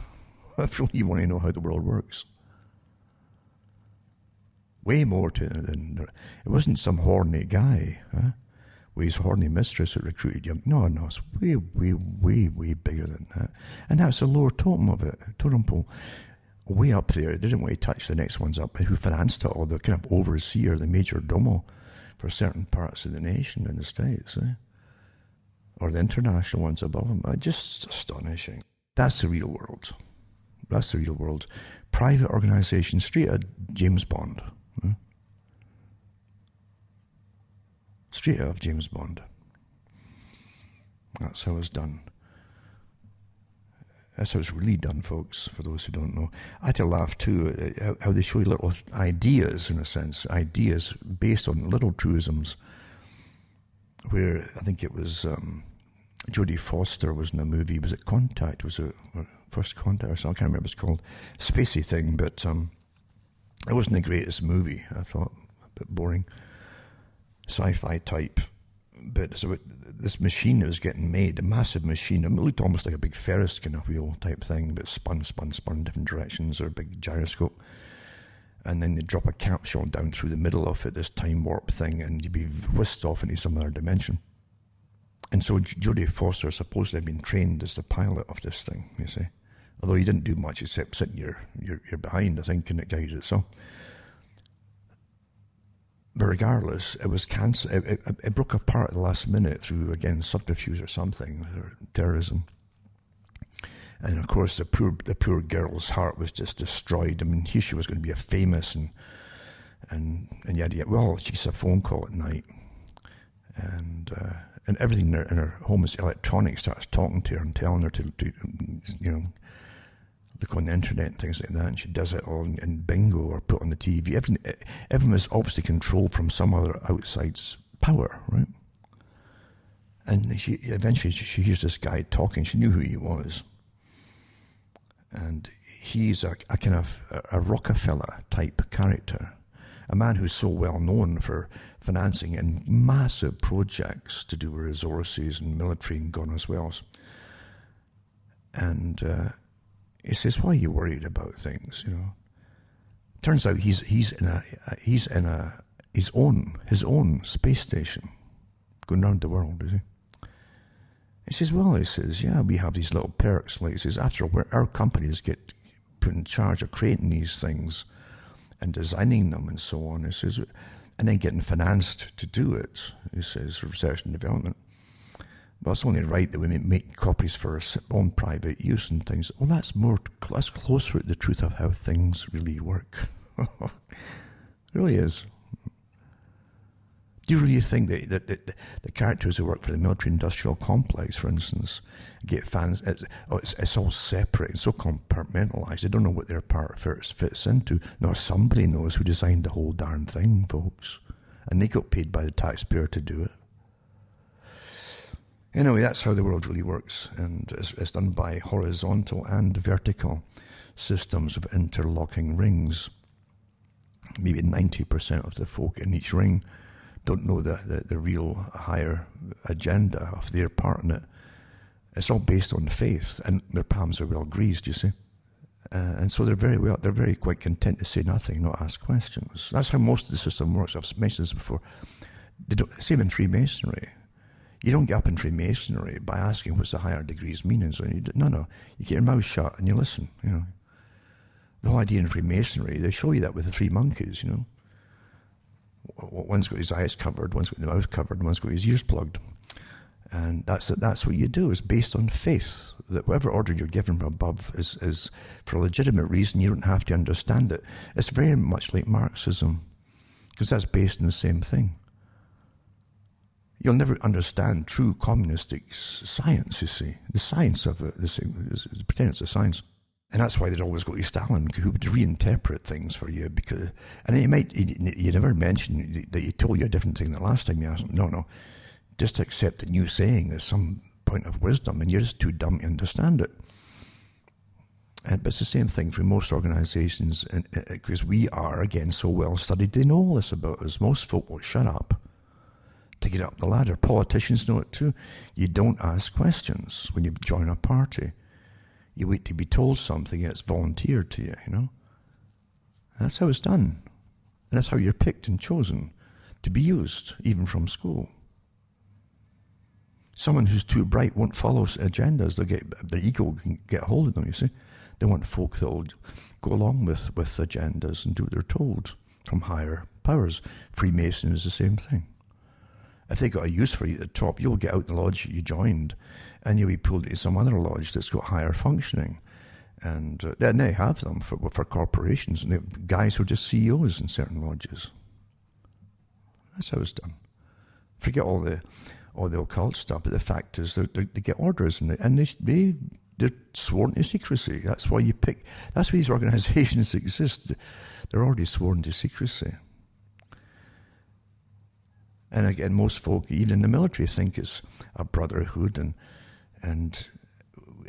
If you want to know how the world works. Way more to it than, it wasn't some horny guy, with his horny mistress that recruited young. No, it's way, way, way, way bigger than that. And that's the lower totem of it, totem pole. Way up there, they didn't want to touch the next ones up. Who financed it all? The kind of overseer, the major domo for certain parts of the nation in the States, or the international ones above them. Just astonishing. That's the real world. That's the real world. Private organisation, straight out of James Bond. Straight out of James Bond. That's how it's done. That's how it's really done, folks, for those who don't know. I had to laugh, too, how they show you little ideas, in a sense, ideas based on little truisms, where I think it was Jodie Foster was in a movie. Was it Contact? Was it First Contact or something? I can't remember what it's called. Spacey thing, but it wasn't the greatest movie, I thought. A bit boring. Sci-fi type. But so this machine that was getting made, a massive machine, it looked almost like a big Ferris kind of wheel type thing, but spun in different directions, or a big gyroscope. And then they drop a capsule down through the middle of it, this time warp thing, and you'd be whisked off into some other dimension. And so Jodie Foster supposedly had been trained as the pilot of this thing, you see. Although he didn't do much except sit in your behind, I think, and it guided itself. But regardless, it was cancelled. It broke apart at the last minute through, again, subterfuge or something, or terrorism. And of course, the poor girl's heart was just destroyed. I mean, here she was going to be a famous and yet, well, she gets a phone call at night, and everything in her home is electronic. Starts talking to her and telling her to look on the internet and things like that, and she does it all in bingo or put on the TV. Everything was obviously controlled from some other outside power, right? And eventually she hears this guy talking. She knew who he was. And he's a kind of a Rockefeller type character, a man who's so well known for financing and massive projects to do with resources and military and God knows what else. And he says, "Why are you worried about things? You know." Turns out he's in his own space station, going around the world, is he? He says, "Well," he says, "yeah, we have these little perks." Like he says, after our companies get put in charge of creating these things and designing them and so on, he says, and then getting financed to do it, he says, research and development. Well, it's only right that we make copies for our own private use and things. Well, that's closer to the truth of how things really work. It really is. Do you really think that the characters who work for the military-industrial complex, for instance, get fans? It's all separate and so compartmentalized. They don't know what their part fits into. Nor somebody knows who designed the whole darn thing, folks. And they got paid by the taxpayer to do it. Anyway, that's how the world really works, and it's done by horizontal and vertical systems of interlocking rings. Maybe 90% of the folk in each ring don't know the real higher agenda of their part in it. It's all based on faith, and their palms are well greased, you see. And so they're very quite content to say nothing, not ask questions. That's how most of the system works. I've mentioned this before. Same in Freemasonry. You don't get up in Freemasonry by asking what's the higher degrees meaning. So no, you get your mouth shut and you listen. You know, the whole idea in Freemasonry, they show you that with the three monkeys, you know. One's got his eyes covered, one's got his mouth covered, and one's got his ears plugged. And that's what you do. It's based on faith. That whatever order you're given from above is for a legitimate reason. You don't have to understand it. It's very much like Marxism, because that's based on the same thing. You'll never understand true communistic science, you see. The science of it, pretend it's a science. And that's why they'd always go to Stalin, who would reinterpret things for you. And you never mentioned that he told you a different thing the last time you asked him. No. Just accept the new saying as some point of wisdom, and you're just too dumb to understand it. But it's the same thing for most organizations, because we are, again, so well studied. They know all this about us. Most folk will shut up to get up the ladder. Politicians know it too. You don't ask questions when you join a party. You wait to be told something, and it's volunteered to you, you know. That's how it's done. And that's how you're picked and chosen to be used, even from school. Someone who's too bright won't follow agendas. Their ego can get a hold of them, you see. They want folk that will go along with agendas and do what they're told from higher powers. Freemason is the same thing. If they got a use for you at the top, you'll get out the lodge you joined, and you'll be pulled into some other lodge that's got higher functioning. And then they have them for corporations, and they have guys who are just CEOs in certain lodges. That's how it's done. Forget all the occult stuff, but the fact is they get orders, and they're sworn to secrecy. That's why these organizations exist. They're already sworn to secrecy. And again, most folk, even in the military, think it's a brotherhood, and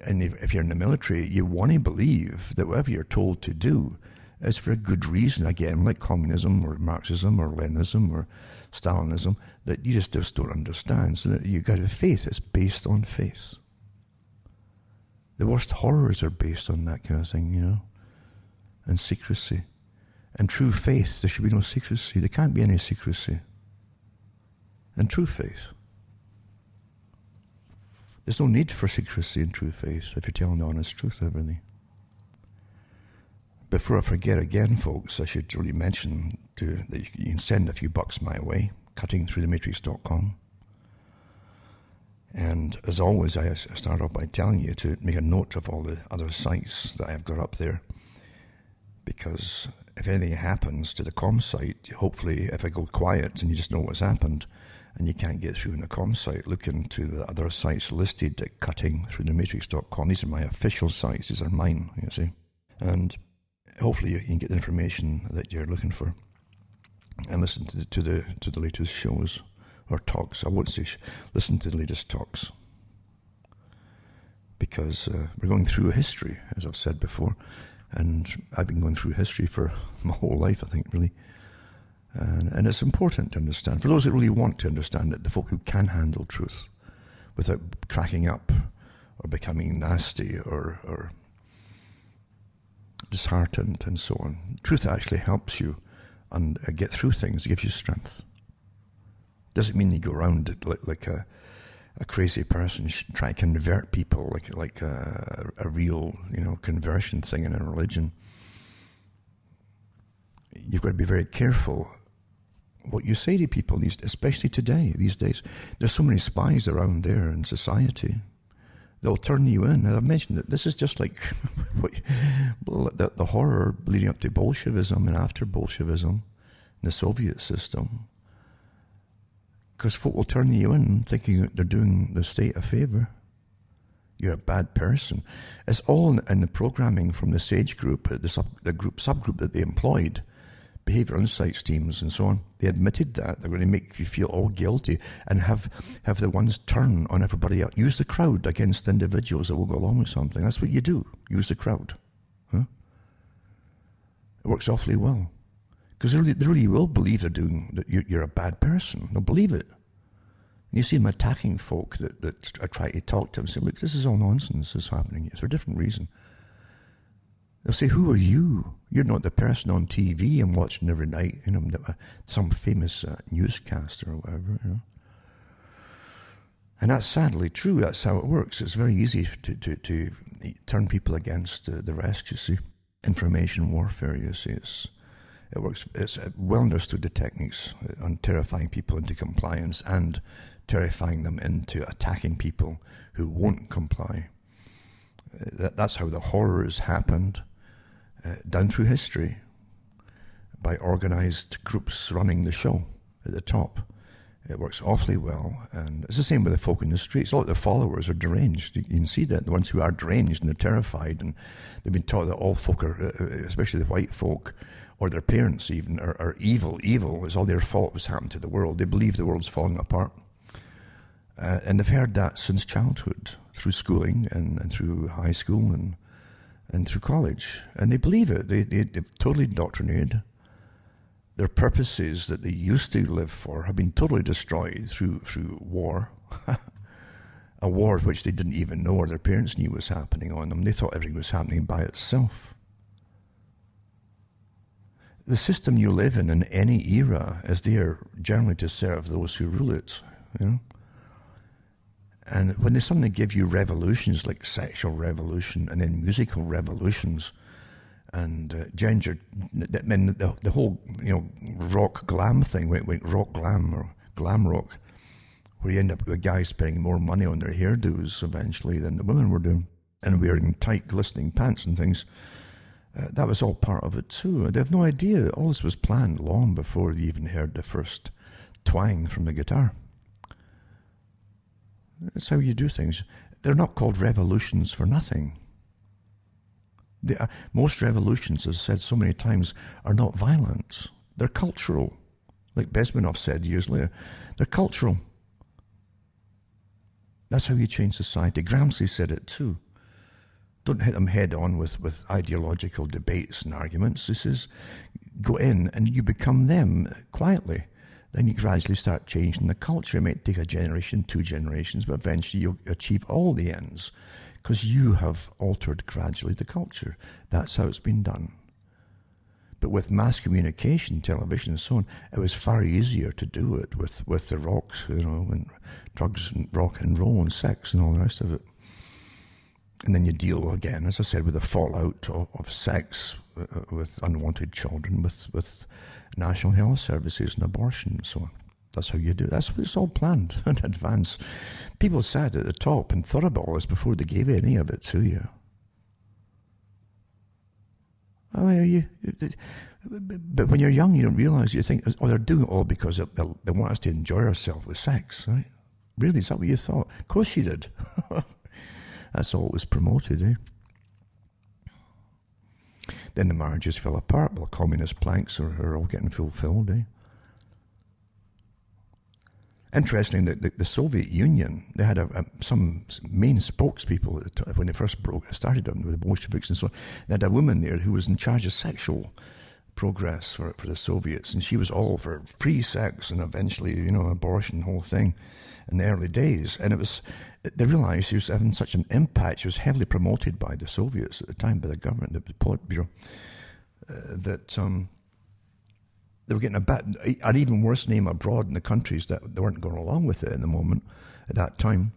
if you're in the military, you want to believe that whatever you're told to do is for a good reason, again, like communism or Marxism or Leninism or Stalinism, that you just don't understand. So that you've got a faith. It's based on faith. The worst horrors are based on that kind of thing, you know, and secrecy. And true faith, there should be no secrecy. There can't be any secrecy. And true faith. There's no need for secrecy in true faith if you're telling the honest truth of everything. Before I forget again, folks, I should really mention that you can send a few bucks my way, cuttingthroughthematrix.com. And as always, I start off by telling you to make a note of all the other sites that I've got up there. Because if anything happens to the comm site, hopefully if I go quiet and you just know what's happened, and you can't get through in the comm site, look into the other sites listed at cuttingthroughthematrix.com. These are my official sites. These are mine, you see. And hopefully you can get the information that you're looking for and listen to the latest shows or talks. I won't say listen to the latest talks, because we're going through history, as I've said before, and I've been going through history for my whole life, I think, really. And it's important to understand, for those that really want to understand it, the folk who can handle truth without cracking up or becoming nasty or disheartened and so on. Truth actually helps you and get through things. It gives you strength. Doesn't mean you go around like a crazy person trying to convert people like a real, you know, conversion thing in a religion. You've got to be very careful what you say to people, especially these days. There's so many spies around there in society. They'll turn you in. And I've mentioned that this is just like the horror leading up to Bolshevism and after Bolshevism, the Soviet system. Because folk will turn you in thinking that they're doing the state a favor. You're a bad person. It's all in the programming from the SAGE group, the subgroup that they employed, behavioral insights teams and so on. They admitted that they're going to make you feel all guilty and have the ones turn on everybody else. Use the crowd against individuals that will go along with something. That's what you do. Use the crowd. Huh? It works awfully well. Because they really will believe that you're a bad person. They'll believe it. And you see them attacking folk that are trying to talk to them and say, look, this is all nonsense that's happening. It's for a different reason. They'll say, who are you? You're not the person on TV I'm watching every night, you know, some famous newscaster or whatever, you know. And that's sadly true. That's how it works. It's very easy to turn people against the rest, you see. information warfare, you see. It works. It's well understood, the techniques on terrifying people into compliance and terrifying them into attacking people who won't comply. That's how the horrors happened down through history, by organized groups running the show at the top. It works awfully well, and it's the same with the folk in the streets. A lot of the followers are deranged. You can see that, the ones who are deranged and they're terrified, and they've been taught that all folk are, especially the white folk, or their parents even, are evil. Evil is all their fault what's happened to the world. They believe the world's falling apart. And they've heard that since childhood, through schooling and through high school and through college. And they believe it. They've totally indoctrinated. Their purposes that they used to live for have been totally destroyed through war. A war which they didn't even know or their parents knew was happening on them. They thought everything was happening by itself. The system you live in any era is there generally to serve those who rule it, you know. And when they suddenly give you revolutions like sexual revolution and then musical revolutions, and gender, I mean, the whole, you know, rock glam thing went rock glam or glam rock, where you end up with guys spending more money on their hairdos eventually than the women were doing, and wearing tight glistening pants and things. That was all part of it too. They have no idea. All this was planned long before you even heard the first twang from the guitar. That's how you do things. They're not called revolutions for nothing. Most revolutions, as said so many times, are not violent. They're cultural. Like Bezmenov said years later, they're cultural. That's how you change society. Gramsci said it too. Don't hit them head on with ideological debates and arguments. This is, go in and you become them quietly. Then you gradually start changing the culture. It might take a generation, 2 generations, but eventually you'll achieve all the ends because you have altered gradually the culture. That's how it's been done. But with mass communication, television and so on, it was far easier to do it with the rocks, you know, and drugs and rock and roll and sex and all the rest of it. And then you deal again, as I said, with the fallout of sex, with unwanted children, with national health services and abortion and so on. That's how you do it. That's what it's all planned in advance. People sat at the top and thought about all this before they gave any of it to you. But when you're young, you don't realize. You think, oh, they're doing it all because they want us to enjoy ourselves with sex, right? Really, is that what you thought? Of course you did. That's all it was promoted, eh? Then the marriages fell apart while communist planks are all getting fulfilled, eh? Interesting that the Soviet Union, they had some main spokespeople when they first started them, with the Bolsheviks and so on. They had a woman there who was in charge of sexual progress for the Soviets, and she was all for free sex and eventually, you know, abortion, the whole thing in the early days. And they realized she was having such an impact. She was heavily promoted by the Soviets at the time, by the government, the Politburo, that they were getting an even worse name abroad in the countries that they weren't going along with it in the moment at that time.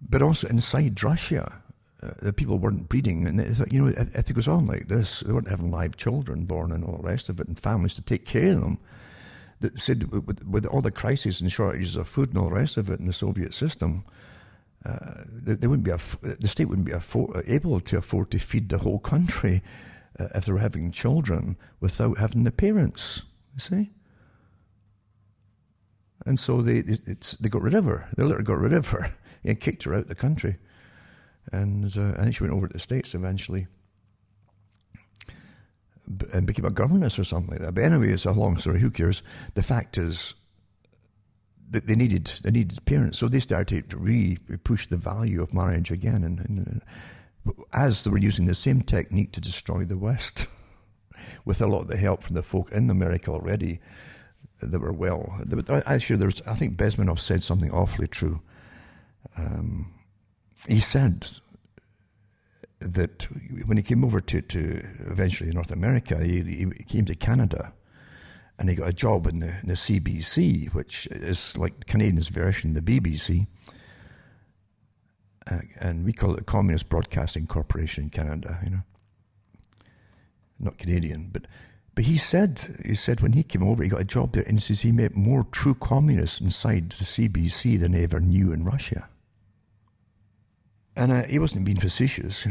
But also inside Russia, the people weren't breeding. And it's like, you know, if it goes on like this, they weren't having live children born and all the rest of it, and families to take care of them. That said, with all the crises and shortages of food and all the rest of it in the Soviet system, they wouldn't be the state wouldn't be able to afford to feed the whole country if they were having children without having the parents. You see, and so they got rid of her. They literally got rid of her and kicked her out of the country, and I think she went over to the States eventually and became a governess or something like that. But anyway, it's a long story. Who cares? The fact is that they needed parents, so they started to push the value of marriage again, and as they were using the same technique to destroy the West, with a lot of the help from the folk in America already that were well. Actually, I think Bezmenov said something awfully true. He said that when he came over to eventually North America, he came to Canada, and he got a job in the CBC, which is like the Canadians' version of the BBC. And we call it the Communist Broadcasting Corporation in Canada, you know. not Canadian, but he said when he came over, he got a job there, and he says he met more true communists inside the CBC than he ever knew in Russia. And he wasn't being facetious,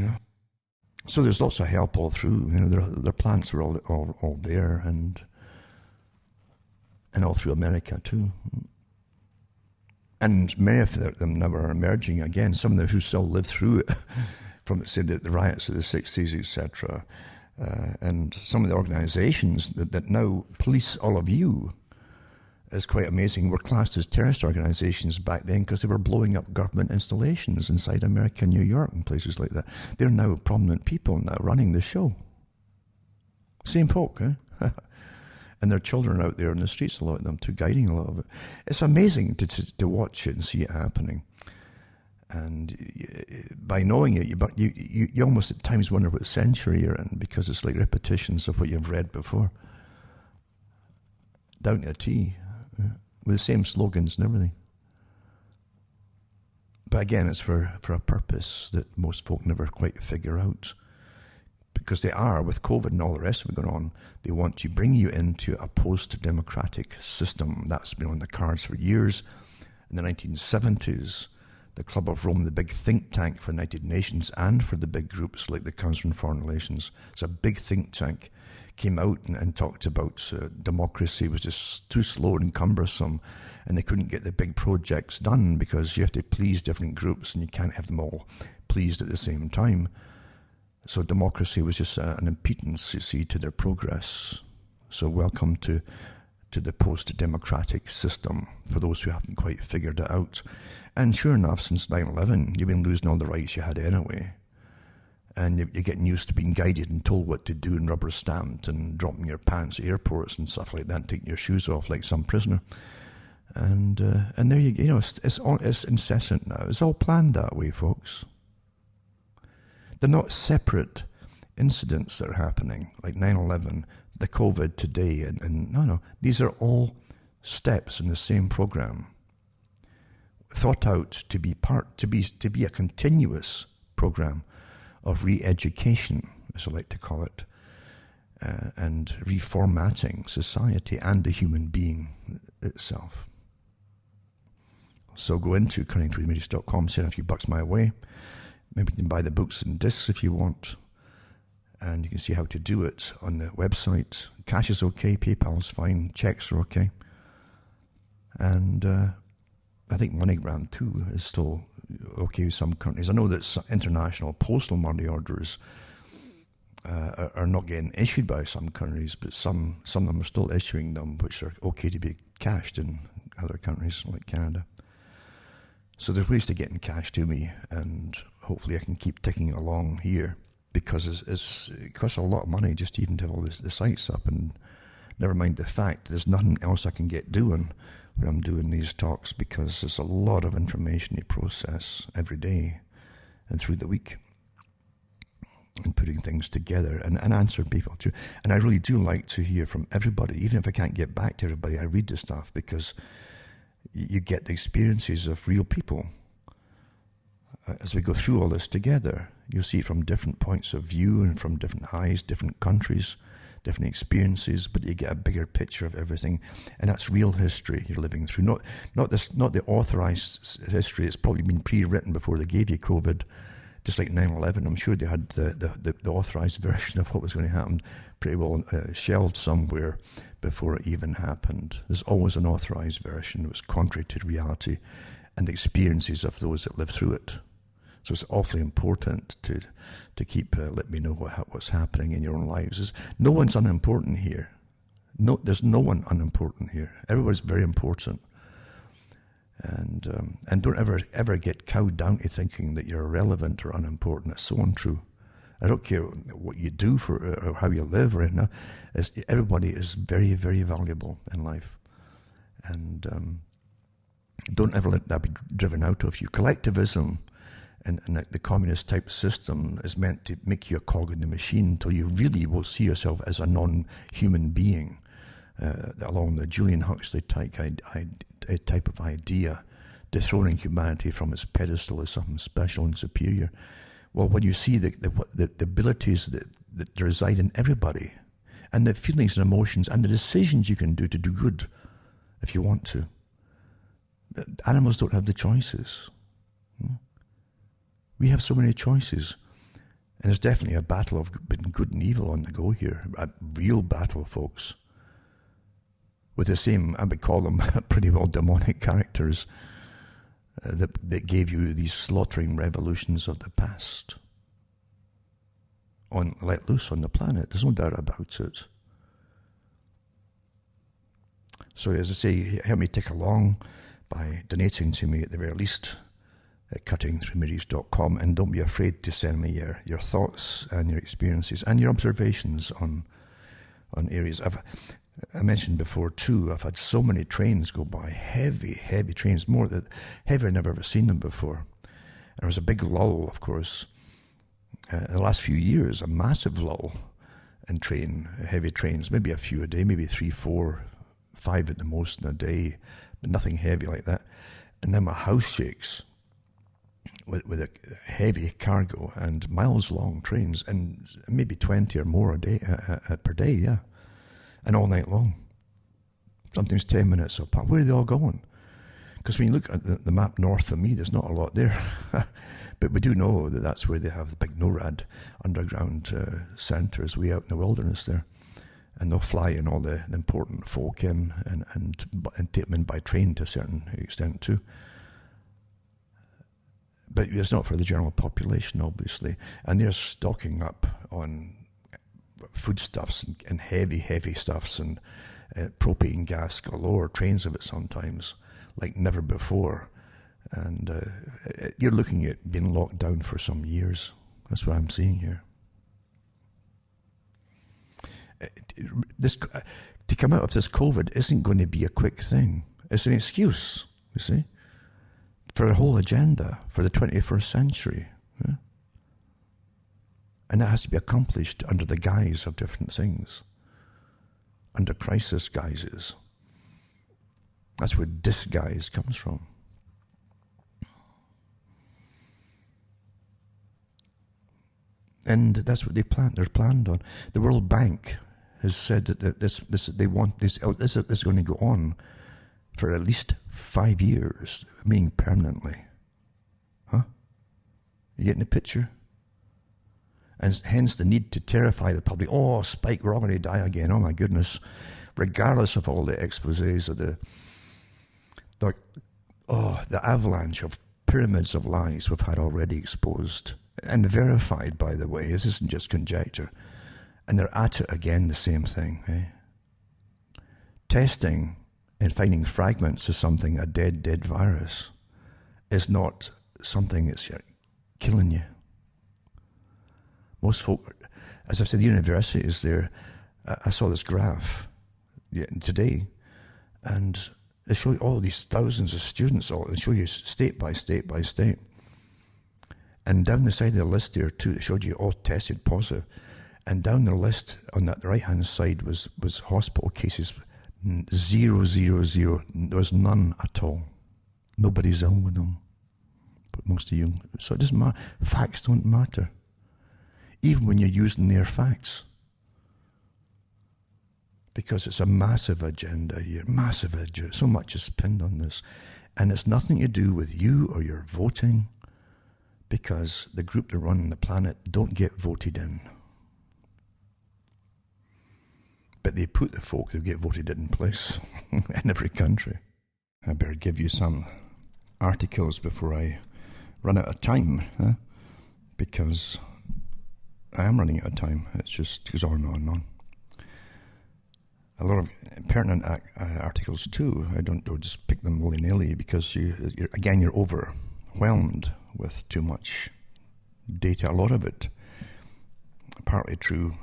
So there's lots of help all through. Their plants were all there, and all through America too. And many of them now are emerging again. Some of them who still lived through it, from say the riots of the 60s, etc. And some of the organisations that now police all of you is quite amazing. Were classed as terrorist organisations back then because they were blowing up government installations inside America, New York, and places like that. They're now prominent people now running the show. Same folk, eh? And their children are out there in the streets, a lot of them, too, guiding a lot of it. It's amazing to watch it and see it happening. And by knowing it, you almost at times wonder what century you're in, because it's like repetitions of what you've read before. Down to a T, with the same slogans and everything. But again, it's for a purpose that most folk never quite figure out. Because they are, with COVID and all the rest of it going on, they want to bring you into a post-democratic system. That's been on the cards for years. In the 1970s, the Club of Rome, the big think tank for the United Nations and for the big groups like the Council on Foreign Relations, it's a big think tank, came out and talked about democracy was just too slow and cumbersome, and they couldn't get the big projects done because you have to please different groups and you can't have them all pleased at the same time. So democracy was just an impedance, you see, to their progress. So welcome to the post-democratic system for those who haven't quite figured it out. And sure enough, since 9/11, you've been losing all the rights you had anyway. And you're getting used to being guided and told what to do and rubber stamped and dropping your pants at airports and stuff like that, and taking your shoes off like some prisoner. And there you go. It's incessant now. It's all planned that way, folks. They're not separate incidents that are happening, like 9/11, the COVID today, and no. These are all steps in the same program, thought out to be a continuous program of re-education, as I like to call it, and reformatting society and the human being itself. So go into cuttingthroughthematrix.com, send a few bucks my way. Maybe you can buy the books and discs if you want. And you can see how to do it on the website. Cash is okay, PayPal's fine, checks are okay. And I think MoneyGram too is still okay with some countries. I know that international postal money orders are not getting issued by some countries, but some of them are still issuing them, which are okay to be cashed in other countries like Canada. So there's ways to getting cash to me, and hopefully I can keep ticking along here, because it costs a lot of money just even to have all the sites up, and never mind the fact there's nothing else I can get doing when I'm doing these talks, because there's a lot of information to process every day and through the week, and putting things together and answer people too. And I really do like to hear from everybody, even if I can't get back to everybody. I read the stuff because you get the experiences of real people. As we go through all this together, you'll see it from different points of view and from different eyes, different countries, different experiences, but you get a bigger picture of everything, and that's real history you're living through. Not the authorized history. It's probably been pre-written before they gave you COVID, just like 9/11. I'm sure they had the authorized version of what was going to happen pretty well shelved somewhere before it even happened. There's always an authorized version that was contrary to reality and the experiences of those that lived through it. So it's awfully important to keep let me know what's happening in your own lives. No one's unimportant here. No, there's no one unimportant here. Everybody's very important. And don't ever get cowed down to thinking that you're irrelevant or unimportant. It's so untrue. I don't care what you do or how you live or anything. Everybody is very, very valuable in life. And don't ever let that be driven out of you. Collectivism and the communist type system is meant to make you a cog in the machine until you really will see yourself as a non-human being, along the Julian Huxley type of idea, dethroning humanity from its pedestal as something special and superior. Well, when you see the abilities that that reside in everybody, and the feelings and emotions and the decisions you can do to do good if you want to. Animals don't have the choices. We have so many choices. And there's definitely a battle of good and evil on the go here. A real battle, folks. With the same, I would call them pretty well demonic characters that gave you these slaughtering revolutions of the past. Let loose on the planet. There's no doubt about it. So as I say, help me tick along by donating to me at the very least at cuttingthroughmirrors.com, and don't be afraid to send me your thoughts and your experiences and your observations on areas. I mentioned before too, I've had so many trains go by, heavy trains, heavier than I've ever seen them before. And there was a big lull, of course, in the last few years, a massive lull in heavy trains, maybe a few a day, maybe 3, 4, 5 at the most in a day, but nothing heavy like that. And then my house shakes with a heavy cargo and miles long trains, and maybe 20 or more a day per day, yeah, and all night long. Sometimes 10 minutes apart. Where are they all going? Because when you look at the map north of me, there's not a lot there. But we do know that that's where they have the big NORAD underground centres way out in the wilderness there. And they'll fly in all the important folk in and take them in by train to a certain extent too. But it's not for the general population, obviously. And they're stocking up on foodstuffs and heavy stuffs and propane gas galore, trains of it sometimes, like never before. And you're looking at being locked down for some years. That's what I'm seeing here. To come out of this COVID isn't going to be a quick thing. It's an excuse, you see, for a whole agenda for the 21st century. Yeah? And that has to be accomplished under the guise of different things, under crisis guises. That's where disguise comes from. And that's what they're planned on. The World Bank has said that this is going to go on for at least 5 years, meaning permanently. Huh? You getting the picture? And hence the need to terrify the public. Oh, Spike, we're all going to die again. Oh my goodness. Regardless of all the exposés of the avalanche of pyramids of lies we've had already exposed and verified, by the way. This isn't just conjecture. And they're at it again, the same thing. Eh? Testing and finding fragments of something, a dead virus, is not something that's killing you. Most folk, as I said, the university is there. I saw this graph today, and they show you all these thousands of students. They show you state by state by state. And down the side of the list there too, it showed you all tested positive. And down the list on that right-hand side was hospital cases. 0, 0, 0. There was none at all. Nobody's ill with them. But most of you. So it doesn't matter. Facts don't matter. Even when you're using their facts. Because it's a massive agenda here. Massive agenda. So much is pinned on this. And it's nothing to do with you or your voting. Because the group that run the planet don't get voted in. But they put the folk who get voted in place in every country. I better give you some articles before I run out of time, huh? Because I am running out of time. It just goes on and on. A lot of pertinent articles too. I don't just pick them willy-nilly because you're overwhelmed with too much data. A lot of it partly true,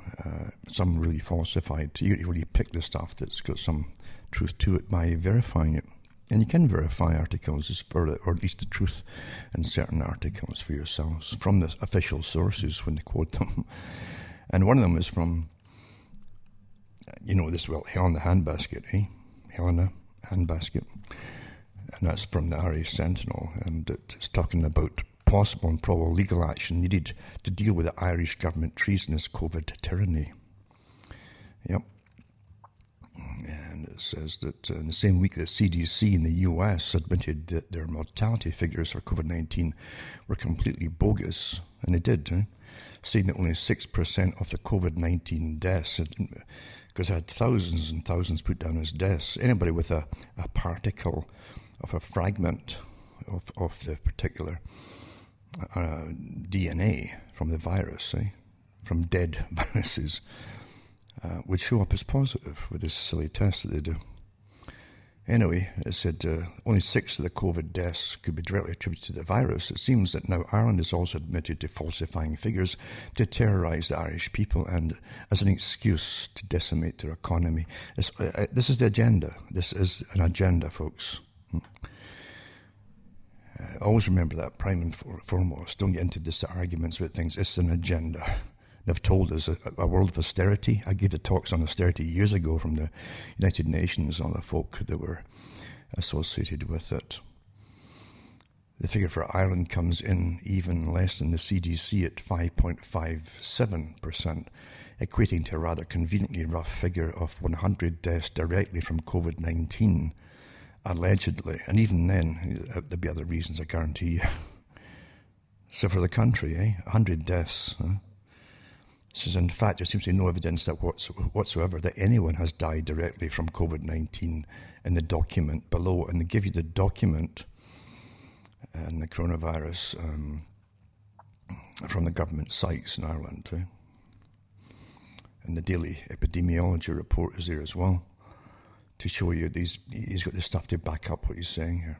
some really falsified. You really pick the stuff that's got some truth to it by verifying it. And you can verify articles or at least the truth in certain articles for yourselves from the official sources when they quote them. And one of them is from, Helena Handbasket, Helena Handbasket. And that's from the Irish Sentinel. And it's talking about possible and probable legal action needed to deal with the Irish government treasonous COVID tyranny. Yep. And it says that in the same week, the CDC in the US admitted that their mortality figures for COVID-19 were completely bogus, and they did, saying that only 6% of the COVID-19 deaths, because I had thousands and thousands put down as deaths, anybody with a particle of a fragment of the particular DNA from the virus, from dead viruses, would show up as positive with this silly test that they do. Anyway, it said only 6 of the COVID deaths could be directly attributed to the virus. It seems that now Ireland is also admitted to falsifying figures to terrorise the Irish people and as an excuse to decimate their economy. This is the agenda. This is an agenda, folks. Always remember that, prime and foremost. Don't get into this arguments with things. It's an agenda. They've told us a world of austerity. I gave the talks on austerity years ago from the United Nations on the folk that were associated with it. The figure for Ireland comes in even less than the CDC at 5.57%, equating to a rather conveniently rough figure of 100 deaths directly from COVID-19, allegedly. And even then, there'll be other reasons, I guarantee you. So for the country, 100 deaths. Says, in fact, there seems to be no evidence that whatsoever that anyone has died directly from COVID-19 in the document below. And they give you the document and the coronavirus from the government sites in Ireland. And the daily epidemiology report is there as well to show you he's got the stuff to back up what he's saying here.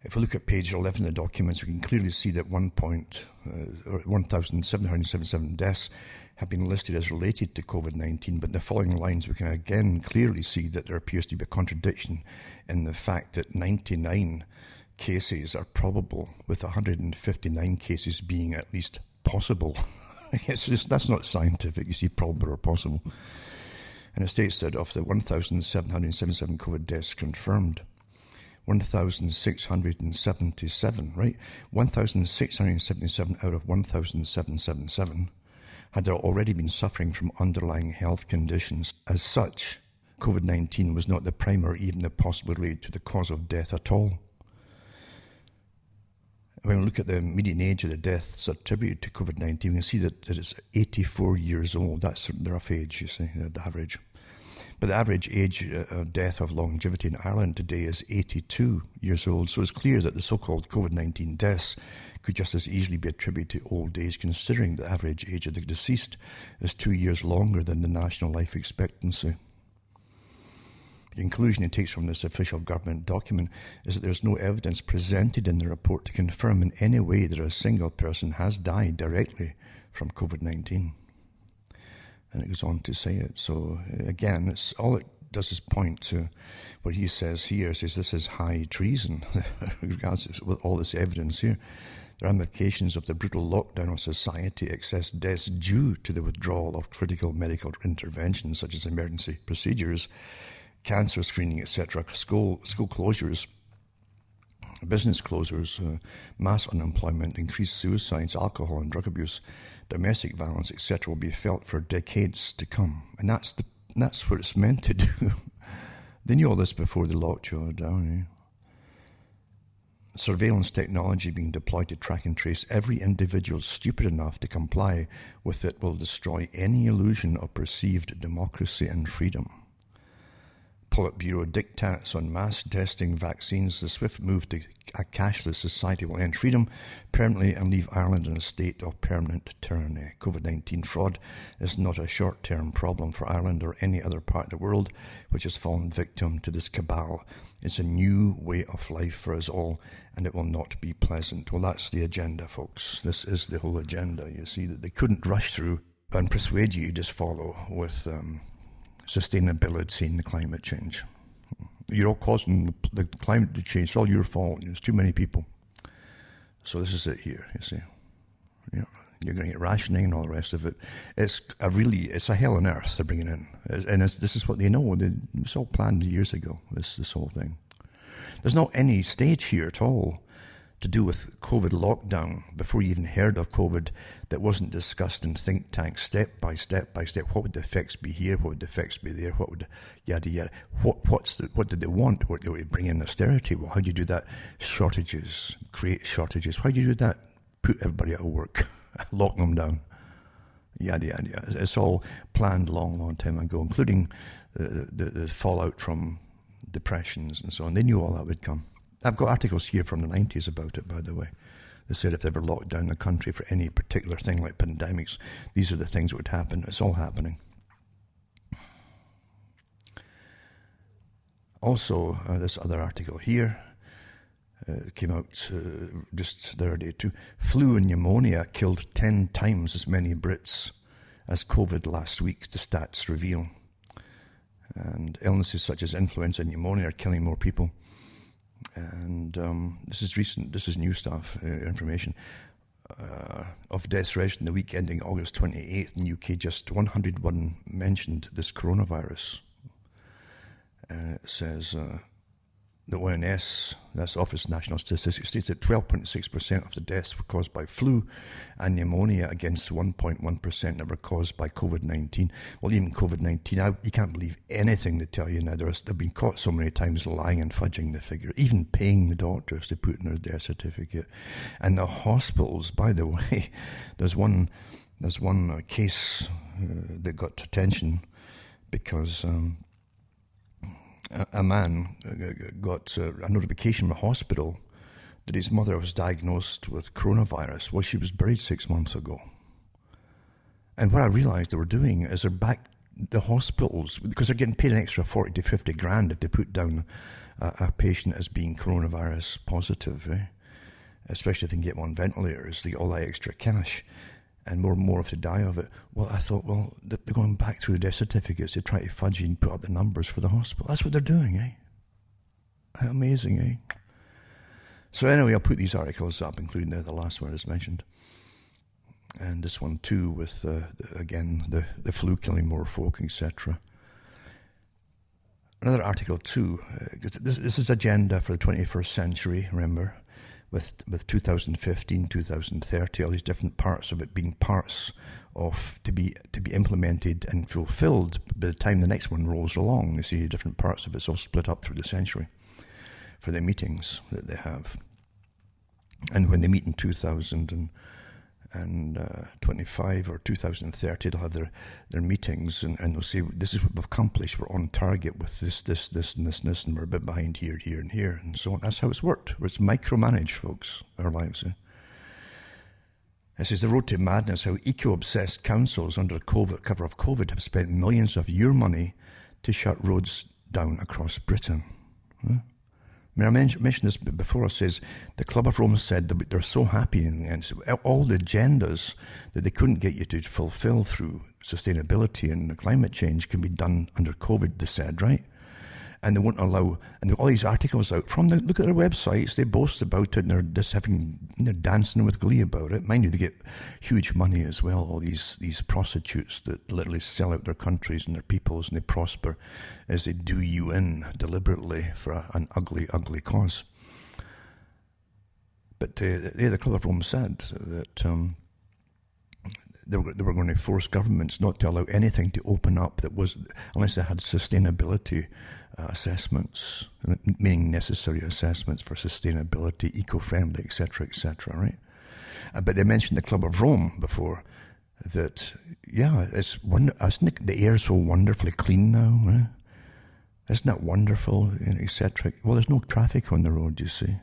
If we look at page 11 of the documents, we can clearly see that 1,777 deaths have been listed as related to COVID-19, but in the following lines we can again clearly see that there appears to be a contradiction in the fact that 99 cases are probable, with 159 cases being at least possible. That's not scientific, you see, probable or possible. And it states that of the 1,777 COVID deaths confirmed, 1,677, right? 1,677 out of 1,777 had already been suffering from underlying health conditions. As such, COVID-19 was not the prime or even the possible related to the cause of death at all. When we look at the median age of the deaths attributed to COVID-19, we can see that it's 84 years old. That's the rough age, you see, the average. But the average age of death of longevity in Ireland today is 82 years old. So it's clear that the so-called COVID-19 deaths could just as easily be attributed to old age, considering the average age of the deceased is 2 years longer than the national life expectancy. The conclusion it takes from this official government document is that there's no evidence presented in the report to confirm in any way that a single person has died directly from COVID-19. And it goes on to say it. So again, all it does is point to what he says here. Says this is high treason, regardless with all this evidence here. The ramifications of the brutal lockdown of society, excess deaths due to the withdrawal of critical medical interventions such as emergency procedures, cancer screening, etc., school closures, business closures, mass unemployment, increased suicides, alcohol and drug abuse, domestic violence, etc., will be felt for decades to come. And that's what it's meant to do. They knew all this before they locked you down. Surveillance technology being deployed to track and trace every individual stupid enough to comply with it will destroy any illusion of perceived democracy and freedom. Politburo diktats on mass testing vaccines. The swift move to a cashless society will end freedom permanently and leave Ireland in a state of permanent tyranny. COVID-19 fraud is not a short-term problem for Ireland or any other part of the world which has fallen victim to this cabal. It's a new way of life for us all, and it will not be pleasant. Well, that's the agenda, folks. This is the whole agenda. You see that they couldn't rush through and persuade you to just follow with sustainability and the climate change. You're all causing the climate to change. It's all your fault. There's too many people. So this is it here, you see. Yeah, you're going to get rationing and all the rest of it. It's a hell on earth they're bringing in. And this is what they know. It's all planned years ago, this whole thing. There's not any stage here at all to do with COVID lockdown before you even heard of COVID that wasn't discussed in think tanks step by step by step. What would the effects be here? What would the effects be there? What would yada yada? What did they want? What do we bring in austerity? Well, how do you do that? Shortages, create shortages. How do you do that? Put everybody out of work, lock them down. Yada yada yada. It's all planned long time ago, including the fallout from depressions and so on. They knew all that would come. I've got articles here from the 90s about it, by the way. They said if they ever locked down the country for any particular thing like pandemics, these are the things that would happen. It's all happening. Also, this other article here came out just the other day too. Flu and pneumonia killed 10 times as many Brits as COVID last week, the stats reveal. And illnesses such as influenza and pneumonia are killing more people. And this is recent, this is new stuff, information. Of deaths registered in the week ending August 28th in the UK, just 101 mentioned this coronavirus. It says the ONS, that's Office of National Statistics, states that 12.6% of the deaths were caused by flu and pneumonia against 1.1% that were caused by COVID-19. Well, even COVID-19, you can't believe anything they tell you now. They've been caught so many times lying and fudging the figure, even paying the doctors to put in their death certificate. And the hospitals, by the way, there's one case that got attention because a man got a notification from the hospital that his mother was diagnosed with coronavirus. Well, she was buried 6 months ago. And what I realised they were doing is they're back the hospitals, because they're getting paid an extra 40 to 50 grand if they put down a patient as being coronavirus positive, especially if they can get them on ventilators, they get all that extra cash. And more have to die of it. Well, I thought, well, they're going back through the death certificates to try to fudge and put up the numbers for the hospital. That's what they're doing, How amazing, So anyway, I'll put these articles up, including the last one I just mentioned. And this one too, with, again, the flu killing more folk, etc. Another article too, this is agenda for the 21st century, remember? With 2015, 2030, all these different parts of it being parts of to be implemented and fulfilled by the time the next one rolls along. You see different parts of it's all split up through the century for the meetings that they have. And when they meet in 2025 or 2030, they'll have their meetings and they'll say, this is what we've accomplished, we're on target with this, and we're a bit behind here, and here, and so on. That's how it's worked. It's micromanaged, folks, our lives. It says, the road to madness, how eco-obsessed councils under cover of COVID have spent millions of your money to shut roads down across Britain. I mentioned this before. It says the Club of Rome said that they're so happy and all the agendas that they couldn't get you to fulfill through sustainability and climate change can be done under COVID, they said, right? And they won't allow, and all these articles out from look at their websites, they boast about it and they're dancing with glee about it. Mind you, they get huge money as well, all these prostitutes that literally sell out their countries and their peoples, and they prosper as they do you in deliberately for an ugly, ugly cause. But the Club of Rome said that they were going to force governments not to allow anything to open up that was, unless they had sustainability assessments, meaning necessary assessments for sustainability, eco-friendly, etc., right? But they mentioned the Club of Rome before, that, isn't the air so wonderfully clean now, right? Isn't that wonderful, etc.? Well, there's no traffic on the road, you see.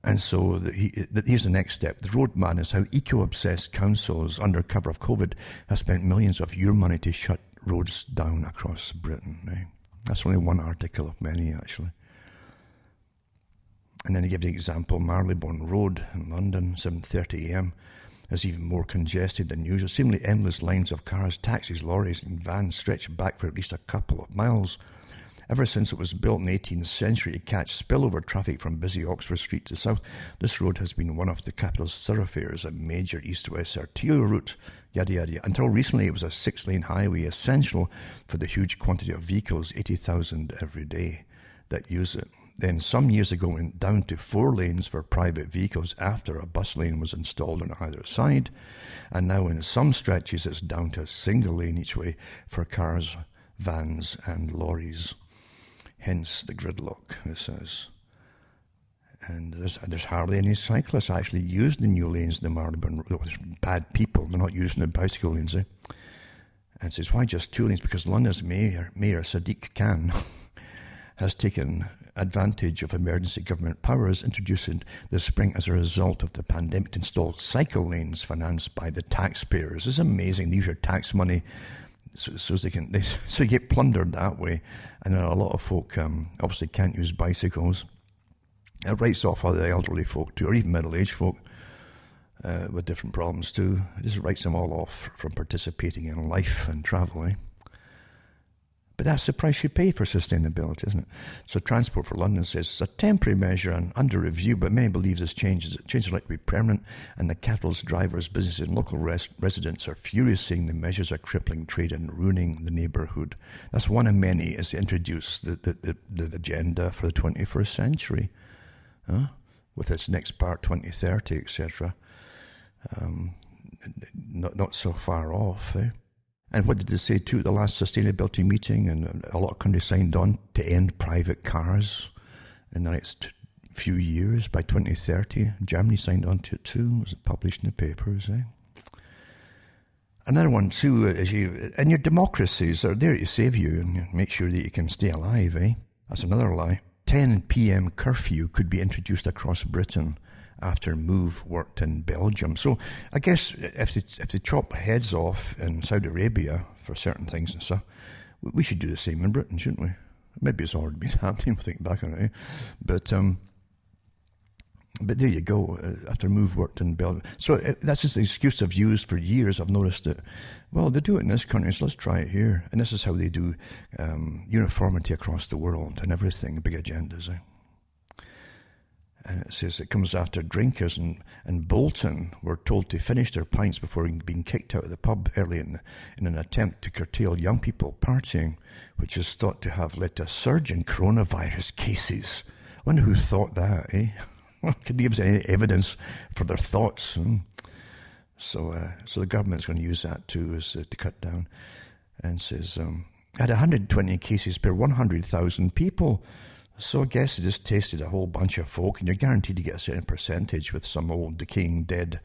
And so here's the next step. The roadmap is how eco-obsessed councils under cover of COVID have spent millions of your money to shut roads down across Britain. That's only one article of many, actually. And then he gives the example, Marylebone Road in London, 7:30 a.m. is even more congested than usual. Seemingly endless lines of cars, taxis, lorries and vans stretch back for at least a couple of miles. Ever since it was built in the 18th century to catch spillover traffic from busy Oxford Street to the south, this road has been one of the capital's thoroughfares, a major east-west arterial route, yada yada yada. Until recently it was a 6-lane highway, essential for the huge quantity of vehicles, 80,000 every day, that use it. then some years ago went down to 4 lanes for private vehicles after a bus lane was installed on either side. And now in some stretches it's down to a single lane each way for cars, vans and lorries. Hence the gridlock, it says. And there's hardly any cyclists actually using the new lanes in the Marylebone Road. Bad people, they're not using the bicycle lanes. And it says, why just 2 lanes? Because London's Mayor Sadiq Khan has taken advantage of emergency government powers introduced this spring as a result of the pandemic to install cycle lanes financed by the taxpayers. It's amazing. These are tax money, so you get plundered that way. And a lot of folk obviously can't use bicycles. It writes off other elderly folk too, or even middle-aged folk with different problems too. It just writes them all off from participating in life and travel. But that's the price you pay for sustainability, isn't it? So Transport for London says it's a temporary measure and under review, but many believe this change is likely to be permanent, and the capital's drivers, businesses and local residents are furious, saying the measures are crippling trade and ruining the neighbourhood. That's one of many as they introduce the agenda for the 21st century, with its next part, 2030, etc. Not so far off, And what did they say too? The last sustainability meeting, and a lot of countries signed on to end private cars in the next few years by 2030. Germany signed on to it too. It was published in the papers. Another one too is and your democracies are there to save you and make sure that you can stay alive. That's another lie. 10 p.m. curfew could be introduced across Britain after move worked in Belgium. So I guess if they chop heads off in Saudi Arabia for certain things and stuff, we should do the same in Britain, shouldn't we? Maybe it's already been happening, think back on it. But there you go, after move worked in Belgium. So that's just the excuse I've used for years. I've noticed that, well, they do it in this country, so let's try it here. And this is how they do uniformity across the world and everything, big agendas. And it says it comes after drinkers in Bolton were told to finish their pints before being kicked out of the pub early in an attempt to curtail young people partying, which is thought to have led to a surge in coronavirus cases. I wonder who thought that, Could they give us any evidence for their thoughts? So the government's going to use that too to cut down. And says, had 120 cases per 100,000 people. So I guess they just tasted a whole bunch of folk, and you're guaranteed to get a certain percentage with some old decaying dead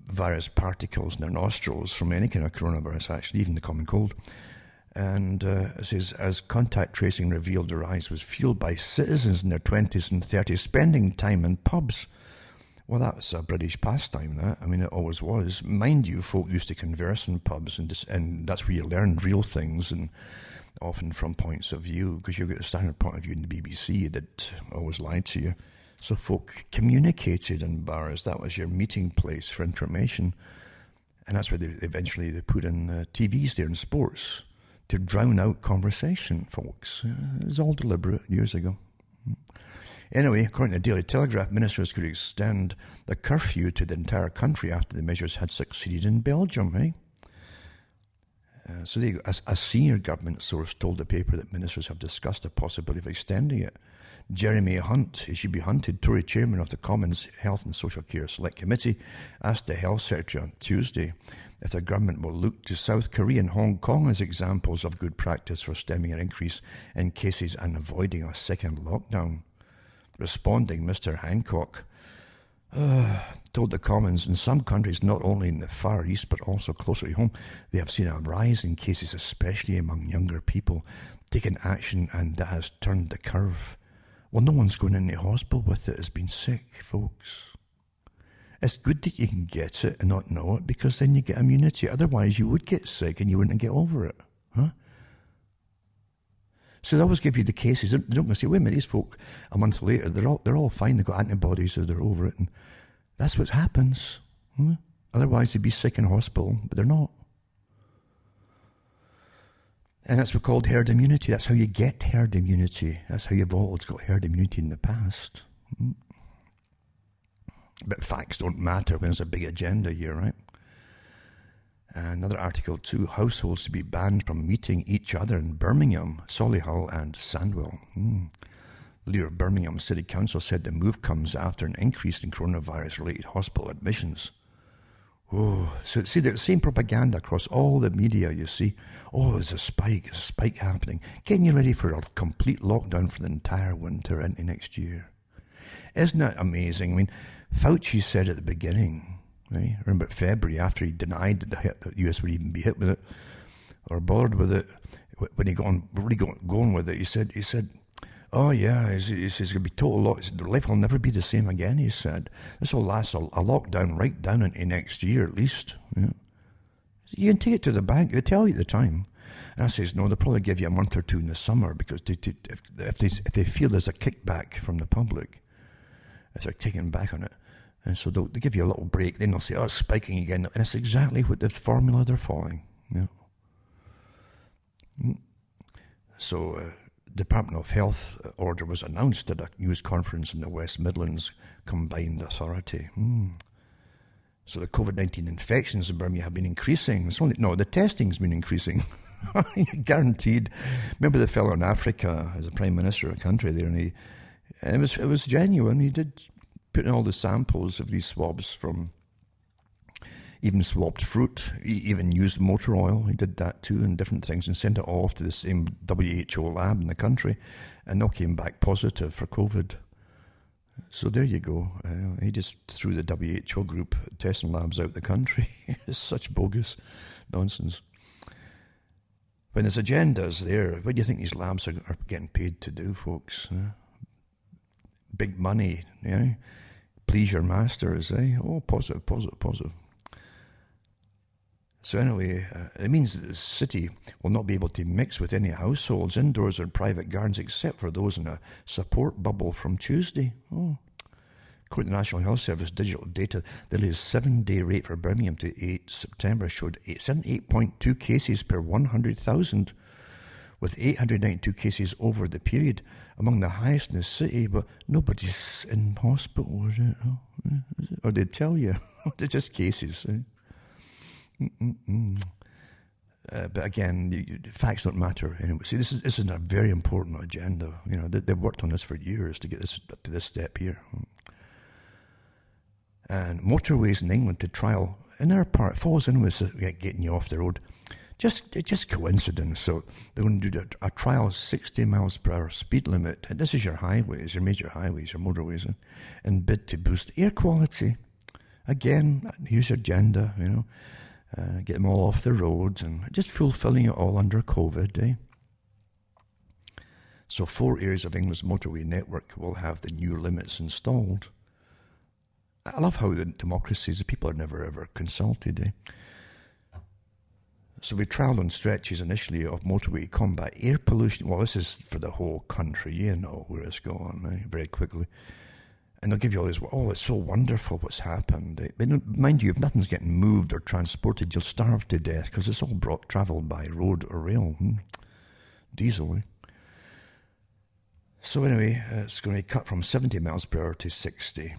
virus particles in their nostrils from any kind of coronavirus, actually, even the common cold. And it says, as contact tracing revealed, the rise was fueled by citizens in their 20s and 30s spending time in pubs. Well, that's a British pastime, that. I mean, it always was. Mind you, folk used to converse in pubs, and that's where you learned real things, and often from points of view, because you've got a standard point of view in the BBC that always lied to you. So folk communicated in bars. That was your meeting place for information. And that's where eventually they put in TVs there and sports to drown out conversation, folks. It was all deliberate years ago. Anyway, according to the Daily Telegraph, ministers could extend the curfew to the entire country after the measures had succeeded in Belgium, So a senior government source told the paper that ministers have discussed the possibility of extending it. Jeremy Hunt, he should be hunted, Tory chairman of the Commons Health and Social Care Select Committee, asked the Health Secretary on Tuesday if the government will look to South Korea and Hong Kong as examples of good practice for stemming an increase in cases and avoiding a second lockdown. Responding, Mr. Hancock told the Commons, in some countries, not only in the Far East but also closer to home, they have seen a rise in cases, especially among younger people, taking action, and that has turned the curve. Well, no one's going into hospital with it has been sick, folks. It's good that you can get it and not know it, because then you get immunity. Otherwise, you would get sick and you wouldn't get over it. So they always give you the cases. They're not going to say, wait a minute, these folk, a month later, they're all fine. They've got antibodies, so they're over it. And that's what happens. Otherwise, they'd be sick in hospital, but they're not. And that's what's called herd immunity. That's how you get herd immunity. That's how you've always got herd immunity in the past. But facts don't matter when there's a big agenda here, right? Another article, 2 households to be banned from meeting each other in Birmingham, Solihull and Sandwell. Leader of Birmingham City Council said the move comes after an increase in coronavirus-related hospital admissions. Oh, so see, the same propaganda across all the media, you see. Oh, there's a spike happening. Getting you ready for a complete lockdown for the entire winter into next year. Isn't that amazing? I mean, Fauci said at the beginning, right, around about February, after he denied that the US would even be hit with it, or bothered with it, when he got on, really going with it, he said, oh yeah, he says it's going to be total lockdown. Life will never be the same again, he said. This will last a lockdown right down into next year at least. Yeah. You can take it to the bank, they tell you at the time. And I says, no, they'll probably give you a month or two in the summer, because if they feel there's a kickback from the public, if they're taking back on it, and so they'll give you a little break, then they'll say, oh, it's spiking again. And it's exactly what the formula they're following. Yeah. So, Department of Health order was announced at a news conference in the West Midlands Combined Authority. So the COVID-19 infections in Birmingham have been increasing. The testing's been increasing. Guaranteed. Remember the fellow in Africa as a prime minister of a country there, and it was genuine. He did put in all the samples of these swabs from even swapped fruit, he even used motor oil, he did that too, and different things, and sent it off to the same WHO lab in the country, and all came back positive for COVID. So there you go. He just threw the WHO group testing labs out the country. It's such bogus nonsense. When his agenda's there, what do you think these labs are getting paid to do, folks? Big money, please your masters, Oh, positive. So anyway, it means that the city will not be able to mix with any households, indoors or private gardens, except for those in a support bubble from Tuesday. Oh. According to the National Health Service digital data, the latest 7-day rate for Birmingham to 8 September showed 78.2 cases per 100,000, with 892 cases over the period, among the highest in the city, but nobody's in hospital, is it? Oh, is it? Or they tell you, they're just cases. But again, facts don't matter anyway. See, this is a very important agenda. They've worked on this for years to get this to this step here. And motorways in England to trial, in our part, falls in with getting you off the road. Just coincidence. So they're going to do a trial 60 miles per hour speed limit. And this is your highways, your major highways, your motorways, and bid to boost air quality. Again, here's your agenda, get them all off the roads and just fulfilling it all under COVID, So 4 areas of England's motorway network will have the new limits installed. I love how the democracies, the people are never ever consulted, So we trialled on stretches initially of motorway to combat air pollution. Well, this is for the whole country, where it's going, very quickly. And they'll give you all this, it's so wonderful what's happened. But mind you, if nothing's getting moved or transported, you'll starve to death, because it's all travelled by road or rail. Diesel, So anyway, it's going to be cut from 70 miles per hour to 60.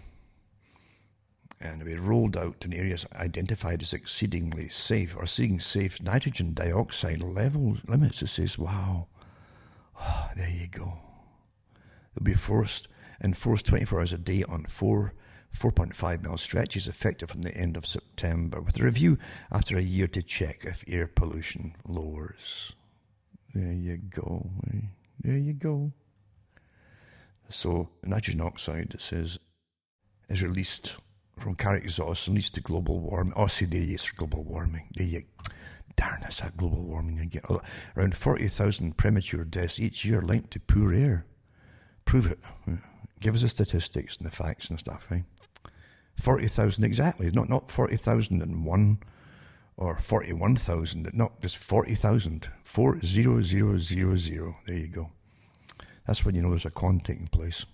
And it'll be rolled out in areas identified as exceedingly safe, or seeing safe nitrogen dioxide limits. It says, wow, there you go. They'll be enforced 24 hours a day on 4.5 mile stretches, effective from the end of September, with a review after a year to check if air pollution lowers. There you go. There you go. So nitrogen oxide, it says, is released from car exhaust and leads to global warming. Oh, see, there it's global warming. Darn, that's that global warming again. Around 40,000 premature deaths each year linked to poor air. Prove it. Give us the statistics and the facts and stuff, 40,000 exactly, not 40,001 or 41,000, not just 40,000. 40000. There you go. That's when you know there's a con taking place.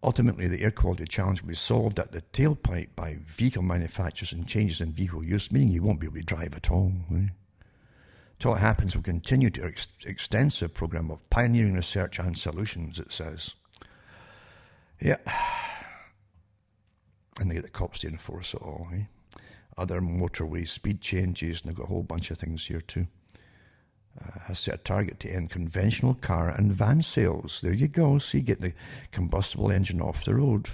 Ultimately, the air quality challenge will be solved at the tailpipe by vehicle manufacturers and changes in vehicle use, meaning you won't be able to drive at all. Until it happens, we'll continue to extensive program of pioneering research and solutions, it says. Yeah. And they get the cops to enforce it all. Other motorway speed changes, and they've got a whole bunch of things here too. has set a target to end conventional car and van sales. There you go. See, get the combustible engine off the road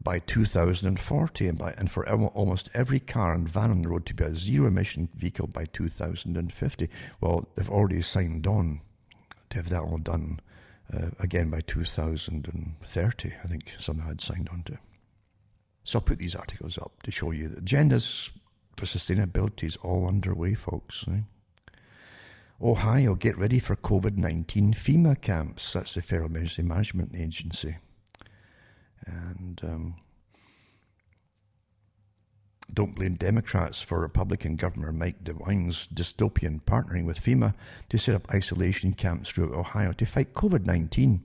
by 2040, and for almost every car and van on the road to be a zero-emission vehicle by 2050. Well, they've already signed on to have that all done again by 2030. I think some had signed on to. So I'll put these articles up to show you that agendas for sustainability is all underway, folks. Right? Ohio, get ready for COVID-19 FEMA camps. That's the Federal Emergency Management Agency. And don't blame Democrats for Republican Governor Mike DeWine's dystopian partnering with FEMA to set up isolation camps throughout Ohio to fight COVID-19.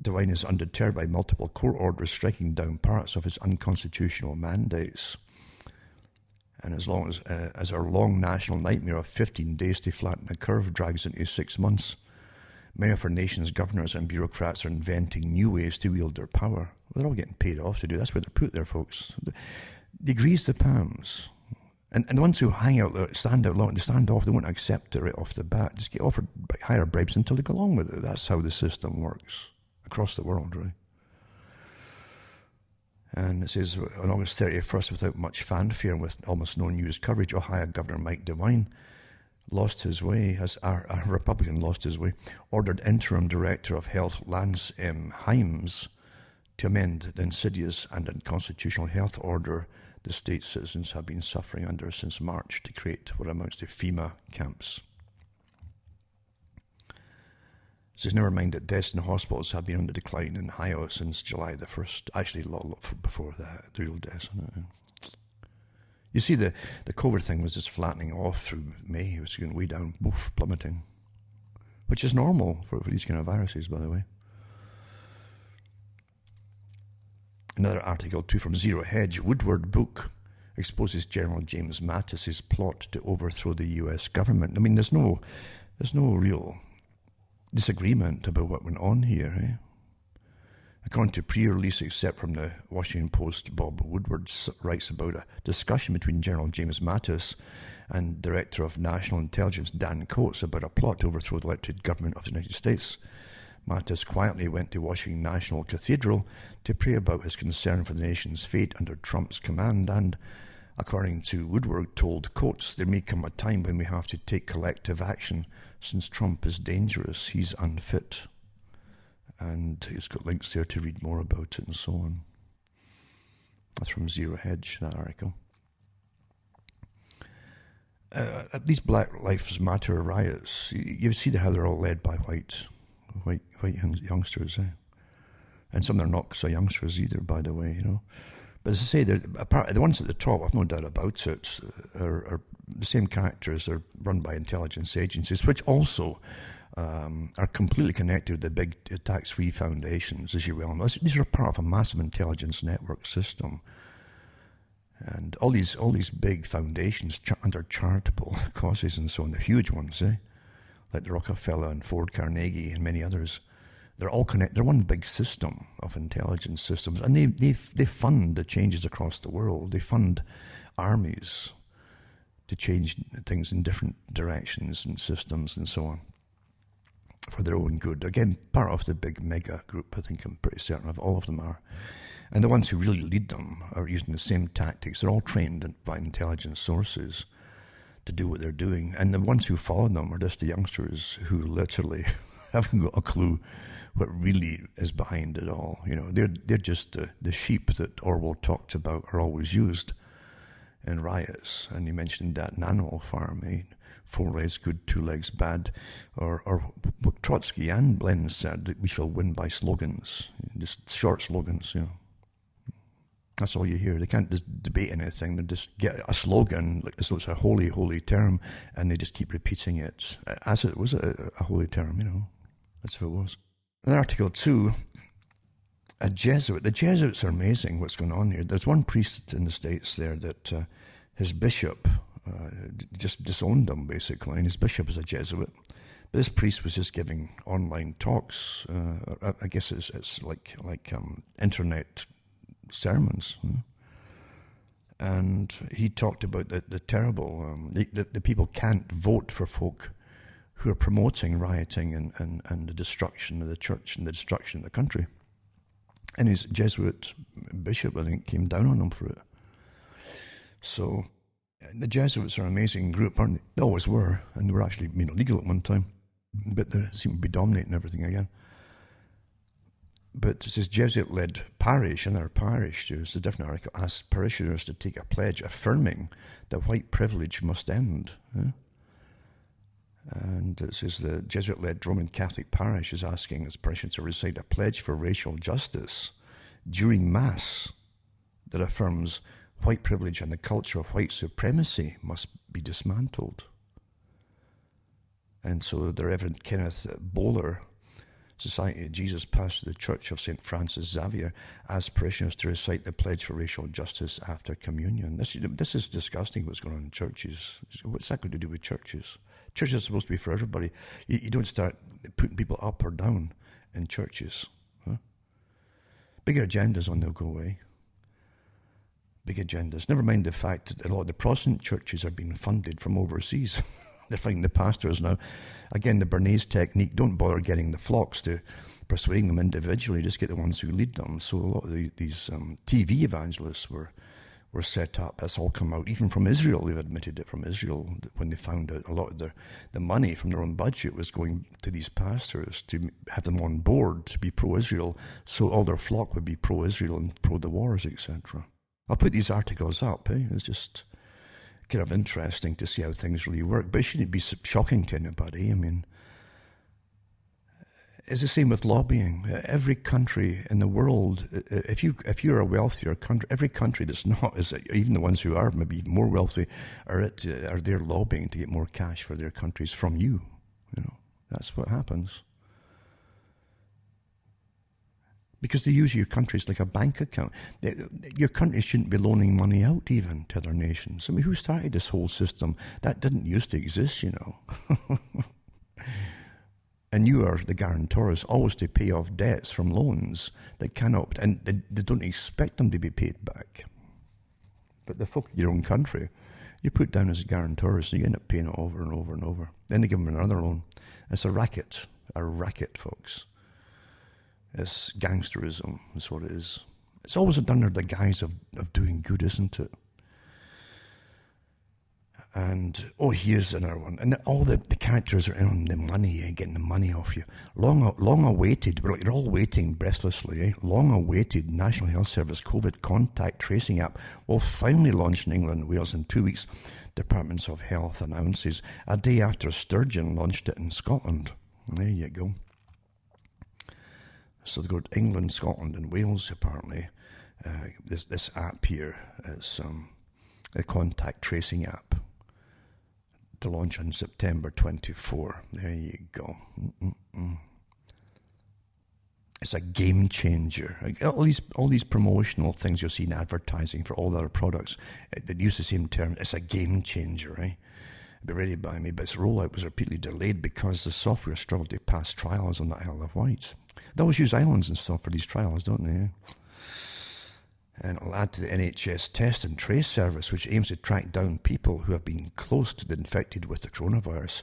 DeWine is undeterred by multiple court orders striking down parts of his unconstitutional mandates. And as long as our long national nightmare of 15 days to flatten the curve drags into 6 months, many of our nation's governors and bureaucrats are inventing new ways to wield their power. They're all getting paid off to do. That's where they're put there, folks. They grease the palms. And the ones who hang out there, stand out long, they stand off, they won't accept it right off the bat. Just get offered higher bribes until they go along with it. That's how the system works across the world, right? And it says, on August 31st, without much fanfare and with almost no news coverage, Ohio Governor Mike DeWine lost his way, as a Republican lost his way, ordered Interim Director of Health Lance M. Himes to amend the insidious and unconstitutional health order the state's citizens have been suffering under since March to create what amounts to FEMA camps. It says, never mind that deaths in hospitals have been on the decline in Ohio since July the 1st. Actually, a lot before that, the real deaths. You see, the COVID thing was just flattening off through May. It was going way down, woof, plummeting, which is normal for these kind of viruses, by the way. Another article, too, from Zero Hedge. Woodward book exposes General James Mattis's plot to overthrow the U.S. government. I mean, there's no real disagreement about what went on here. Eh? According to pre-release, except from the Washington Post, Bob Woodward writes about a discussion between General James Mattis and Director of National Intelligence Dan Coates about a plot to overthrow the elected government of the United States. Mattis quietly went to Washington National Cathedral to pray about his concern for the nation's fate under Trump's command and, according to Woodward, told Coates, there may come a time when we have to take collective action. Since Trump is dangerous, he's unfit. And it's got links there to read more about it and so on. That's from Zero Hedge, that article. These Black Lives Matter riots, you see how they're all led by white youngsters, eh? And some are not so youngsters either, by the way, you know. But as I say, the ones at the top, I've no doubt about it, are the same characters. They're run by intelligence agencies, which also are completely connected with the big tax-free foundations, as you well know. These are part of a massive intelligence network system. And all these big foundations under charitable causes and so on, the huge ones, like the Rockefeller and Ford Carnegie and many others, they're all connected. They're one big system of intelligence systems, and they fund the changes across the world. They fund armies to change things in different directions and systems and so on for their own good. Again, part of the big mega group, I think I'm pretty certain of all of them are. And the ones who really lead them are using the same tactics. They're all trained by intelligence sources to do what they're doing. And the ones who follow them are just the youngsters who literally haven't got a clue what really is behind it all. You know, they're just the sheep that Orwell talked about are always used in riots. And he mentioned that in Animal Farm, 4 legs good, 2 legs bad, or what Trotsky and Lenin said, that we shall win by slogans, just short slogans, you know. That's all you hear. They can't just debate anything. They just get a slogan, like as though it's a holy, holy term, and they just keep repeating it as it was a holy term, you know. That's what it was. In Article 2, a Jesuit. The Jesuits are amazing what's going on here. There's one priest in the States there that his bishop just disowned him, basically, and his bishop is a Jesuit. But this priest was just giving online talks. I guess it's like internet sermons. And he talked about the terrible, the people can't vote for folk who are promoting rioting and the destruction of the church and the destruction of the country. And his Jesuit bishop, I think, came down on him for it. So the Jesuits are an amazing group, aren't they? They always were, and they were actually illegal at one time, but they seem to be dominating everything again. But it's this Jesuit-led parish, and our parish, there's a different article, asked parishioners to take a pledge affirming that white privilege must end. And it says the Jesuit-led Roman Catholic parish is asking its parishioners to recite a pledge for racial justice during Mass that affirms white privilege and the culture of white supremacy must be dismantled. And so the Reverend Kenneth Bowler, Society of Jesus, pastor of the Church of St. Francis Xavier, asked parishioners to recite the pledge for racial justice after communion. This is disgusting what's going on in churches. What's that going to do with churches? Churches are supposed to be for everybody. You don't start putting people up or down in churches. Bigger agendas on they'll go away. Big agendas. Never mind the fact that a lot of the Protestant churches are being funded from overseas. They're finding the pastors now. Again, the Bernays technique, don't bother getting the flocks to persuading them individually, just get the ones who lead them. So a lot of these TV evangelists were set up. That's all come out, even from Israel. They've admitted it from Israel when they found out a lot of the money from their own budget was going to these pastors to have them on board to be pro-Israel, so all their flock would be pro-Israel and pro the wars, etc. I'll put these articles up. It's just kind of interesting to see how things really work, but it shouldn't be shocking to anybody. I mean, it's the same with lobbying. Every country in the world, if you're a wealthier country, every country that's not, even the ones who are maybe more wealthy, are there lobbying to get more cash for their countries from you. That's what happens. Because they use your countries like a bank account. Your country shouldn't be loaning money out even to other nations. I mean, who started this whole system? That didn't used to exist, And you are the guarantors always to pay off debts from loans that cannot, and they don't expect them to be paid back. But the folk in your own country, you put down as guarantors, and you end up paying it over and over and over. Then they give them another loan. It's a racket, folks. It's gangsterism, is what it is. It's always done under the guise of doing good, isn't it? And, here's another one. And all the characters are in on the money, getting the money off you. Long awaited, you're all waiting breathlessly, long awaited National Health Service COVID contact tracing app will finally launch in England and Wales in 2 weeks, Departments of Health announces, a day after Sturgeon launched it in Scotland. There you go. So they go to England, Scotland, and Wales, apparently. This app here is a contact tracing app to launch on September 24. There you go. It's a game changer. All these promotional things you'll see in advertising for all the other products that use the same term. It's a game changer, right? Be ready by me, but its rollout was repeatedly delayed because the software struggled to pass trials on the Isle of Wight. They always use islands and stuff for these trials, don't they? And it'll add to the NHS test and trace service, which aims to track down people who have been close to the infected with the coronavirus.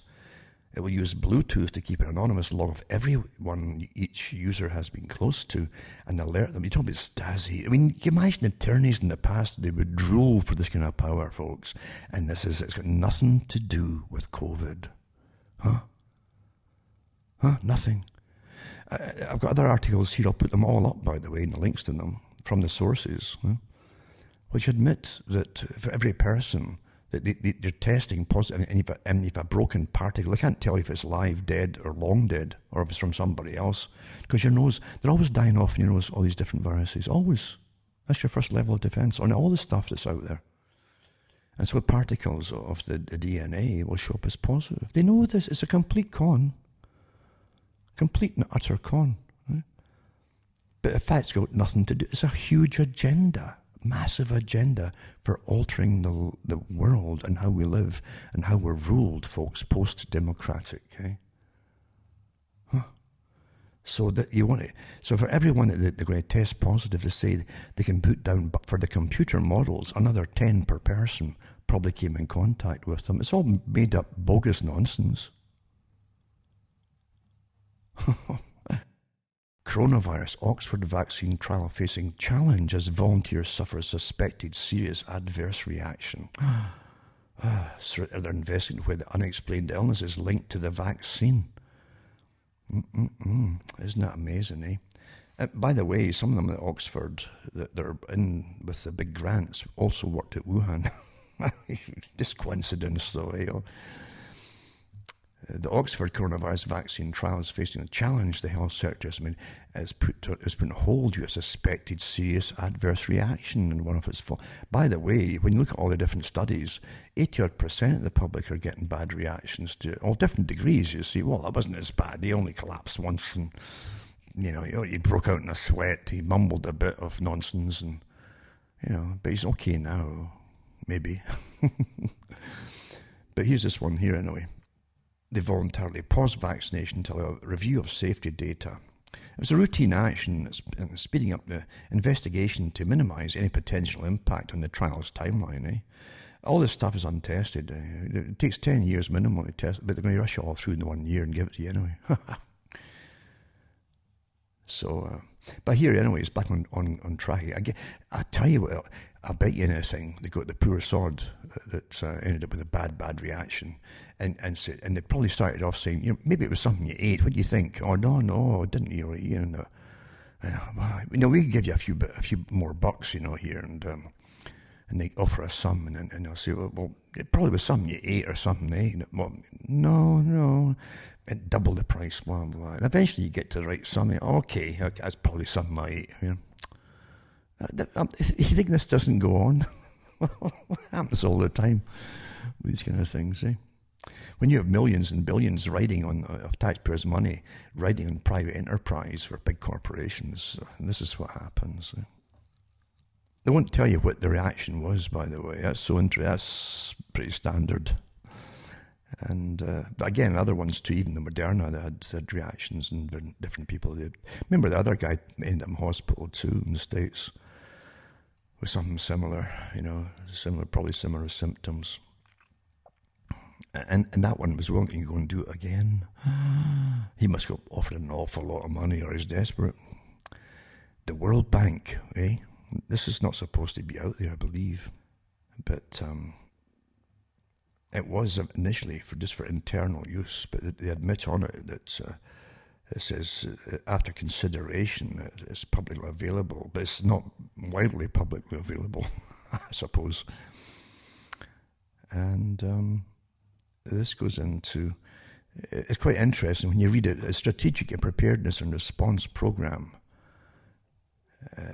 It will use Bluetooth to keep an anonymous log of everyone each user has been close to and alert them. You talk about Stasi. I mean, you imagine attorneys in the past, they would drool for this kind of power, folks. And it's got nothing to do with COVID. Huh? Nothing. I've got other articles here. I'll put them all up, by the way, and the links to them from the sources, which admit that for every person that they're testing positive, and if a broken particle, they can't tell if it's live dead or long dead, or if it's from somebody else, because your nose, they're always dying off in your nose, all these different viruses, always. That's your first level of defense on all the stuff that's out there. And so particles of the DNA will show up as positive. They know this. It's a complete con. Complete and utter con. Right? But in fact, it's got nothing to do. It's a huge agenda, massive agenda for altering the world and how we live and how we're ruled, folks, post-democratic. So that you want it. So for everyone that they're going to test positive, they say they can put down, but for the computer models, another 10 per person probably came in contact with them. It's all made up bogus nonsense. Coronavirus Oxford vaccine trial facing challenge as volunteers suffer suspected serious adverse reaction. So they're investigating whether the unexplained illness is linked to the vaccine. Isn't that amazing, eh? By the way, some of them at Oxford that they're in with the big grants also worked at Wuhan. Just coincidence, though, eh? The Oxford coronavirus vaccine trial is facing a challenge. The health sector has put on hold due to a suspected serious adverse reaction in one of its. By the way, when you look at all the different studies, 80% of the public are getting bad reactions to all different degrees. You see, well, that wasn't as bad. He only collapsed once, and he broke out in a sweat. He mumbled a bit of nonsense, and but he's okay now, maybe. But here's this one here anyway. They voluntarily paused vaccination until a review of safety data. It was a routine action speeding up the investigation to minimise any potential impact on the trial's timeline. Eh? All this stuff is untested. It takes 10 years minimum to test, but they're going to rush it all through in 1 year and give it to you anyway. So, but here anyway, it's back on track. I tell you what, I bet you anything, they got the poor sod that ended up with a bad reaction. And they probably started off saying, maybe it was something you ate. What do you think? Oh, no, didn't you? We can give you a few more bucks, here, and they offer us some, and they'll say, well, it probably was something you ate or something, eh? Well, no, and double the price, blah, blah. And eventually you get to the right sum. Okay, that's probably something I ate. You think this doesn't go on? What happens all the time with these kind of things, eh? When you have millions and billions of taxpayers' money riding on private enterprise for big corporations, this is what happens. Eh? They won't tell you what the reaction was, by the way. That's so interesting. That's pretty standard. And but again, other ones too, even the Moderna, they had reactions and different people. Remember the other guy ended up in hospital too in the States with something similar, probably similar symptoms. And that one was willing to go and do it again. He must have offered an awful lot of money or he's desperate. The World Bank, eh? This is not supposed to be out there, I believe. But it was initially for internal use, but they admit on it that it says after consideration it's publicly available, but it's not widely publicly available, I suppose. And this goes into, it's quite interesting when you read it, a strategic preparedness and response program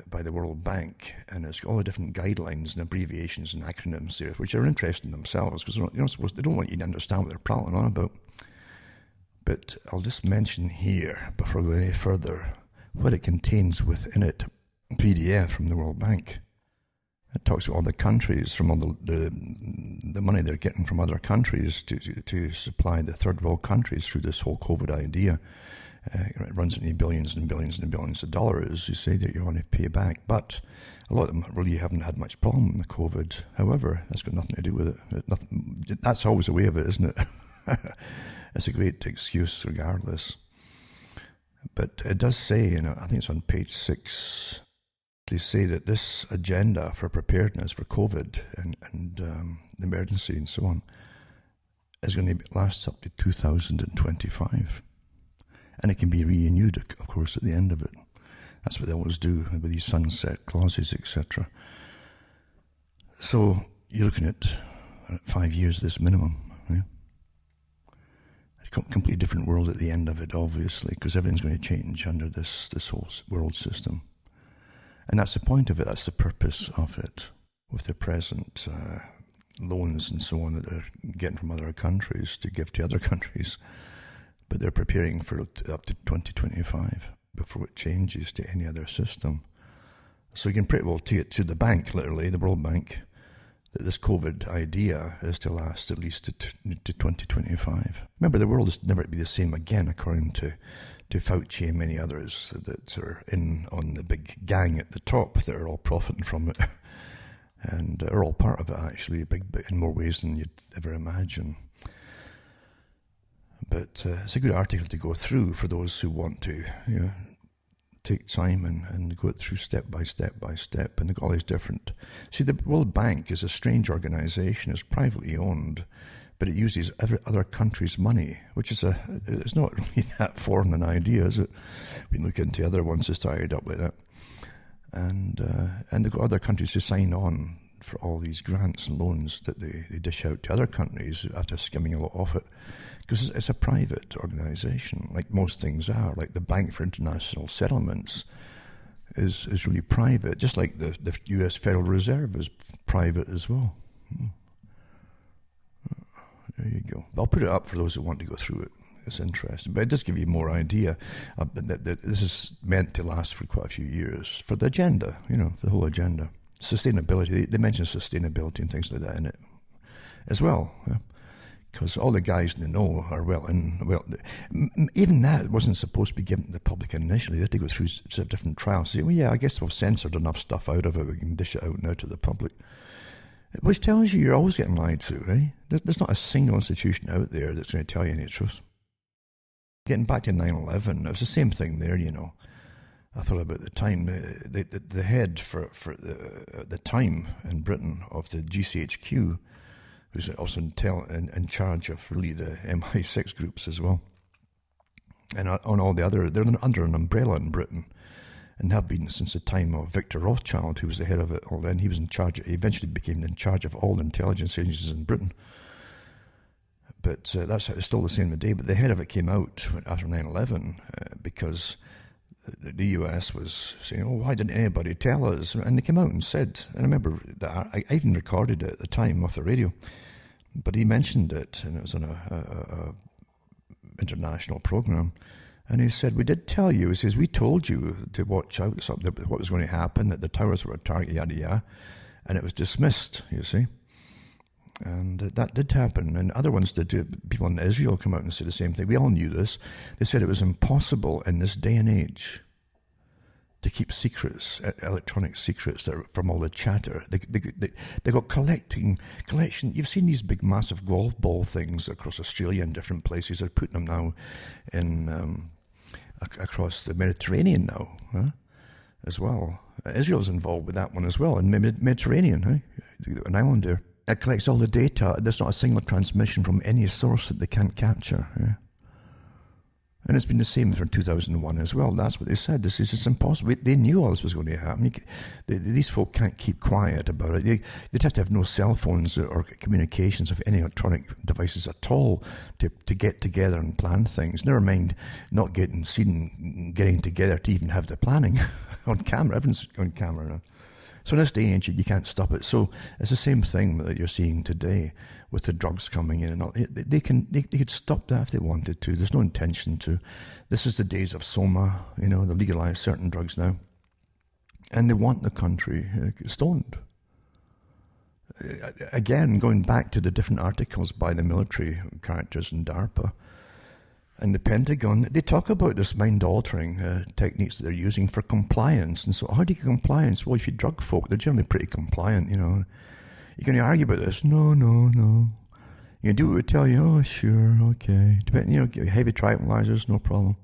by the World Bank, and it's got all the different guidelines and abbreviations and acronyms there, which are interesting themselves because they don't want you to understand what they're prattling on about. But I'll just mention here, before I go any further, what it contains within it. PDF from the World Bank. It talks about all the countries, from all the money they're getting from other countries to supply the third world countries through this whole COVID idea. It runs into billions and billions and billions of dollars. You say that you're going to pay back, but a lot of them really haven't had much problem with COVID. However, that's got nothing to do with it. That's always a way of it, isn't it? It's a great excuse regardless. But it does say, I think it's on page 6, they say that this agenda for preparedness for COVID and the emergency and so on is going to last up to 2025. And it can be renewed, of course, at the end of it. That's what they always do with these sunset clauses, etc. So you're looking at 5 years of this minimum. Yeah? A completely different world at the end of it, obviously, because everything's going to change under this whole world system. And that's the point of it. That's the purpose of it, with the present loans and so on that they're getting from other countries to give to other countries. But they're preparing for up to 2025 before it changes to any other system. So you can pretty well take it to the bank, literally, the World Bank, that this COVID idea is to last at least to 2025. Remember, the world is never to be the same again, according to to Fauci and many others that are in on the big gang at the top that are all profiting from it. And are all part of it, actually, a big bit in more ways than you'd ever imagine. But it's a good article to go through for those who want to, take time and go it through step by step by step. And they've got all these different... See, the World Bank is a strange organisation. It's privately owned, but it uses other countries' money, which is it's not really that foreign an idea, is it? We can look into other ones that started up like that. And they've got other countries who sign on for all these grants and loans that they dish out to other countries after skimming a lot off it. Because it's a private organisation, like most things are. Like the Bank for International Settlements is really private, just like the US Federal Reserve is private as well. There you go. I'll put it up for those who want to go through it. It's interesting, but it does give you more idea. This is meant to last for quite a few years for the agenda, the whole agenda. Sustainability, they mention sustainability and things like that in it as well. Because all the guys in the know are even that wasn't supposed to be given to the public initially. They had to go through different trials. Say, well, yeah, I guess we've censored enough stuff out of it, we can dish it out now to the public. Which tells you you're always getting lied to, right? There's not a single institution out there that's going to tell you any truth. Getting back to 9/11, it was the same thing there, I thought about the time, the head for the time in Britain of the GCHQ, who's also in charge of really the MI6 groups as well. And on all the other, they're under an umbrella in Britain and have been since the time of Victor Rothschild, who was the head of it all then. He was in charge, he eventually became in charge of all the intelligence agencies in Britain. But it's still the same today. But the head of it came out after 9/11 because the US was saying, oh, why didn't anybody tell us? And they came out and said, and I remember that I even recorded it at the time off the radio, but he mentioned it, and it was on a international program. And he said, we did tell you. He says, we told you to watch out what was going to happen, that the towers were a target, yada, yada. And it was dismissed, you see. And that did happen. And other ones did too. People in Israel come out and say the same thing. We all knew this. They said it was impossible in this day and age to keep secrets, electronic secrets from all the chatter. They got collection. You've seen these big, massive golf ball things across Australia and different places. They're putting them now in across the Mediterranean now, as well. Israel's involved with that one as well, in the Mediterranean, an island there. It collects all the data. There's not a single transmission from any source that they can't capture. Yeah? And it's been the same for 2001 as well. That's what they said. It's impossible. They knew all this was going to happen. These folk can't keep quiet about it. They'd have to have no cell phones or communications of any electronic devices at all to get together and plan things. Never mind not getting seen, getting together to even have the planning on camera. Everyone's on camera now. So in this day and age, you can't stop it. So it's the same thing that you're seeing today with the drugs coming in and all. They could stop that if they wanted to. There's no intention to. This is the days of Soma. They legalize certain drugs now, and they want the country stoned. Again, going back to the different articles by the military characters in DARPA and the Pentagon, they talk about this mind-altering techniques that they're using for compliance. And so how do you get compliance? Well, if you drug folk, they're generally pretty compliant, You're going to argue about this? No. You do what we tell you. Oh, sure, okay. Heavy tranquilizers, no problem.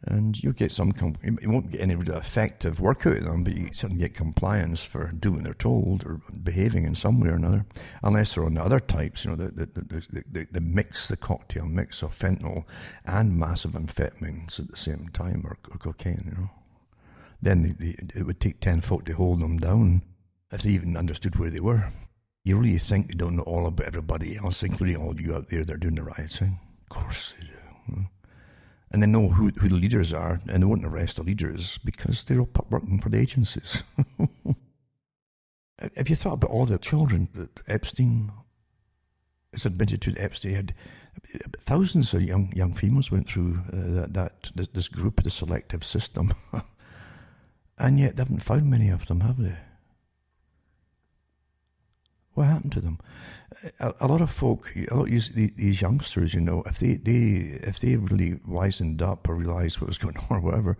And you'll get some, you won't get any really effective work out of them, but you certainly get compliance for doing what they're told or behaving in some way or another, unless they're on the other types, the mix, the cocktail mix of fentanyl and massive amphetamines at the same time, or cocaine, Then it would take 10 folk to hold them down if they even understood where they were. You really think they don't know all about everybody else, including all of you out there that are doing the rioting? Of course they do. And they know who the leaders are, and they won't arrest the leaders because they're all working for the agencies. Have you thought about all the children that Epstein is admitted to? Epstein had thousands of young females went through this group, the selective system, and yet they haven't found many of them, have they? What happened to them? A lot of folk, a lot of these youngsters, if they really wisened up or realised what was going on or whatever,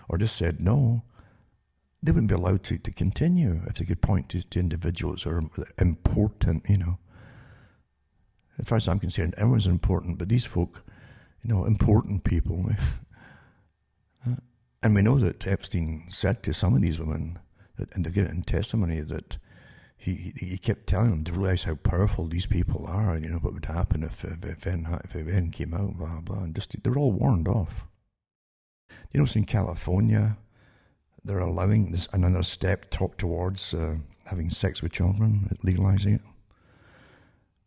or just said no, they wouldn't be allowed to continue if they could point to individuals who are important, As far as I'm concerned, everyone's important, but these folk, important people. And we know that Epstein said to some of these women, and they get it in testimony, that he kept telling them to realise how powerful these people are, and what would happen if event came out, blah, blah, and just, they're all warned off. It's in California, they're allowing this another step towards having sex with children, legalising it,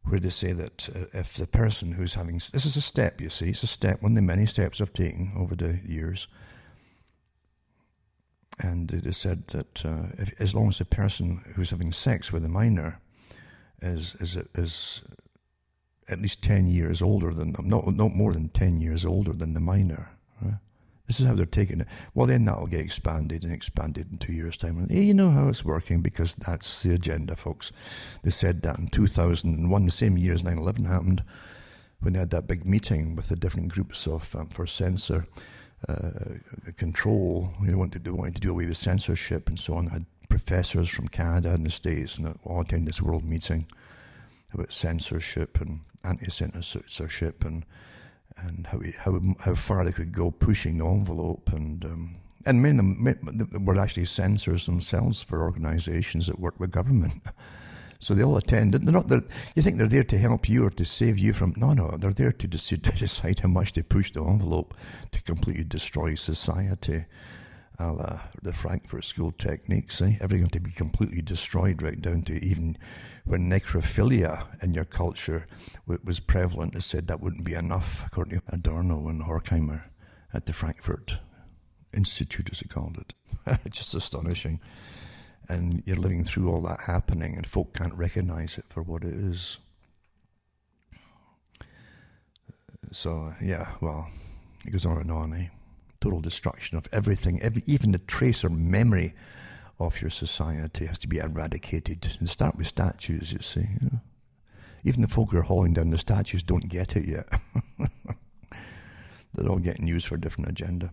where they say that if the person who's having, this is a step, you see, it's a step, one of the many steps I've taken over the years, and they said that as long as the person who's having sex with a minor is at least 10 years older than them, not more than 10 years older than the minor, right? This is how they're taking it. Well, then that'll get expanded in 2 years' time. And you know how it's working, because that's the agenda, folks. They said that in 2001, the same year as 9/11 happened, when they had that big meeting with the different groups of for censor control. They wanted to do away with censorship and so on. They had professors from Canada and the States and all attend this world meeting about censorship and anti-censorship and how far they could go pushing the envelope, and many of them were actually censors themselves for organisations that work with government. So they all attend. They're not there. You think they're there to help you or to save you from? No. They're there to decide how much they push the envelope to completely destroy society, a la the Frankfurt School techniques. Everything to be completely destroyed, right down to even when necrophilia in your culture was prevalent. They said that wouldn't be enough, according to Adorno and Horkheimer at the Frankfurt Institute, as they called it. It's just astonishing. And you're living through all that happening, and folk can't recognize it for what it is. So, yeah, well, it goes on and on, Total destruction of everything, even the trace or memory of your society has to be eradicated. And start with statues, you see. Even the folk who are hauling down the statues don't get it yet. They're all getting used for a different agenda.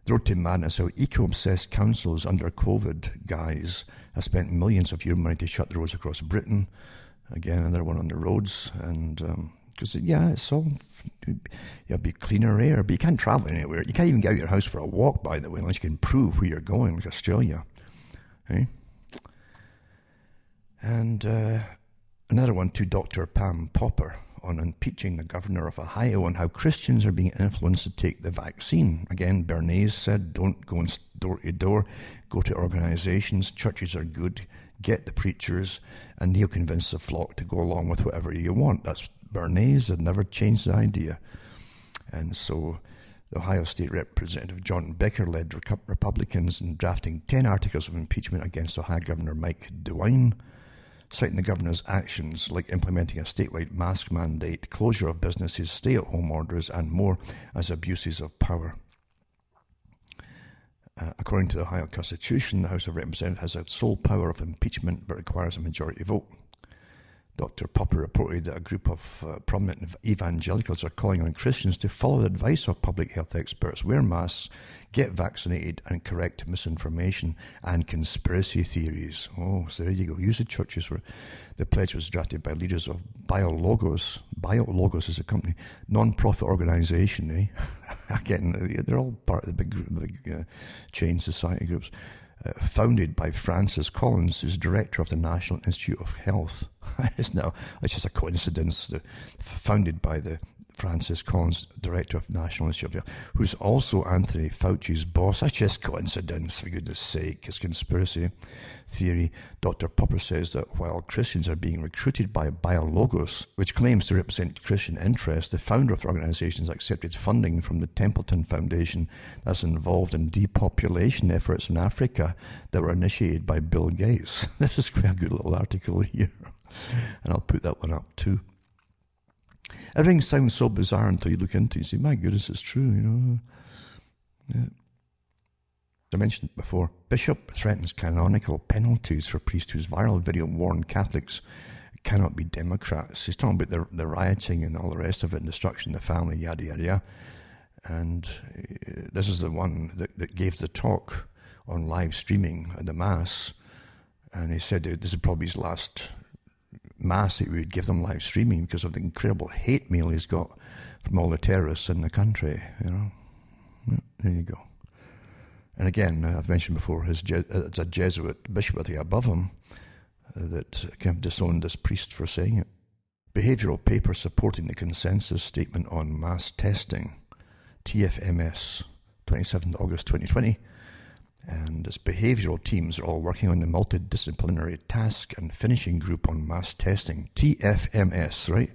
The road to madness, how eco-obsessed councils under COVID guise have spent millions of euro money to shut the roads across Britain. Again, another one on the roads. And because, it's all, be cleaner air, but you can't travel anywhere. You can't even get out of your house for a walk, by the way, unless you can prove where you're going, like Australia. And another one to Dr. Pam Popper on impeaching the governor of Ohio on how Christians are being influenced to take the vaccine. Again, Bernays said, don't go door to door, go to organizations, churches are good, get the preachers, and he'll convince the flock to go along with whatever you want. That's Bernays had never changed the idea. And so the Ohio State Representative John Becker led Republicans in drafting 10 articles of impeachment against Ohio Governor Mike DeWine, citing the governor's actions like implementing a statewide mask mandate, closure of businesses, stay-at-home orders, and more as abuses of power. According to the Ohio Constitution, the House of Representatives has a sole power of impeachment but requires a majority vote. Dr. Popper reported that a group of prominent evangelicals are calling on Christians to follow the advice of public health experts, wear masks, get vaccinated, and correct misinformation and conspiracy theories. Oh, so there you go. Use the churches. The pledge was drafted by leaders of BioLogos. BioLogos is a company, non-profit organization. Again, they're all part of the big chain society groups. Founded by Francis Collins, who's director of the National Institute of Health. It's just a coincidence. Founded by the Francis Collins, director of the National Institute of Health, who's also Anthony Fauci's boss. That's just coincidence, for goodness sake. It's conspiracy theory. Dr. Popper says that while Christians are being recruited by BioLogos, which claims to represent Christian interests, the founder of the organization has accepted funding from the Templeton Foundation that's involved in depopulation efforts in Africa that were initiated by Bill Gates. This is quite a good little article here, and I'll put that one up too. Everything sounds so bizarre until you look into it. You say, my goodness, it's true, Yeah. I mentioned it before. Bishop threatens canonical penalties for priest whose viral video warned Catholics cannot be Democrats. He's talking about the rioting and all the rest of it, and destruction of the family, yada, yada, yada. And this is the one that gave the talk on live streaming at the Mass. And he said this is probably his last Mass that we would give them live streaming because of the incredible hate mail he's got from all the terrorists in the country, you know. Yeah, there you go. And again, I've mentioned before, it's a Jesuit bishop, I think, above him that kind of disowned this priest for saying it. Behavioural paper supporting the consensus statement on mass testing, TFMS, 27th August 2020. And its behavioural teams are all working on the multidisciplinary task and finishing group on mass testing, TFMS, right?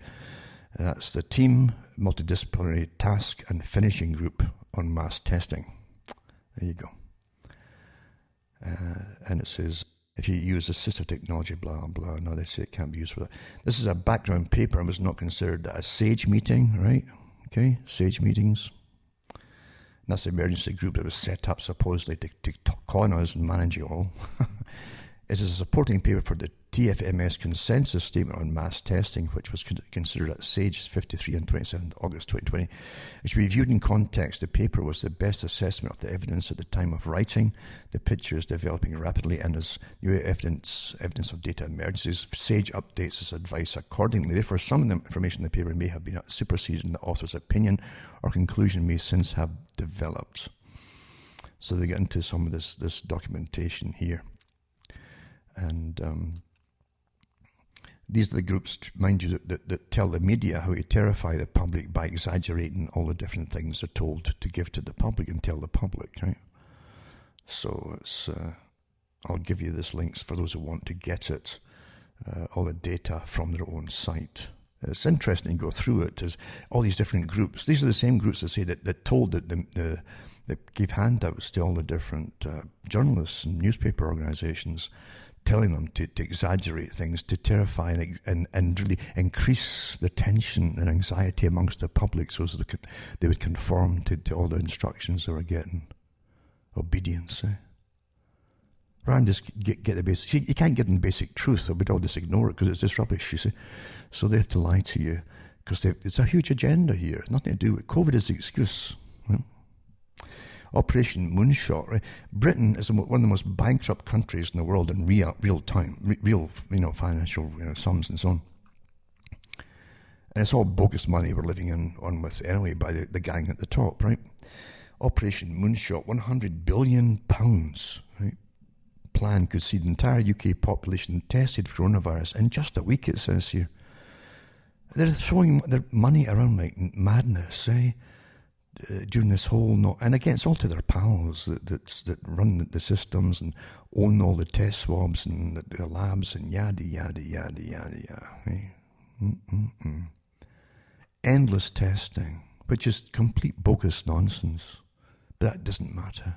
That's the Team Multidisciplinary Task and Finishing Group on Mass Testing. There you go. And it says, if you use assistive technology, blah, blah, no, they say it can't be used for that. This is a background paper and was not considered a SAGE meeting, right? Okay, SAGE meetings. And that's the emergency group that was set up supposedly to colonize and manage it all. It is a supporting paper for the TFMS consensus statement on mass testing, which was considered at SAGE 53 on 27th August 2020. It should be viewed in context. The paper was the best assessment of the evidence at the time of writing. The picture is developing rapidly and as new evidence of data emerges, SAGE updates its advice accordingly. Therefore, some of the information in the paper may have been superseded in the author's opinion or conclusion may since have developed. So they get into some of this documentation here. And these are the groups, mind you, that tell the media how to terrify the public by exaggerating all the different things they're told to give to the public and tell the public, right? So it's, I'll give you this links for those who want to get it, all the data from their own site. It's interesting to go through it. There's all these different groups. These are the same groups that say that told that that gave handouts to all the different journalists and newspaper organizations, telling them to exaggerate things, to terrify and really increase the tension and anxiety amongst the public so that they would conform to all the instructions they were getting. Obedience, eh? Rather than just get the basic... See, you can't get them the basic truth, or we'd all just ignore it because it's just rubbish, you see. So they have to lie to you because it's a huge agenda here. Nothing to do with... COVID is the excuse, right? Operation Moonshot, right? Britain is one of the most bankrupt countries in the world in real time, real financial sums and so on. And it's all bogus money we're living on with anyway by the gang at the top, right? Operation Moonshot, £100 billion, right? Plan could see the entire UK population tested for coronavirus in just a week, it says here. They're throwing their money around like madness, eh? During this whole, and again, it's all to their pals that run the systems and own all the test swabs and the labs and yada, yada, yada, yada, yada. Hey? Endless testing, which is complete bogus nonsense. But that doesn't matter.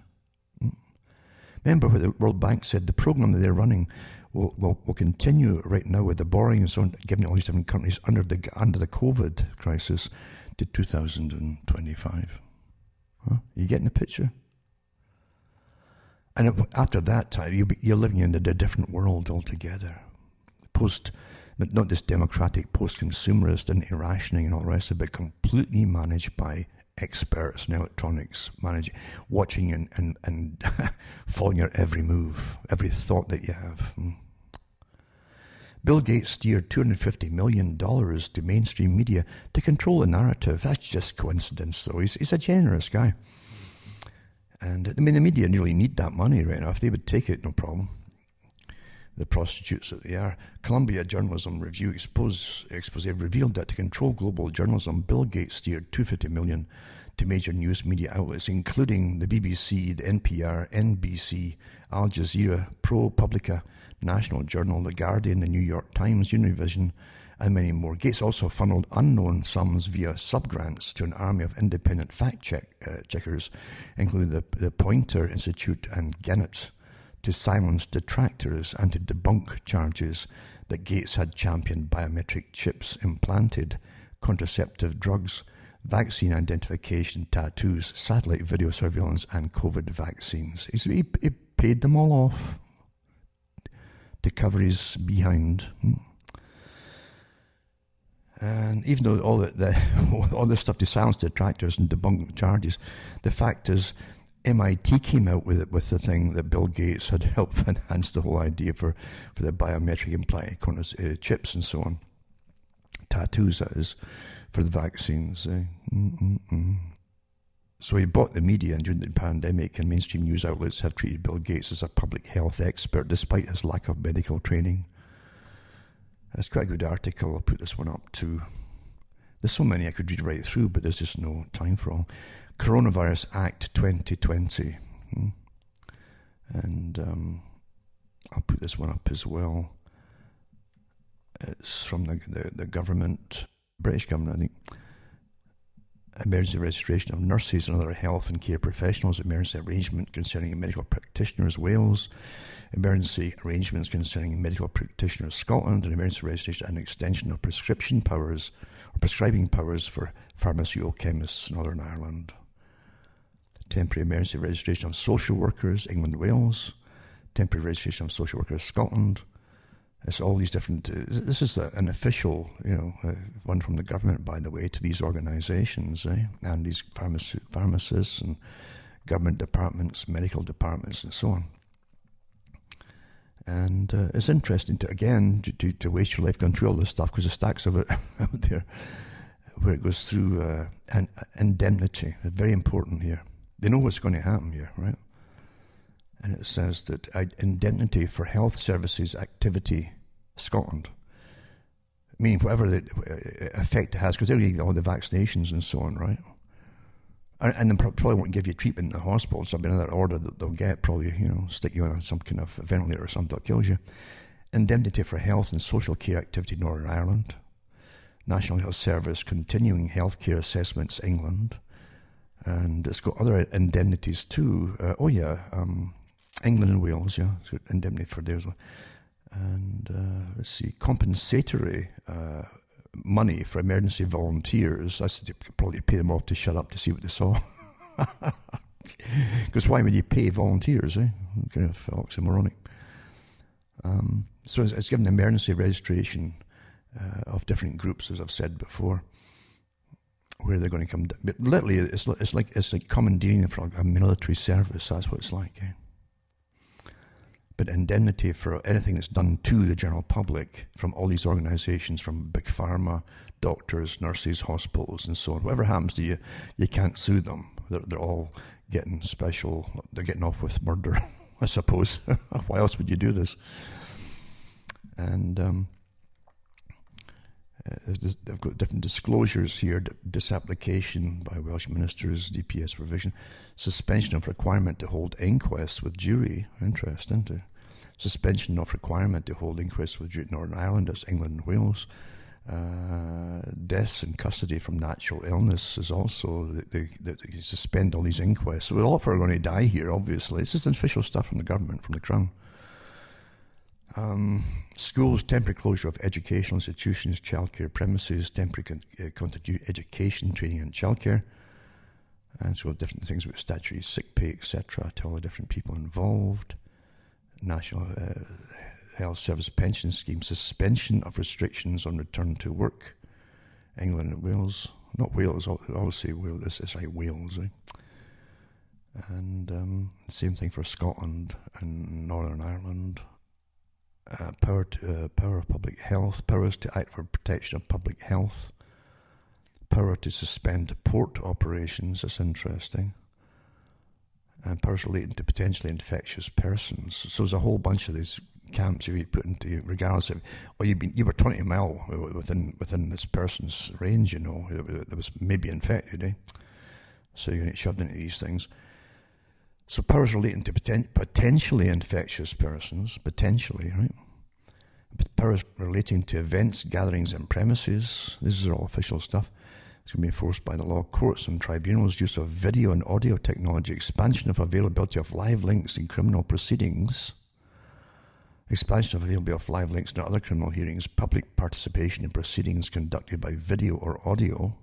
Remember what the World Bank said, the program that they're running will continue right now with the borrowing and so on, given all these different countries under the COVID crisis to 2025. Huh? You getting the picture? And after that time, you're living in a different world altogether. Not this democratic, post-consumerist and irrationing and all the rest of it, but completely managed by experts in electronics, watching and following your every move, every thought that you have. Bill Gates steered $250 million to mainstream media to control the narrative. That's just coincidence, though. He's a generous guy. And, I mean, the media really need that money right now. If they would take it, no problem. The prostitutes that they are. Columbia Journalism Review expose revealed that to control global journalism, Bill Gates steered $250 million to major news media outlets, including the BBC, the NPR, NBC, Al Jazeera, ProPublica, National Journal, The Guardian, The New York Times, Univision, and many more. Gates also funneled unknown sums via subgrants to an army of independent fact-checkers, including the Poynter Institute and Gannett, to silence detractors and to debunk charges that Gates had championed biometric chips, implanted contraceptive drugs, vaccine identification, tattoos, satellite video surveillance, and COVID vaccines. He paid them all off to cover his behind. And even though all this stuff to silence detractors and debunk charges, the fact is MIT came out with the thing that Bill Gates had helped finance the whole idea for the biometric implant chips and so on. Tattoos, that is, for the vaccines. So he bought the media, and during the pandemic, and mainstream news outlets have treated Bill Gates as a public health expert despite his lack of medical training. That's quite a good article. I'll put this one up too. There's so many I could read right through, but there's just no time for all. Coronavirus Act 2020. And I'll put this one up as well. It's from the government, British government, I think. Emergency registration of nurses and other health and care professionals, emergency arrangement concerning medical practitioners, Wales, emergency arrangements concerning medical practitioners, Scotland, and emergency registration and extension of prescription powers or prescribing powers for pharmaceutical chemists, Northern Ireland. Temporary emergency registration of social workers, England, Wales, temporary registration of social workers, Scotland. It's all these different. This is an official, one from the government, by the way, to these organisations, and these pharmacists and government departments, medical departments, and so on. And it's interesting to waste your life going through all this stuff, because the stacks of it out there, where it goes through indemnity. It's very important here. They know what's going to happen here, right? And it says that indemnity for health services activity, Scotland, meaning whatever the effect it has, because they're getting all the vaccinations and so on, right? And they probably won't give you treatment in the hospital, so there'll be another order that they'll get, probably, stick you on some kind of ventilator or something that kills you. Indemnity for health and social care activity, Northern Ireland. National Health Service continuing healthcare assessments, England. And it's got other indemnities too. England and Wales, yeah, so indemnity for theirs. And let's see, compensatory money for emergency volunteers. That's probably pay them off to shut up to see what they saw. Because why would you pay volunteers? Kind of oxymoronic. So it's given emergency registration of different groups, as I've said before, where they're going to come. But literally, it's like commandeering for a military service. That's what it's like. But indemnity for anything that's done to the general public from all these organisations, from big pharma, doctors, nurses, hospitals, and so on. Whatever happens to you, you can't sue them. They're all getting special. They're getting off with murder, I suppose. Why else would you do this? And they've got different disclosures here. Disapplication by Welsh ministers, DPS revision, suspension of requirement to hold inquests with jury. Interesting. Suspension of requirement to hold inquests with jury. Northern Ireland, that's England and Wales. Deaths in custody from natural illness is also, they suspend all these inquests. So a lot of are going to die here, obviously. This is official stuff from the government, from the Crown. Schools, temporary closure of educational institutions, childcare premises, temporary continued education, training and childcare. And so different things about statutory sick pay, etc., to all the different people involved. National Health Service Pension Scheme, suspension of restrictions on return to work. England and Wales. Not Wales, I always say Wales, it's like Wales. And same thing for Scotland and Northern Ireland. Power of public health, powers to act for protection of public health, power to suspend port operations, that's interesting, and powers relating to potentially infectious persons. So there's a whole bunch of these camps you put into, regardless of, you were 20 mile within this person's range, that was maybe infected, so you're going to get shoved into these things. So powers relating to potentially infectious persons, potentially, right? But powers relating to events, gatherings and premises, this is all official stuff. It's going to be enforced by the law. Courts and tribunals, use of video and audio technology, expansion of availability of live links in criminal proceedings, expansion of availability of live links in other criminal hearings, public participation in proceedings conducted by video or audio,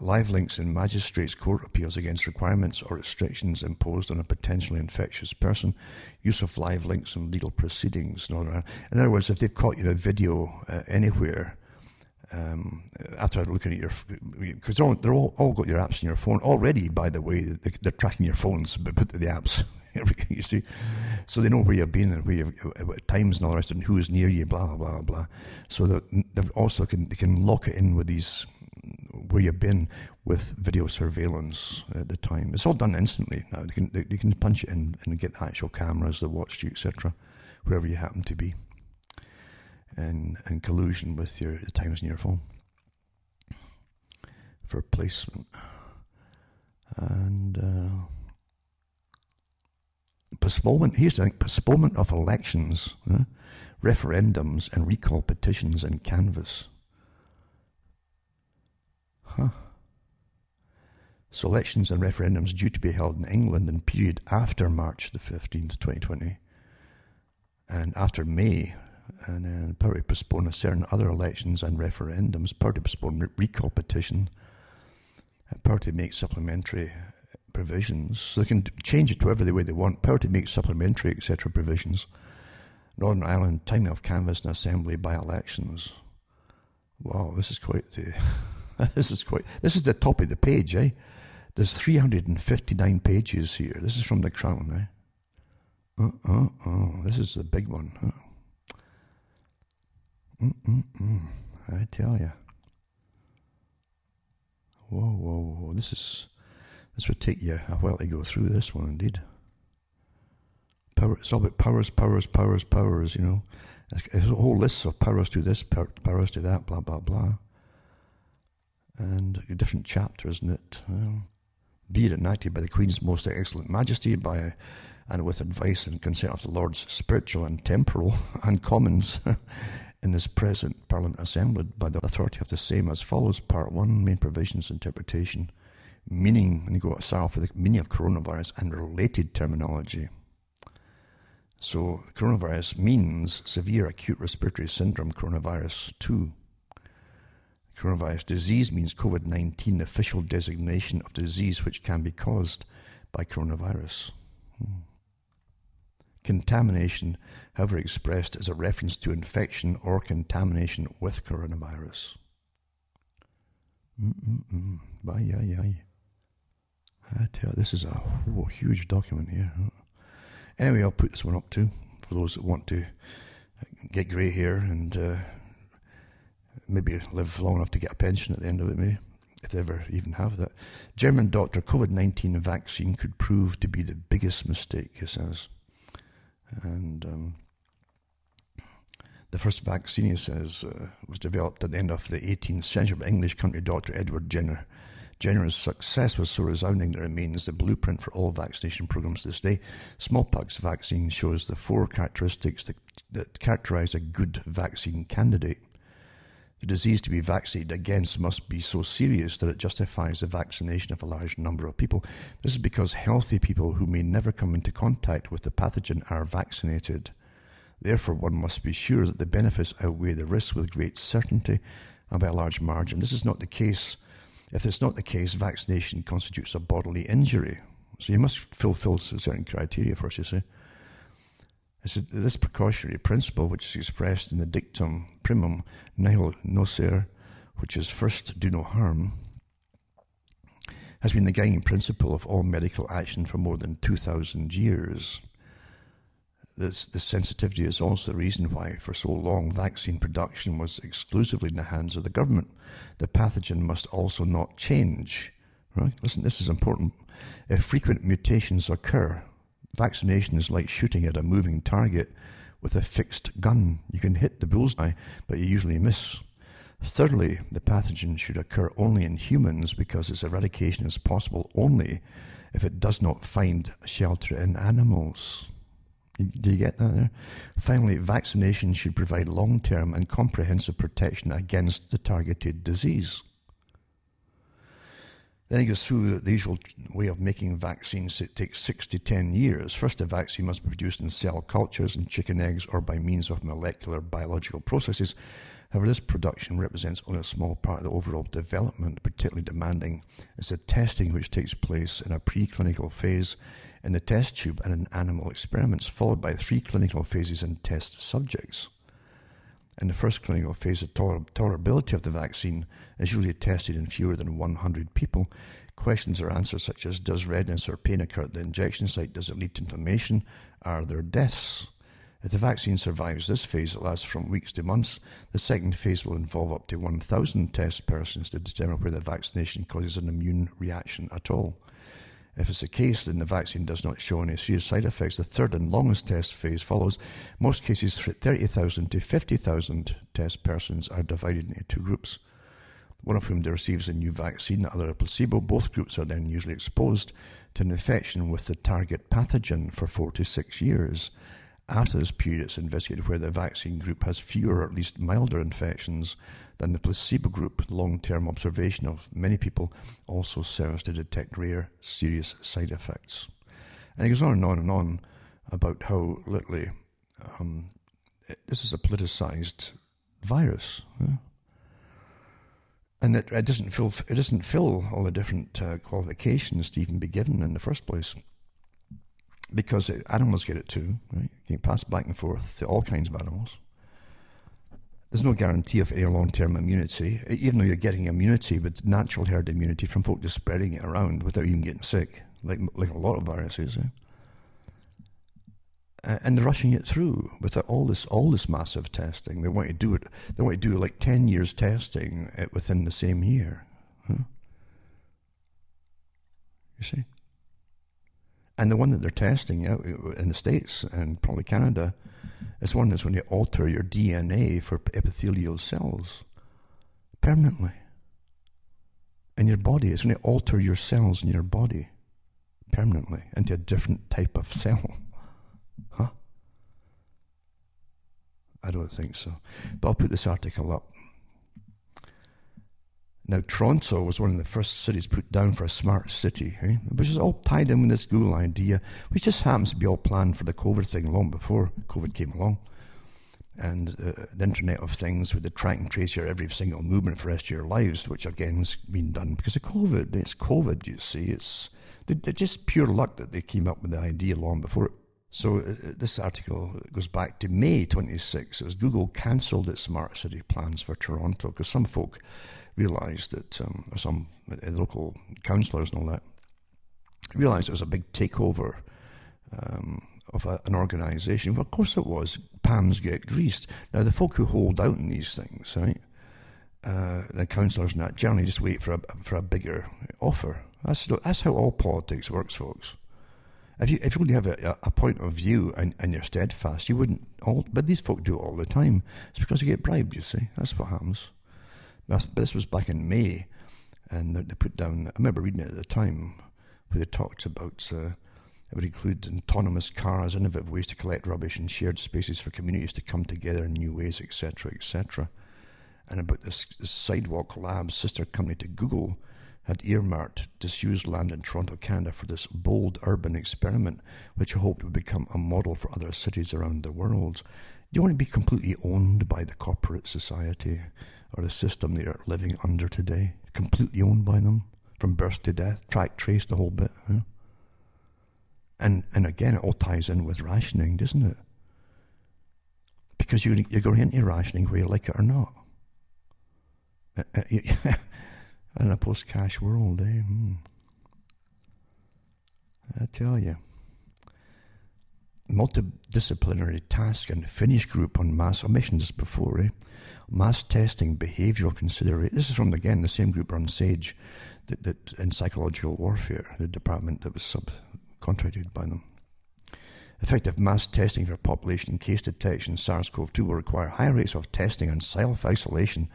Live links in magistrates' court appeals against requirements or restrictions imposed on a potentially infectious person. Use of live links in legal proceedings. In other words, if they've caught you in a video anywhere, after looking at your, because they're all got your apps in your phone already. By the way, they're tracking your phones, but put the apps. You see, so they know where you've been and where you've at times and all the rest, and who is near you, blah blah blah. So that they also can lock it in with these where you've been with video surveillance at the time. It's all done instantly now. They can punch it in and get actual cameras that watch you, etc., wherever you happen to be. And collusion with the times in your phone for placement. And postponement, here's the thing, postponement of elections, referendums and recall petitions and canvass. So elections and referendums due to be held in England in period after March the 15th, 2020, and after May, and then power to postpone certain other elections and referendums, power to postpone recall petition, power to make supplementary provisions, so they can change it to whatever the way they want, power to make supplementary, etc. provisions. Northern Ireland, timing of canvass and assembly by elections. Wow, this is quite the... this is the top of the page, eh? There's 359 pages here. This is from the Crown, eh? This is the big one, huh? I tell you. Whoa. This would take you a while to go through this one, indeed. It's all about powers, you know. There's a whole list of powers to this, powers to that, blah, blah, blah. And different chapters in it. Be it enacted by the Queen's most excellent Majesty, and with advice and consent of the Lords spiritual and temporal and commons in this present Parliament assembled by the authority of the same, as follows. Part 1, main provisions, interpretation, meaning, and you go south for the meaning of coronavirus and related terminology. So coronavirus means severe acute respiratory syndrome coronavirus 2. Coronavirus disease means COVID-19, official designation of disease which can be caused by coronavirus. Contamination, however expressed, is a reference to infection or contamination with coronavirus. I tell you, this is a huge document here. Anyway, I'll put this one up too, for those that want to get grey hair and maybe live long enough to get a pension at the end of it, maybe, if they ever even have that. German doctor, COVID-19 vaccine could prove to be the biggest mistake, he says. And the first vaccine, he says, was developed at the end of the 18th century by English country doctor Edward Jenner. Jenner's success was so resounding that it remains the blueprint for all vaccination programs to this day. Smallpox vaccine shows the 4 characteristics that characterize a good vaccine candidate. The disease to be vaccinated against must be so serious that it justifies the vaccination of a large number of people. This is because healthy people who may never come into contact with the pathogen are vaccinated. Therefore, one must be sure that the benefits outweigh the risks with great certainty and by a large margin. This is not the case. If it's not the case, vaccination constitutes a bodily injury. So you must fulfill certain criteria first, you see. This precautionary principle, which is expressed in the dictum primum nihil nocere, which is first do no harm, has been the guiding principle of all medical action for more than 2,000 years. This sensitivity is also the reason why, for so long, vaccine production was exclusively in the hands of the government. The pathogen must also not change. Right? Listen, this is important. If frequent mutations occur, vaccination is like shooting at a moving target with a fixed gun. You can hit the bullseye, but you usually miss. Thirdly, the pathogen should occur only in humans because its eradication is possible only if it does not find shelter in animals. Do you get that there? Finally, vaccination should provide long-term and comprehensive protection against the targeted disease. Then he goes through the usual way of making vaccines. It takes 6 to 10 years. First, a vaccine must be produced in cell cultures, in chicken eggs, or by means of molecular biological processes. However, this production represents only a small part of the overall development. Particularly demanding is the testing which takes place in a preclinical phase in the test tube and in animal experiments, followed by 3 clinical phases in test subjects. In the first clinical phase, the tolerability of the vaccine is usually tested in fewer than 100 people. Questions are answered such as, does redness or pain occur at the injection site? Does it lead to inflammation? Are there deaths? If the vaccine survives this phase, it lasts from weeks to months. The second phase will involve up to 1,000 test persons to determine whether the vaccination causes an immune reaction at all. If it's the case, then the vaccine does not show any serious side effects. The third and longest test phase follows. Most cases, 30,000 to 50,000 test persons are divided into 2 groups, one of whom receives a new vaccine, the other a placebo. Both groups are then usually exposed to an infection with the target pathogen for 4 to 6 years. After this period, it's investigated whether the vaccine group has fewer or at least milder infections than the placebo group. Long-term observation of many people also serves to detect rare, serious side effects. And it goes on and on about how literally this is a politicized virus. And it doesn't fill all the different qualifications to even be given in the first place. Because animals get it too, right? You can pass back and forth to all kinds of animals. There's no guarantee of any long-term immunity, even though you're getting immunity with natural herd immunity from folk just spreading it around without even getting sick, like a lot of viruses. And they're rushing it through with all this massive testing. They want to do it. They want to do like 10 years testing within the same year. You see. And the one that they're testing out in the States and probably Canada is one that's going to alter your DNA for epithelial cells permanently in your body. It's going to alter your cells in your body permanently into a different type of cell. Huh? I don't think so. But I'll put this article up. Now, Toronto was one of the first cities put down for a smart city, which is all tied in with this Google idea, which just happens to be all planned for the COVID thing long before COVID came along. And the Internet of Things with the track and trace your every single movement for the rest of your lives, which again has been done because of COVID. It's COVID, you see. They're just pure luck that they came up with the idea long before it. So this article goes back to May 26. It was Google cancelled its smart city plans for Toronto because some folk realised that, or some local councillors and all that, realised it was a big takeover of an organisation. Well, of course it was. Palms get greased. Now, the folk who hold out in these things, right, the councillors and that, generally just wait for a bigger offer. That's how all politics works, folks. If you really have a point of view and you're steadfast, you wouldn't. But these folk do it all the time. It's because they get bribed, you see. That's what happens. But this was back in May, and they put down, I remember reading it at the time, where they talked about it would include autonomous cars, innovative ways to collect rubbish, and shared spaces for communities to come together in new ways, etc., etc. And about this Sidewalk Labs, sister company to Google, had earmarked disused land in Toronto, Canada for this bold urban experiment, which I hoped would become a model for other cities around the world. Do you want to be completely owned by the corporate society or the system that you're living under today? Completely owned by them, from birth to death, track, trace, the whole bit. Huh? And again, it all ties in with rationing, doesn't it? Because you're going into rationing whether you like it or not. In a post-cash world, I tell you. Multidisciplinary task and finish group on mass, I mentioned this before, mass testing, behavioural consideration. This is from, again, the same group on SAGE, that in psychological warfare, the department that was subcontracted by them. Effective mass testing for population case detection, SARS-CoV-2 will require high rates of testing and self-isolation,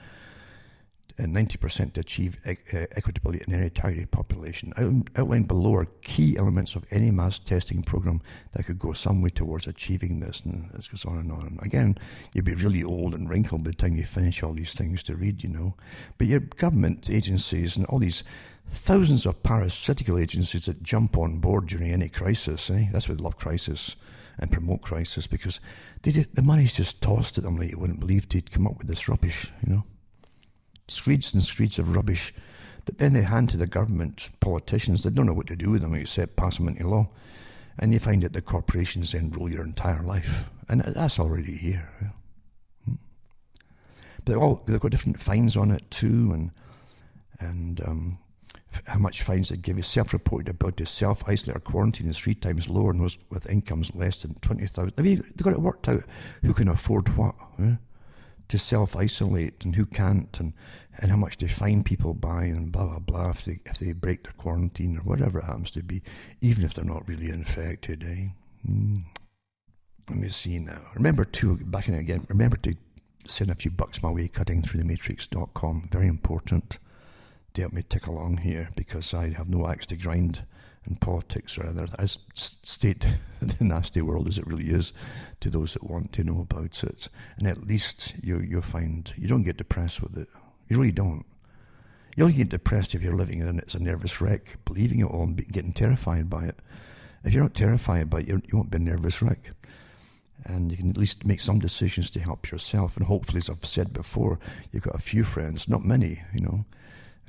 and 90% to achieve equitability in any targeted population. Outlined below are key elements of any mass testing program that could go some way towards achieving this. And this goes on and on. And again, you'd be really old and wrinkled by the time you finish all these things to read, you know. But your government agencies and all these thousands of parasitical agencies that jump on board during any crisis. That's why they love crisis and promote crisis, because the money's just tossed at them like you wouldn't believe they'd come up with this rubbish, Screeds and screeds of rubbish that then they hand to the government politicians. They don't know what to do with them except pass them into law. And you find that the corporations then rule your entire life. And that's already here. But they've got different fines on it too, and how much fines they give you. Self-reported about to self-isolate or quarantine is 3 times lower than those with incomes less than 20,000. They've got it worked out who can afford what to self-isolate and who can't, and how much they fine people by, and blah blah blah if they break their quarantine or whatever it happens to be, even if they're not really infected. Let me see now. Remember to send a few bucks my way, cuttingthroughthematrix.com. Very important to help me tick along here, because I have no axe to grind in politics or other. I state the nasty world as it really is to those that want to know about it. And at least you'll find you don't get depressed with it. You really don't. You only get depressed if you're living in it as a nervous wreck, believing it all and getting terrified by it. If you're not terrified by it, you won't be a nervous wreck. And you can at least make some decisions to help yourself. And hopefully, as I've said before, you've got a few friends, not many,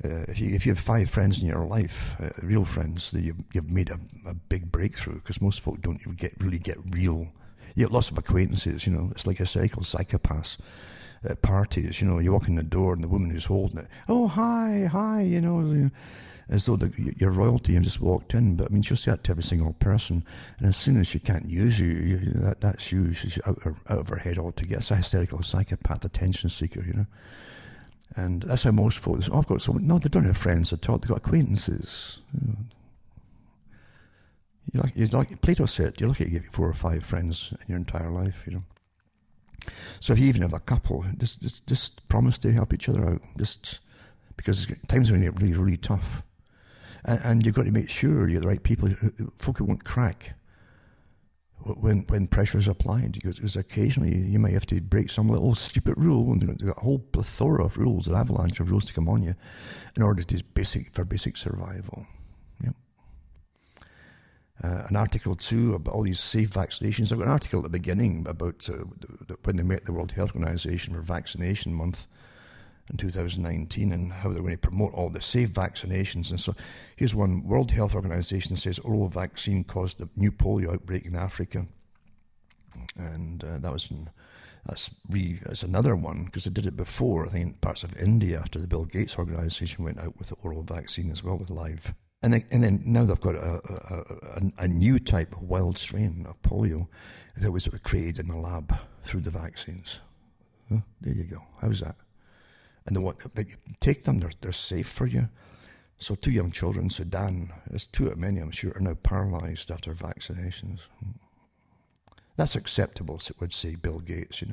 If you have 5 friends in your life, real friends, that you've made a big breakthrough, because most folk don't really get real. You have lots of acquaintances, It's like a cycle psychopaths at parties. You walk in the door and the woman who's holding it, oh hi, as though you're royalty and just walked in. But I mean, she'll say that to every single person, and as soon as she can't use you, that's you. She's out of her head altogether. It's a hysterical psychopath, attention seeker, And that's how most folks, I've got someone. No, they don't have friends at all. They've got acquaintances. Like Plato said, you're lucky to get 4 or 5 friends in your entire life, So if you even have a couple, just promise to help each other out. Just because times are going to get really, really tough. And you've got to make sure you're the right people, folk who won't crack when pressure is applied, because occasionally you might have to break some little stupid rule, and you've got a whole plethora of rules, an avalanche of rules to come on you, in order for basic survival. Yep. An article too about all these safe vaccinations. I've got an article at the beginning about when they met the World Health Organization for Vaccination Month in 2019, and how they're going to promote all the safe vaccinations. And so here's one. World Health Organization says oral vaccine caused the new polio outbreak in Africa. And that's another one, because they did it before, I think, in parts of India, after the Bill Gates Organization went out with the oral vaccine as well, with live. And then now they've got a new type of wild strain of polio that was created in the lab through the vaccines. Huh? There you go. How's that? And take them, they're safe for you. So 2 young children in Sudan, there's 2 of many, I'm sure, are now paralysed after vaccinations. That's acceptable, would say Bill Gates,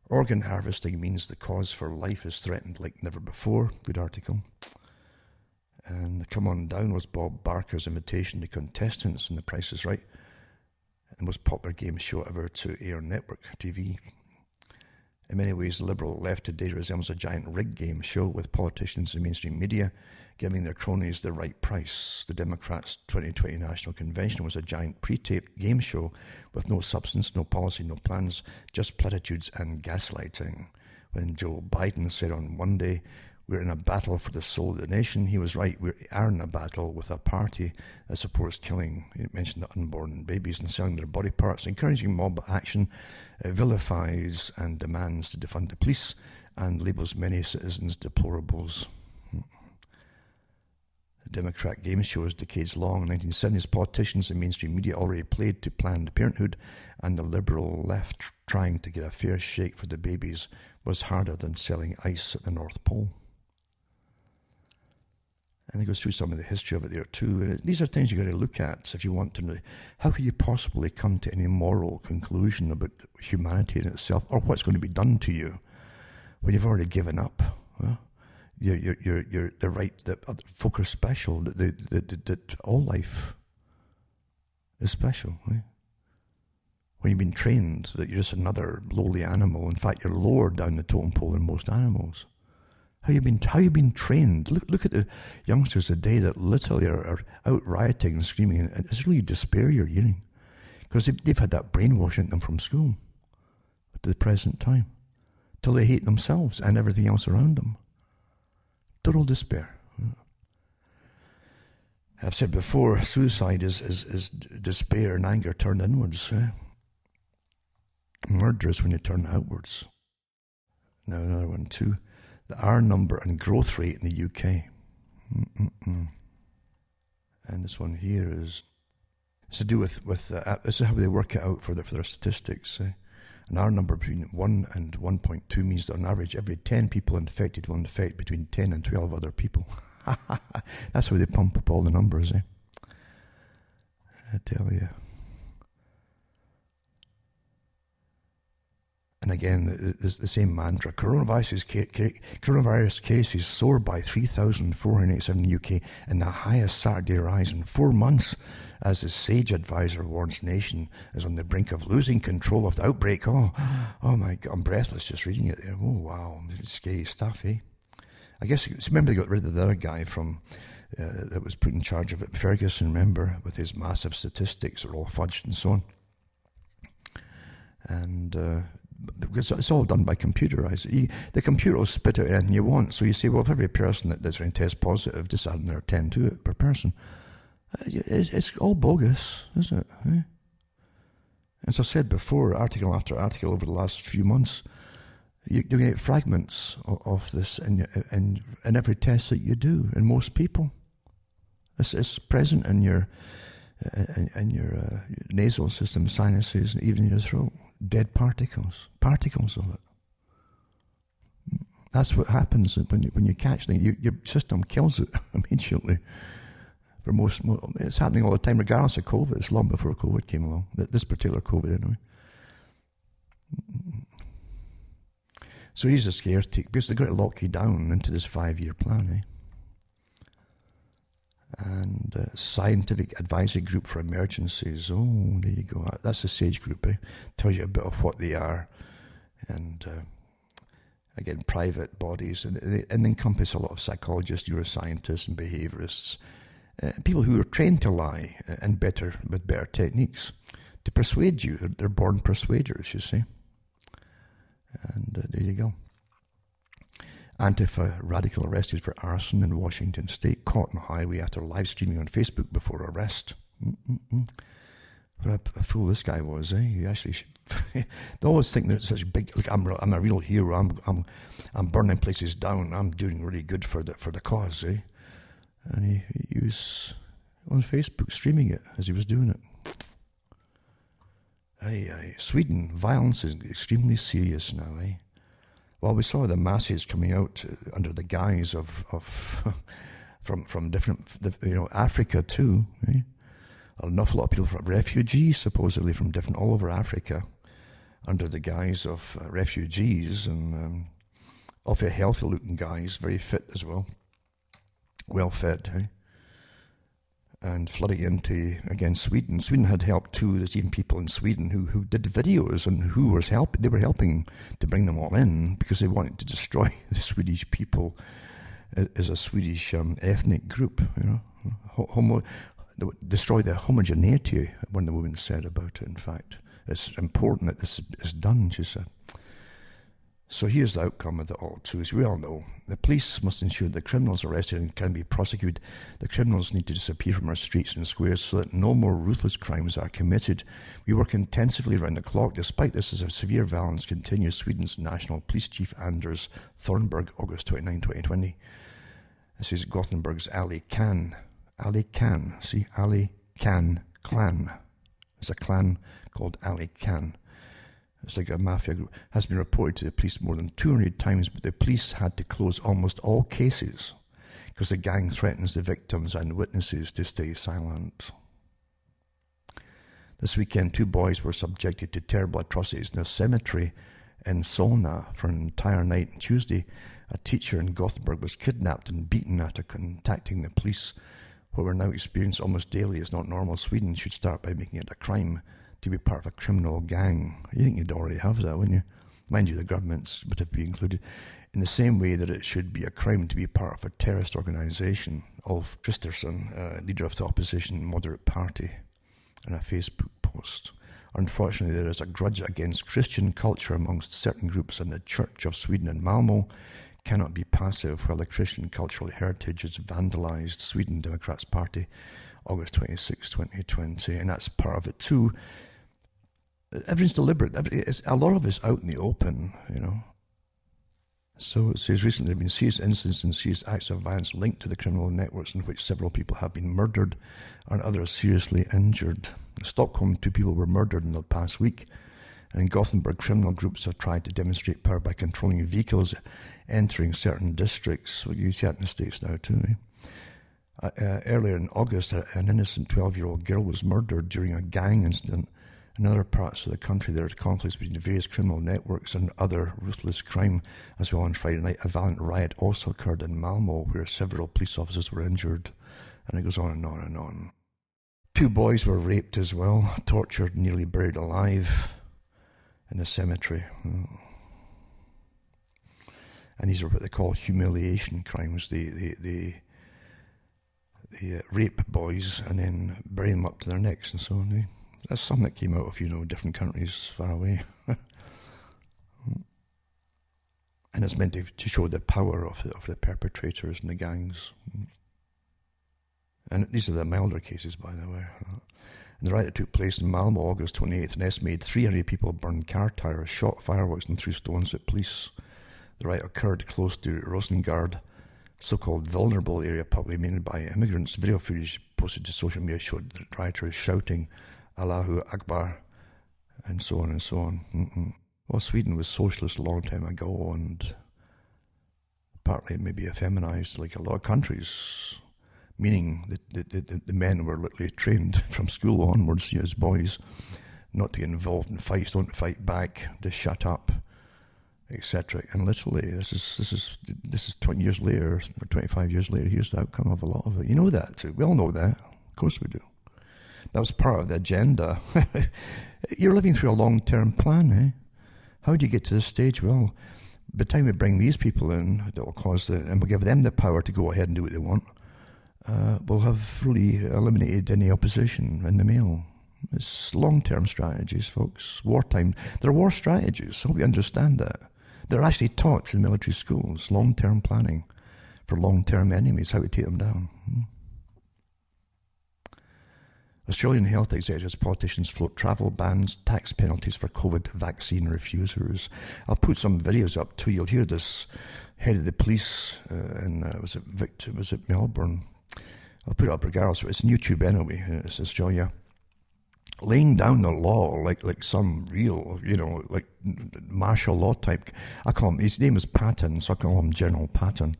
Organ harvesting means the cause for life is threatened like never before. Good article. And Come On Down was Bob Barker's invitation to contestants in The Price is Right, the most popular game show ever to air on network TV. In many ways, the liberal left today resembles a giant rigged game show, with politicians and mainstream media giving their cronies the right price. The Democrats' 2020 National Convention was a giant pre-taped game show with no substance, no policy, no plans, just platitudes and gaslighting. When Joe Biden said on one day, "We're in a battle for the soul of the nation," he was right. We are in a battle with a party that supports killing, he mentioned, the unborn babies and selling their body parts, encouraging mob action, vilifies and demands to defund the police, and labels many citizens deplorables. The Democrat game show is decades long. In the 1970s, politicians and mainstream media already played to Planned Parenthood, and the liberal left trying to get a fair shake for the babies was harder than selling ice at the North Pole. And it goes through some of the history of it there too. And these are things you've got to look at if you want to know. How could you possibly come to any moral conclusion about humanity in itself, or what's going to be done to you, when you've already given up? Huh? You're the right that folk are special, that all life is special. Right? When you've been trained that you're just another lowly animal. In fact, you're lower down the totem pole than most animals. How you been trained? Look at the youngsters today that literally are out rioting and screaming, and it's really despair you're hearing. Because they've had that brainwashing them from school to the present time, till they hate themselves and everything else around them. Total despair. I've said before, suicide is despair and anger turned inwards. Murder is when you turn outwards. Now another one too. The R number and growth rate in the UK. And this one here is to do with this is how they work it out for their statistics. An R number between 1 and 1.2 means that on average every 10 people infected will infect between 10 and 12 other people. That's how they pump up all the numbers. I tell you. And again, the same mantra. Coronavirus cases soar by 3,487 in the UK and the highest Saturday rise in 4 months, as the sage advisor warns nation is on the brink of losing control of the outbreak. Oh my God, I'm breathless just reading it there. Oh wow, it's scary stuff, eh? I guess, remember they got rid of the other guy from that was put in charge of it, Ferguson, remember, with his massive statistics are all fudged and so on. And because it's all done by computerized. The computer will spit out anything you want. So you say, well, if every person that's going to test positive, just add another 10 to it per person. It's all bogus, isn't it? Eh? As I said before, article after article over the last few months, you're going to get fragments of this in every test that you do, in most people. It's present in your nasal system, sinuses, and even in your throat. Dead particles of it. That's what happens when you catch things. Your system kills it immediately. For most, it's happening all the time, regardless of COVID. It's long before COVID came along. This particular COVID, anyway. So he's a scare take because they're going to lock you down into this 5-year plan, eh? And Scientific Advisory Group for Emergencies. Oh, there you go. That's a SAGE group, eh? Tells you a bit of what they are. And again, private bodies. And they encompass a lot of psychologists, neuroscientists, and behaviorists. People who are trained to lie and with better techniques to persuade you. They're born persuaders, you see. And there you go. Antifa radical arrested for arson in Washington State, caught on highway after live streaming on Facebook before arrest. What a fool this guy was, eh? He actually they always think that it's such big. Like I'm a real hero. I'm burning places down. I'm doing really good for the cause, eh? And he was on Facebook streaming it as he was doing it. Aye. Sweden, violence is extremely serious now, eh? Well, we saw the masses coming out under the guise of from different, Africa too. Eh? An awful lot of people, refugees supposedly from all over Africa, under the guise of refugees, and awfully healthy-looking guys, very fit as well, well fed. Eh? And flooding into, again, Sweden. Sweden had help too. There's even people in Sweden who did videos and who was helping. They were helping to bring them all in because they wanted to destroy the Swedish people as a Swedish ethnic group. Destroy the homogeneity, one of the women said about it, in fact. It's important that this is done, she said. So here's the outcome of it all too. As we all know, the police must ensure the criminals arrested and can be prosecuted. The criminals need to disappear from our streets and squares so that no more ruthless crimes are committed. We work intensively around the clock. Despite this, as a severe violence continues, Sweden's National Police Chief Anders Thornberg, August 29, 2020. This is Gothenburg's Ali Khan. Ali Khan. See, Ali Khan clan. It's a clan called Ali Khan. It's like a mafia group, has been reported to the police more than 200 times, but the police had to close almost all cases because the gang threatens the victims and witnesses to stay silent. This weekend, 2 boys were subjected to terrible atrocities in a cemetery in Solna for an entire night. On Tuesday, a teacher in Gothenburg was kidnapped and beaten after contacting the police. What we're now experiencing almost daily is not normal. Sweden should start by making it a crime to be part of a criminal gang. You think you'd already have that, wouldn't you? Mind you, the governments would have been included. in the same way that it should be a crime to be part of a terrorist organisation. Ulf Kristersson, leader of the opposition moderate party, in a Facebook post. Unfortunately, there is a grudge against Christian culture amongst certain groups, and the Church of Sweden in Malmo cannot be passive while the Christian cultural heritage is vandalised. Sweden Democrats Party, August 26, 2020. And that's part of it too. Everything's deliberate. A lot of it's out in the open, you know. So it says recently there have been serious incidents and serious acts of violence linked to the criminal networks in which several people have been murdered and others seriously injured. In Stockholm, 2 people were murdered in the past week. And in Gothenburg, criminal groups have tried to demonstrate power by controlling vehicles entering certain districts. Well, you see that in the States now too. Earlier in August, an innocent 12-year-old girl was murdered during a gang incident. In other parts of the country, there are conflicts between the various criminal networks and other ruthless crime. As well, on Friday night, a violent riot also occurred in Malmo, where several police officers were injured. And it goes on and on and on. 2 boys were raped as well, tortured, nearly buried alive in a cemetery. And these are what they call humiliation crimes. They rape boys and then bury them up to their necks and so on. That's something that came out of, different countries far away. And it's meant to show the power of the perpetrators and the gangs. And these are the milder cases, by the way. And the riot that took place in Malmo, August 28th, an estimated 300 people burned car tires, shot fireworks and threw stones at police. The riot occurred close to Rosengard, so-called vulnerable area probably mainly by immigrants. Video footage posted to social media showed the rioters shouting Allahu Akbar, and so on and so on. Well, Sweden was socialist a long time ago, and partly maybe effeminized like a lot of countries, meaning that the men were literally trained from school onwards, as boys, not to get involved in fights, don't fight back, to shut up, etc. And literally, this is 20 years later, or 25 years later, here's the outcome of a lot of it. You know that too. We all know that. Of course we do. That was part of the agenda. You're living through a long-term plan, eh? How do you get to this stage? Well, by the time we bring these people in, that will and we'll give them the power to go ahead and do what they want, we'll have really eliminated any opposition in the mail. It's long-term strategies, folks. Wartime. They're war strategies. I hope you understand that. They're actually taught in military schools. Long-term planning for long-term enemies, how to take them down. Australian health executives, politicians float travel bans, tax penalties for COVID vaccine refusers. I'll put some videos up too. You'll hear this head of the police was it Melbourne? I'll put it up regardless. It's on YouTube anyway. It's Australia. Laying down the law like some real, like martial law type. I call him, his name is Patton, so I call him General Patton.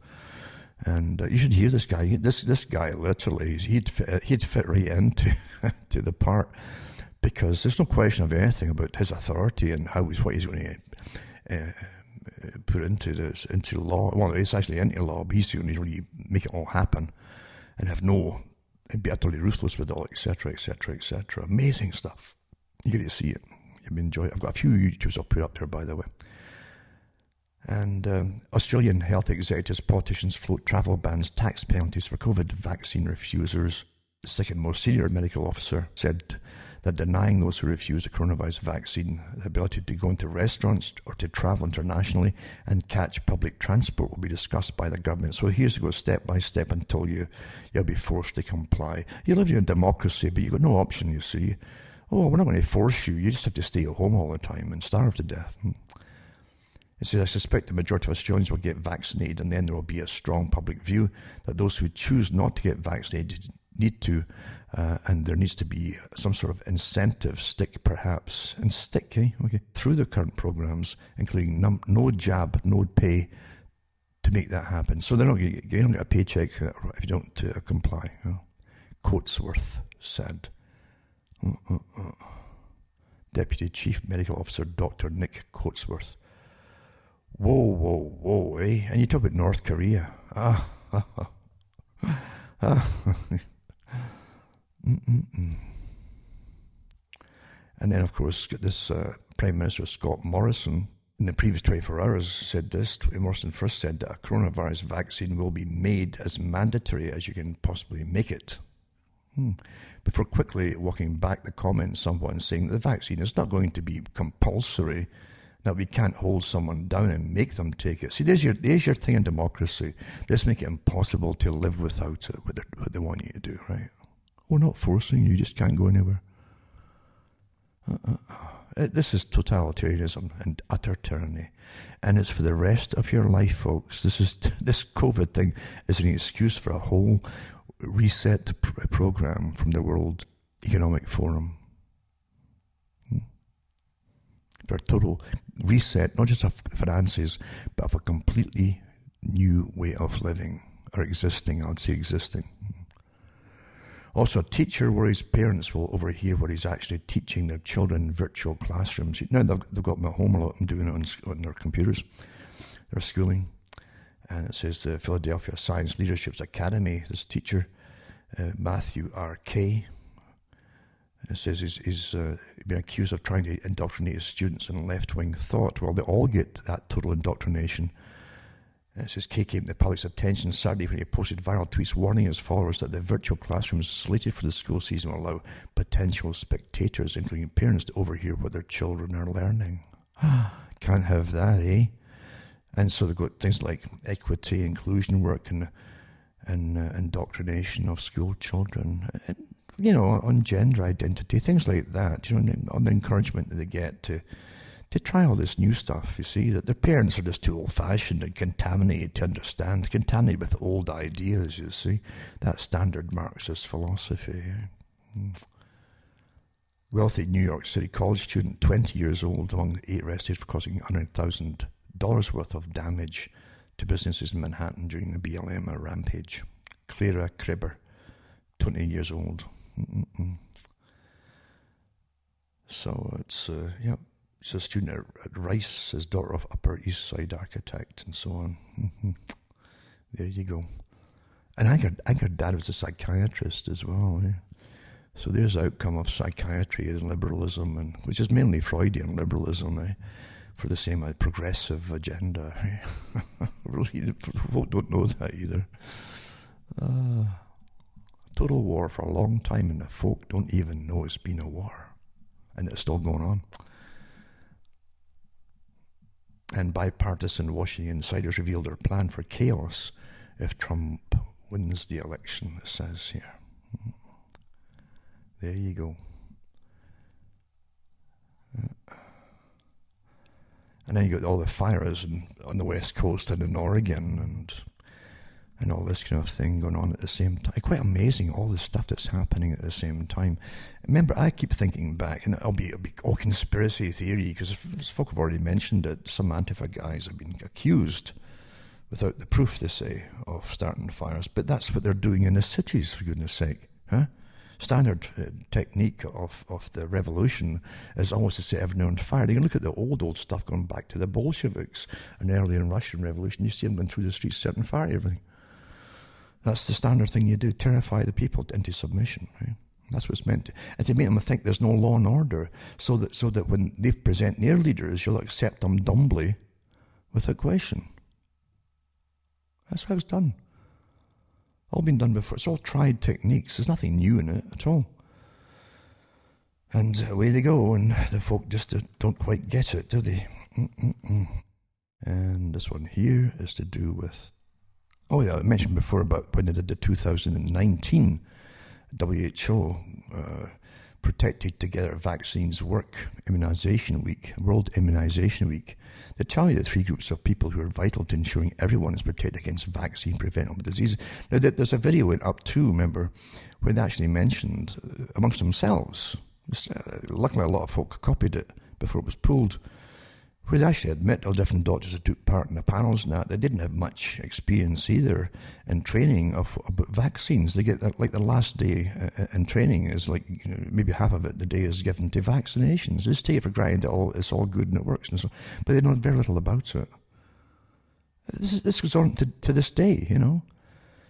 And you should hear this guy. This guy literally, he'd fit right into to the part, because there's no question of anything about his authority and what he's going to put into law. Well, it's actually into law, but he's going to really make it all happen and be utterly ruthless with it all, etc., etc., etc. Amazing stuff. You get to see it. You'll enjoy it. I've got a few YouTubes I'll put up there, by the way. And Australian health executives, politicians float travel bans, tax penalties for COVID vaccine refusers. The second most senior medical officer said that denying those who refuse the coronavirus vaccine the ability to go into restaurants or to travel internationally and catch public transport will be discussed by the government. So here's to go step by step until you'll be forced to comply. You live in a democracy, but you've got no option, you see. Oh, we're not going to force you. You just have to stay at home all the time and starve to death. It says, I suspect the majority of Australians will get vaccinated, and then there will be a strong public view that those who choose not to get vaccinated need to, and there needs to be some sort of incentive stick, perhaps, through the current programs, including no jab, no pay, to make that happen. So they're not going to get a paycheck if you don't comply. Coatsworth said. Deputy Chief Medical Officer Dr. Nick Coatsworth. Whoa, eh? And you talk about North Korea. And then, of course, this Prime Minister Scott Morrison in the previous 24 hours said this, Morrison first said that a coronavirus vaccine will be made as mandatory as you can possibly make it. Before quickly walking back the comment someone saying that the vaccine is not going to be compulsory, that we can't hold someone down and make them take it. See, there's your thing in democracy. Let's make it impossible to live without it, what they want you to do, right? We're not forcing you, just can't go anywhere. This is totalitarianism and utter tyranny. And it's for the rest of your life, folks. This COVID thing is an excuse for a whole reset program from the World Economic Forum. For a total reset, not just of finances, but of a completely new way of living, or existing, I'd say existing. Also, a teacher worries parents will overhear what he's actually teaching their children in virtual classrooms. Now they've got them at home a lot and doing it on their computers, their schooling. And it says the Philadelphia Science Leadership Academy, this teacher, Matthew R.K., it says he's been accused of trying to indoctrinate his students in left-wing thought. Well, they all get that total indoctrination. It says K came to the public's attention Saturday when he posted viral tweets warning his followers that the virtual classrooms slated for the school season will allow potential spectators, including parents, to overhear what their children are learning. Can't have that, eh? And so they've got things like equity, inclusion work, and indoctrination of school children. And, on gender identity, things like that, on the encouragement that they get to try all this new stuff, you see, that their parents are just too old-fashioned and contaminated to understand, contaminated with old ideas, you see, that standard Marxist philosophy. Wealthy New York City college student, 20 years old, among the 8 arrested for causing $100,000 worth of damage to businesses in Manhattan during the BLM rampage. Clara Kribber, 20 years old. So it's, she's a student at Rice, his daughter of Upper East Side architect, and so on. There you go. And I think her dad was a psychiatrist as well. Eh? So there's the outcome of psychiatry and liberalism, which is mainly Freudian liberalism, for the same progressive agenda. Really, folk don't know that either. Total war for a long time, and the folk don't even know it's been a war. And it's still going on. And bipartisan Washington insiders revealed their plan for chaos if Trump wins the election, it says here. There you go. And then you got all the fires on the West Coast and in Oregon and all this kind of thing going on at the same time. Quite amazing, all the stuff that's happening at the same time. Remember, I keep thinking back, and it'll be all conspiracy theory, because as folk have already mentioned it, some Antifa guys have been accused, without the proof, they say, of starting fires. But that's what they're doing in the cities, for goodness sake. Huh? Standard technique of the revolution is almost to set everyone on fire. You can look at the old stuff going back to the Bolsheviks and earlier in Russian Revolution. You see them going through the streets setting fire to everything. That's the standard thing you do, terrify the people into submission. Right? That's what it's meant to. And to make them think there's no law and order, so that when they present their leaders, you'll accept them dumbly without question. That's how it's done. All been done before. It's all tried techniques. There's nothing new in it at all. And away they go, and the folk just don't quite get it, do they? And this one here is to do with... Oh yeah, I mentioned before about when they did the 2019 WHO Protected Together Vaccines Work Immunization Week, World Immunization Week. They tell you the 3 groups of people who are vital to ensuring everyone is protected against vaccine-preventable diseases. Now, there's a video went up too, remember, where they actually mentioned amongst themselves, luckily a lot of folk copied it before it was pulled, where they actually admit all different doctors who took part in the panels and that they didn't have much experience either in training about vaccines. They get like the last day in training is like, maybe half of it the day is given to vaccinations. They just take it for granted that it's all good and it works and so, but they know very little about it. This goes on to this day,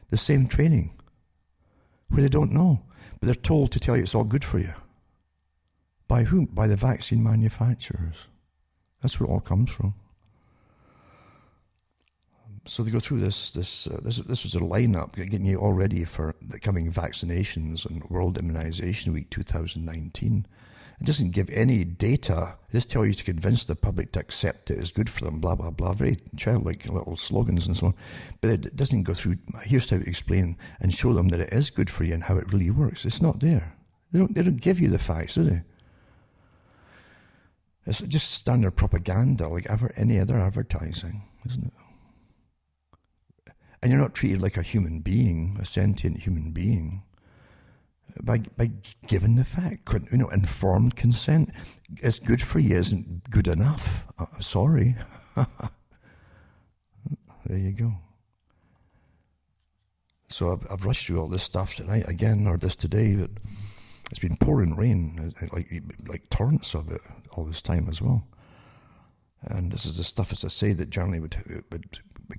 the same training where they don't know, but they're told to tell you it's all good for you. By whom? By the vaccine manufacturers. That's where it all comes from. So they go through this was a lineup getting you all ready for the coming vaccinations and World Immunization Week 2019. It doesn't give any data. It just tells you to convince the public to accept it as good for them, blah, blah, blah. Very childlike little slogans and so on. But it doesn't go through, here's how to explain and show them that it is good for you and how it really works. It's not there. They don't give you the facts, do they? It's just standard propaganda like any other advertising, isn't it? And you're not treated like a human being, a sentient human being, by giving the fact. Informed consent. It's good for you isn't good enough. Sorry. There you go. So I've rushed through all this stuff tonight again, or this today, but it's been pouring rain, like torrents of it all this time as well. And this is the stuff, as I say, that generally would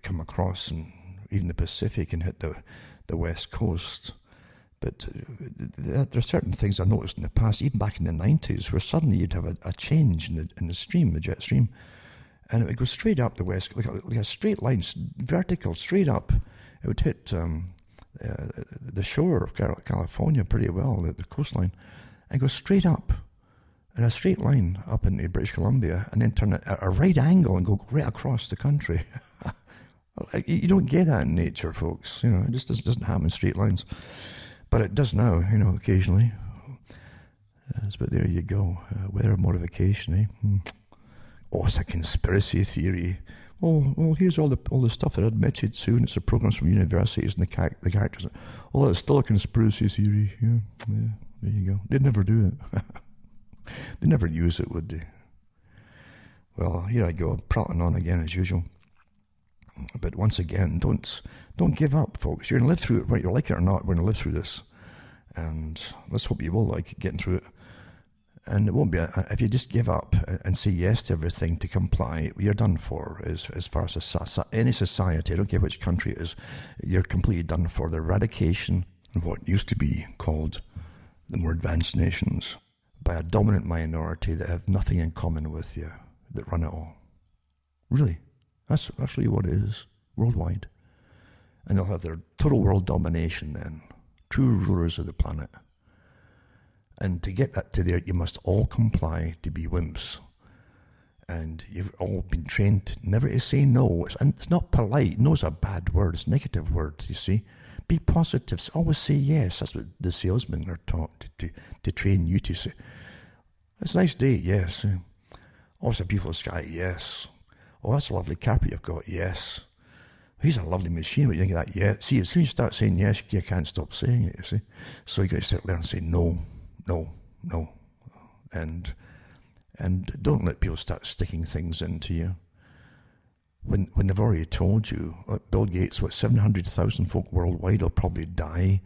come across, and even the Pacific, and hit the West Coast. But there are certain things I noticed in the past, even back in the 90s, where suddenly you'd have a change in the stream, the jet stream, and it would go straight up the west, like a straight line, vertical, straight up. It would hit the shore of California pretty well, the coastline, and go straight up in a straight line up into British Columbia, and then turn at a right angle and go right across the country. You don't get that in nature, folks. It just doesn't happen in straight lines. But it does now, occasionally. But there you go. Weather modification, eh? Oh, it's a conspiracy theory. Well, here's all the stuff that I admitted to, and it's the programs from universities and the characters. Oh, it's still a conspiracy theory. Yeah, there you go. They'd never do it. They'd never use it, would they? Well, here I go, prattling on again as usual. But once again, don't give up, folks. You're going to live through it, whether you like it or not. We're going to live through this. And let's hope you will like getting through it. And it won't be, if you just give up and say yes to everything to comply, you're done for as far as any society. I don't care which country it is, you're completely done for. The eradication of what used to be called the more advanced nations by a dominant minority that have nothing in common with you, that run it all. Really. That's really what it is, worldwide. And they'll have their total world domination then, true rulers of the planet. And to get that to there, you must all comply to be wimps. And you've all been trained never to say no. It's not polite. No is a bad word. It's a negative word, you see. Be positive. Always say yes. That's what the salesmen are taught to train you to say. It's a nice day, yes. Oh, it's a beautiful sky, yes. Oh, that's a lovely carpet you've got, yes. He's a lovely machine, what do you think of that? Yeah. See, as soon as you start saying yes, you can't stop saying it, you see. So you got to sit there and say no, no, no. And don't let people start sticking things into you. When they've already told you, like Bill Gates, 700,000 folk worldwide will probably die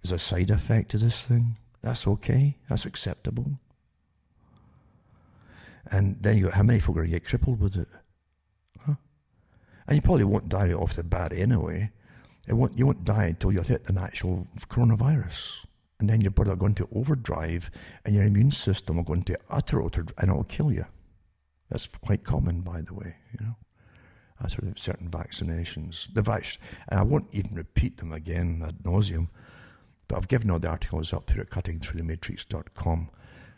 as a side effect of this thing. That's okay. That's acceptable. And then you got how many folk are going to get crippled with it? And you probably won't die off the bat anyway. You won't die until you hit an actual coronavirus. And then your body will go into overdrive, and your immune system will go into utter, and it will kill you. That's quite common, by the way, after certain vaccinations. And I won't even repeat them again ad nauseum, but I've given all the articles up there at cuttingthroughthematrix.com.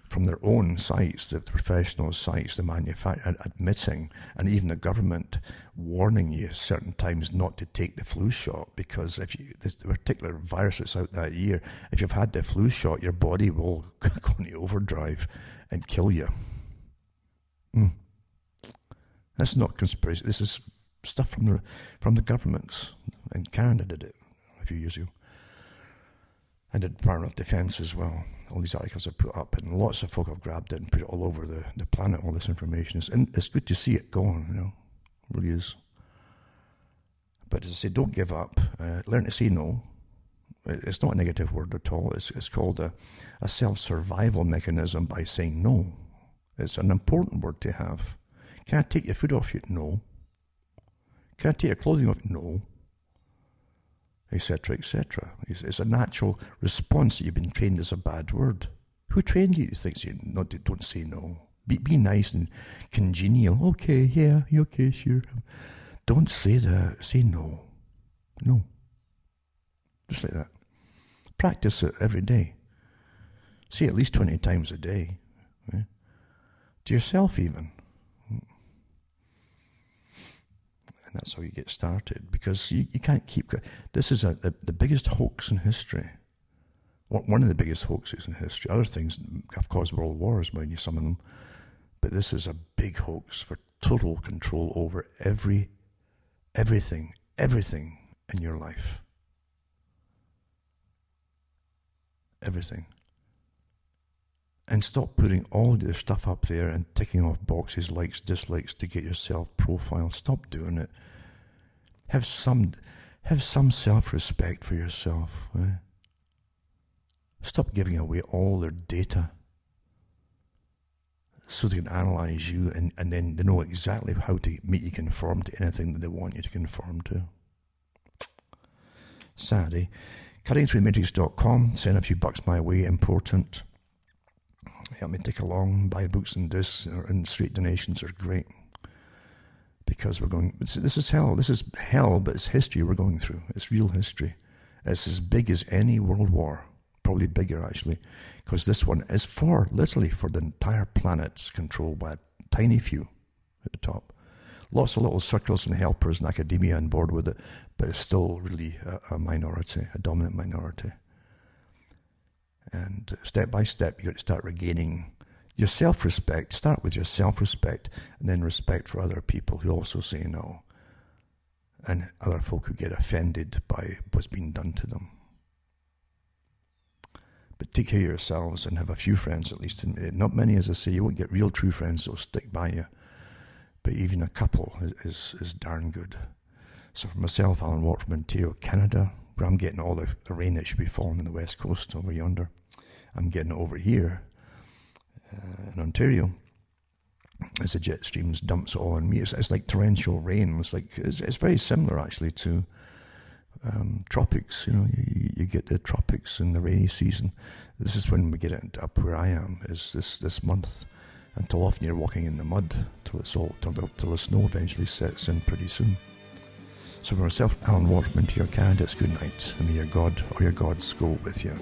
From their own sites, the professional sites, the manufacturer admitting, and even the government warning you certain times not to take the flu shot, because if this particular virus that's out that year, if you've had the flu shot, your body will go into overdrive and kill you. That's not conspiracy. This is stuff from the governments, and Canada did it a few years ago. And the Department of Defense as well. All these articles are put up, and lots of folk have grabbed it and put it all over the planet, all this information. It's good to see it going, it really is. But as I say, don't give up. Learn to say no. It's not a negative word at all. It's called a self-survival mechanism by saying no. It's an important word to have. Can I take your food off you? No. Can I take your clothing off? No. Etc., etc. It's a natural response that you've been trained as a bad word. Who trained you to think don't say no? Be nice and congenial. Okay, yeah, you okay, sure. Don't say that. Say no. No. Just like that. Practice it every day. Say at least 20 times a day. Right? To yourself even. And that's how you get started. Because you can't keep... This is the biggest hoax in history. One of the biggest hoaxes in history. Other things have caused world wars, mind you, some of them. But this is a big hoax for total control over everything in your life. Everything. And stop putting all your stuff up there and ticking off boxes, likes, dislikes, to get yourself profiled. Stop doing it. Have some self-respect for yourself. Eh? Stop giving away all their data so they can analyze you, and then they know exactly how to make you conform to anything that they want you to conform to. Sad, eh? CuttingThroughTheMatrix.com. Send a few bucks my way. Important. Help me take along. Buy books and discs, and straight donations are great. Because we're going... This is hell. This is hell, but it's history we're going through. It's real history. It's as big as any world war. Probably bigger, actually. Because this one is literally for the entire planet's controlled by a tiny few at the top. Lots of little circles and helpers and academia on board with it, but it's still really a minority, a dominant minority. And step by step, you've got to start regaining your self-respect. Start with your self-respect, and then respect for other people who also say no, and other folk who get offended by what's being done to them. But take care of yourselves and have a few friends at least. Not many, as I say. You won't get real true friends that will stick by you. But even a couple is darn good. So for myself, Alan Watt from Ontario, Canada, where I'm getting all the rain that should be falling on the west coast over yonder. I'm getting it over here in Ontario. As the jet streams dumps it all on me. It's like torrential rain. It's very similar actually to tropics. You get the tropics in the rainy season. This is when we get it up where I am, is this month, until often you're walking in the mud till the snow eventually sets in pretty soon. So for myself, Alan Watt from Ontario, Canada, it's good night, and may your God or your gods go with you.